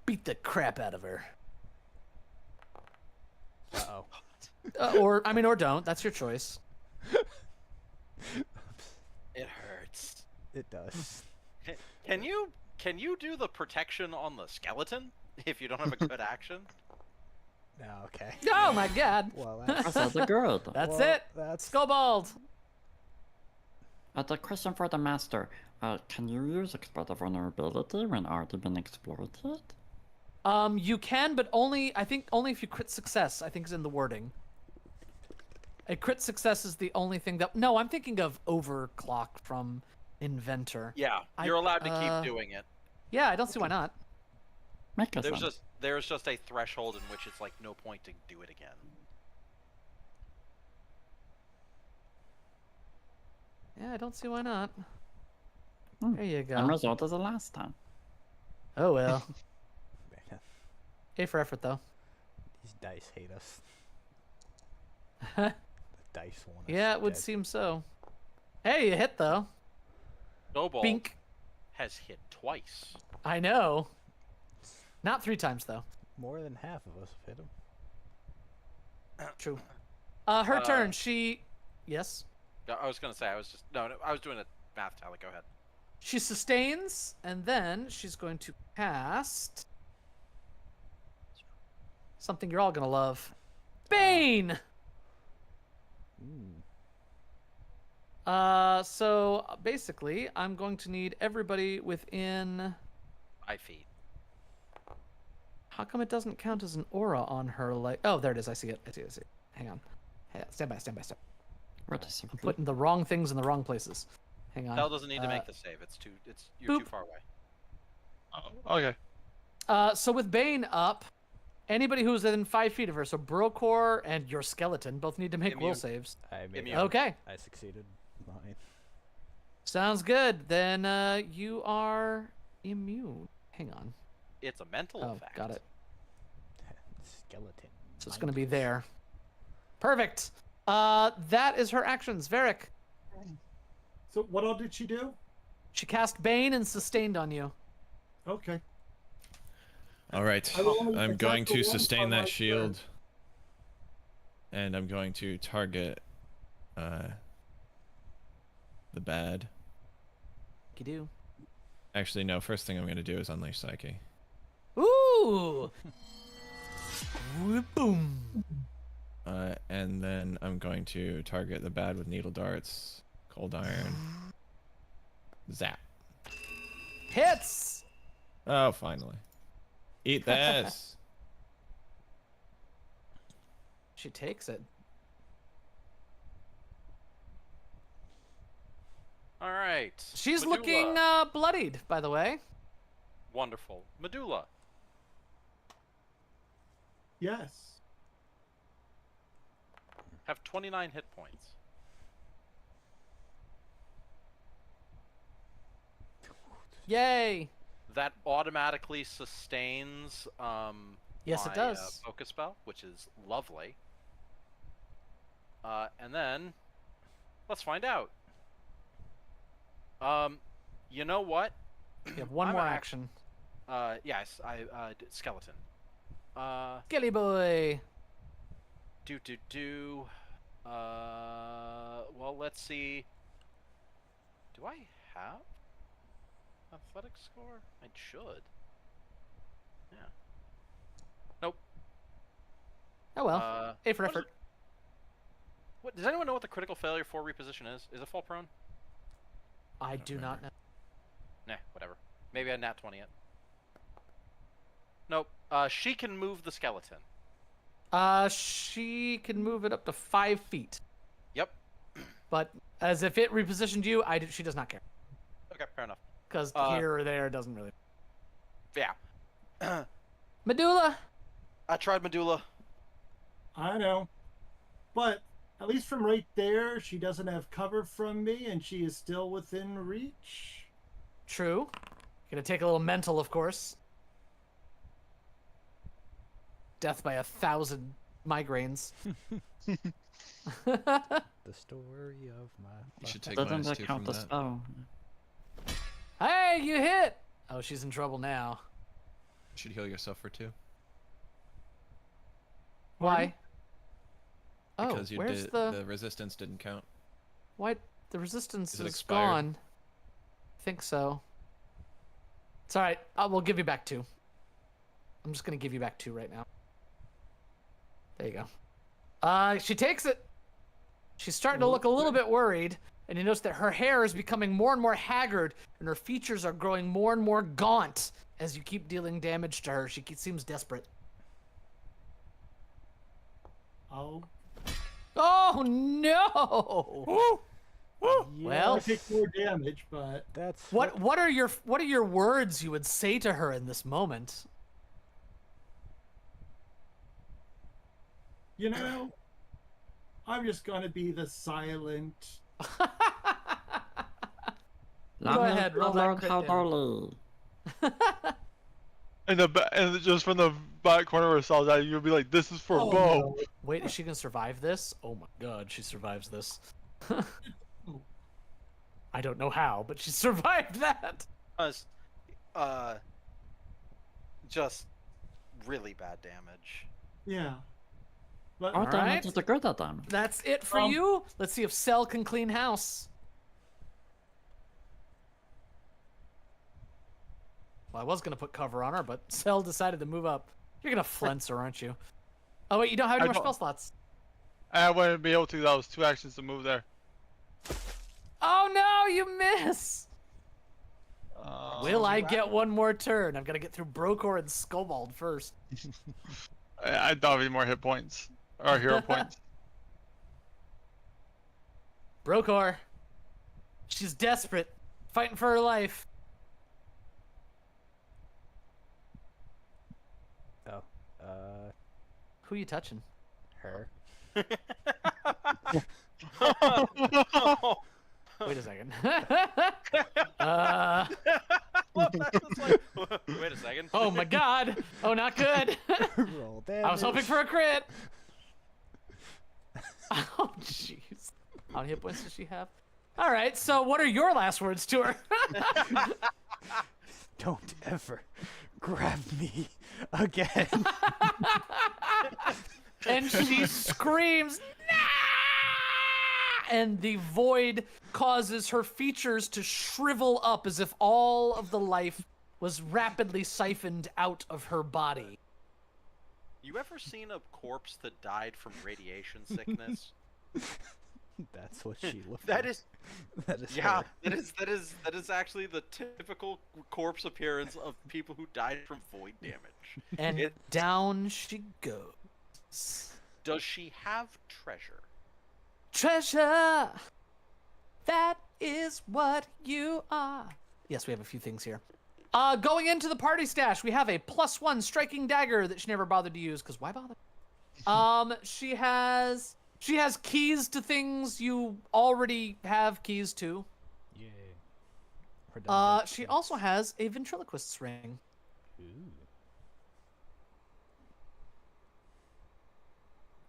Beat the crap out of her. Uh-oh. Or don't. That's your choice. It hurts. It does. Can you do the protection on the skeleton if you don't have a good action? No, okay. Oh my god! Well, That sounds good. That's well, it! That's Skulbold! The question for the master. Can you use exploit of vulnerability when already been exploited? You can, but only if you crit success, I think is in the wording. A crit success is the only thing that... No, I'm thinking of Overclock from Inventor. Yeah, you're allowed to keep doing it. Yeah, I don't see why not. Make us some. There's just a threshold in which it's like no point to do it again. Yeah, I don't see why not. Hmm. There you go. Same result as the last time. Oh well. Man, A for effort, though. these dice hate us. The dice want us Yeah, it would dead. seem so. Hey, you hit, though. Snowball Bink. has hit twice. I know. Not 3 times, though. More than half of us have hit him. True. Her turn. She... Yes? I was gonna say I was doing a math tally. Go ahead. She sustains, and then she's going to cast... something you're all gonna love. Bane! So basically, I'm going to need everybody within... 5 feet. How come it doesn't count as an aura on her? Like, oh, there it is. I see it. I see it. Hang on. Hey, stand by. Where does I'm putting the wrong things in the wrong places. Hang on. Bell doesn't need to make the save. You're boop. too far away. Oh, okay. So with Bane up, Anybody who's within 5 feet of her, so Brokor and your skeleton, both need to make will Immune. saves. I made Immune. Okay. I succeeded. Mine. Sounds good. Then you are immune. Hang on. It's a mental Oh, effect. got it. Skeleton. So it's going to be there. Perfect. That is her actions. Varric. So what all did she do? She cast Bane and sustained on you. Okay. All right. I will only I'm attack going the to one sustain on that my shield. And I'm going to target the bad. You do. Actually, no. First thing I'm going to do is unleash Psyche. Ooh. Boom. And then I'm going to target the bad with needle darts, cold iron. Zap. Hits. Oh, finally. Eat this. She takes it. All right. She's Medulla. looking bloodied, by the way. Wonderful. Medulla. Yes. Have 29 hit points. Yay. That automatically sustains Yes, my, it does. focus spell, which is lovely. And then let's find out. You know what? You have one I'm more act- action. Yes, skeleton. Gilly boy. Well, let's see. Do I have athletic score? I should. Yeah. Nope. Oh well. A for what is effort. it- What does anyone know what the critical failure for reposition is? Is it fall prone? I do not know. Nah, whatever. Maybe I nat 20 it. Nope. She can move the skeleton. She can move it up to 5 feet. Yep. But as if it repositioned you, she does not care. Okay, fair enough. Because here or there doesn't really. Yeah. Medulla. I tried Medulla. I know. But at least from right there, she doesn't have cover from me, and she is still within reach. True. Gonna take a little mental, of course. Death by 1,000 migraines. The story of my. You should take Doesn't minus that 2 count from the that. spell? Hey, you hit! Oh, she's in trouble now. You should heal yourself for 2. Why? Oh, Because you where's did, the... the resistance didn't count. Why? The resistance Is it is expired? gone. I think so. It's alright. We'll give you back 2. I'm just gonna give you back 2 right now. There you go. She takes it. She's starting to look a little bit worried, and you notice that her hair is becoming more and more haggard, and her features are growing more and more gaunt as you keep dealing damage to her. She seems desperate. Oh. Oh no! Well, I take more damage, but That's what are your words you would say to her in this moment? you know, I'm just gonna be the silent. Go ahead, roll that Lord crit how damage. dolly. And just from the back corner of her cell, that you'll be like, "This is for Oh, Bo." no. Wait, is she gonna survive this? Oh my god, she survives this. I don't know how, but she survived that. Just really bad damage. Yeah. But Our damage Alright. is the good at them. That's it for Um, you. Let's see if Cell can clean house. Well, I was gonna put cover on her, but Cell decided to move up. You're gonna flinch her, aren't you? Oh wait, you don't have any I more don't. spell slots. I wouldn't be able to. That was 2 actions to move there. Oh no, you miss! Will I wow. get one more turn? I've got to get through Brokor and Skulbold first. I don't have any more hit points or hero points. Brokor. She's desperate. Fighting for her life. Oh. Who you touching? Her. Wait a second. It's like, wait a second. Oh my god. Oh, not good. Roll damage. I was hoping for a crit. Oh, jeez. How many hit points does she have? All right, so what are your last words to her? Don't ever grab me again. And she screams, "Nah!" And the void causes her features to shrivel up as if all of the life was rapidly siphoned out of her body. You ever seen a corpse that died from radiation sickness? That's what she looked That like. is, That is yeah, her. that is actually the typical corpse appearance of people who died from void damage. And down she goes. Does she have treasure? Treasure! That is what you are. Yes, we have a few things here. Going into the party stash, we have a +1 striking dagger that she never bothered to use, because why bother? She has keys to things you already have keys to. Yay. She also has a ventriloquist's ring. Ooh.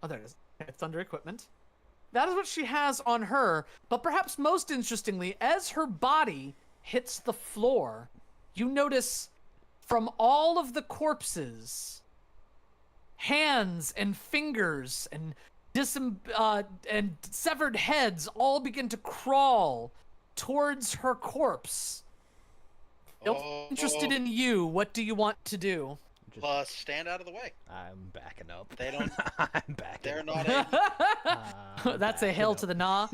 Oh, there it is. It's under equipment. That is what she has on her, but perhaps most interestingly, as her body hits the floor, you notice from all of the corpses, hands and fingers and and severed heads all begin to crawl towards her corpse. Interested in you, what do you want to do? Stand out of the way. I'm backing up. They don't. I'm backing They're up. not a. That's a backing hell up. to the nah.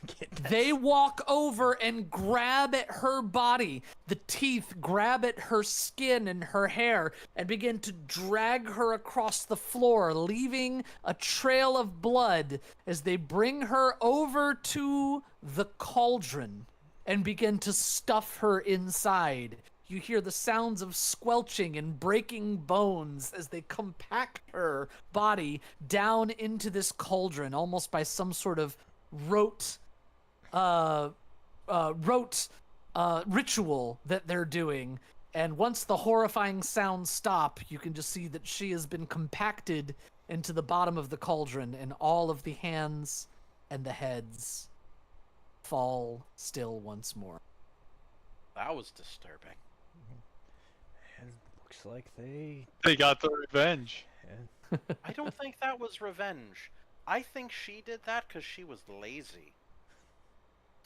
Get that They walk over and grab at her body. The teeth grab at her skin and her hair and begin to drag her across the floor, leaving a trail of blood as they bring her over to the cauldron and begin to stuff her inside. You hear the sounds of squelching and breaking bones as they compact her body down into this cauldron, almost by some sort of rote ritual that they're doing. And once the horrifying sounds stop, you can just see that she has been compacted into the bottom of the cauldron, and all of the hands and the heads fall still once more. That was disturbing. And looks like they. They got their revenge. I don't think that was revenge. I think she did that because she was lazy.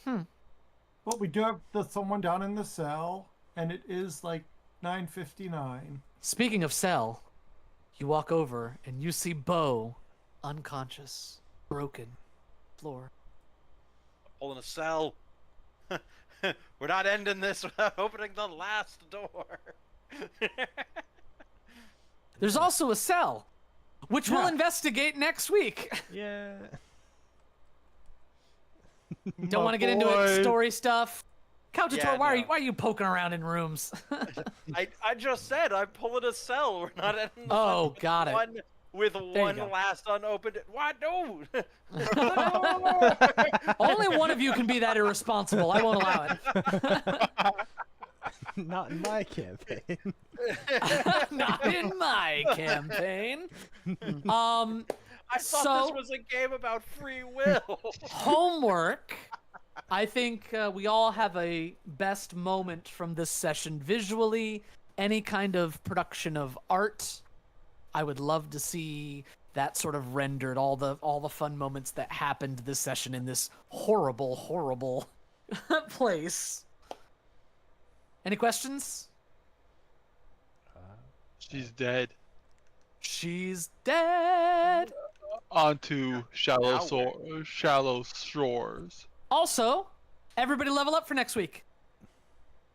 But we do have someone down in the cell, and it is like 9:59. Speaking of cell, you walk over and you see Bo unconscious, broken, floor. Holding a cell. We're not ending this without opening the last door. There's also a cell, which we'll Yeah. investigate next week. Yeah. Don't want to get into it. boy. Story stuff. Couchator, Yeah, why no. are you poking around in rooms? I just said I'm pulling a cell. We're not ending Oh, got it. with you one go. last unopened. What? No. Only one of you can be that irresponsible. I won't allow it. Not in my campaign. Not in my campaign. I thought So- this was a game about free will. Homework. I think we all have a best moment from this session visually. Any kind of production of art, I would love to see that sort of rendered. All the fun moments that happened this session in this horrible place. Any questions? She's dead. She's dead. Onto shallow Now shallow shores. Also, everybody level up for next week.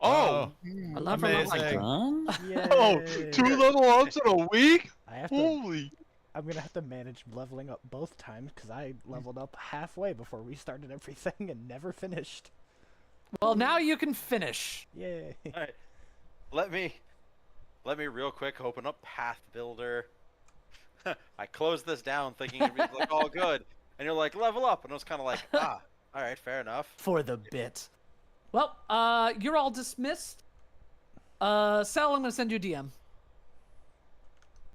Oh, I love it like Amazing. done. oh, Yay. 2 level ups in a week? I have to. Holy! I'm gonna have to manage leveling up both times because I leveled up halfway before we started everything and never finished. Well, now you can finish. Yay! All right. Let me real quick open up Path Builder. I closed this down thinking it'd be like all good, and you're like level up, and I was kind of like, all right, fair enough. For the bit. Well, you're all dismissed. Sal, I'm gonna send you a DM.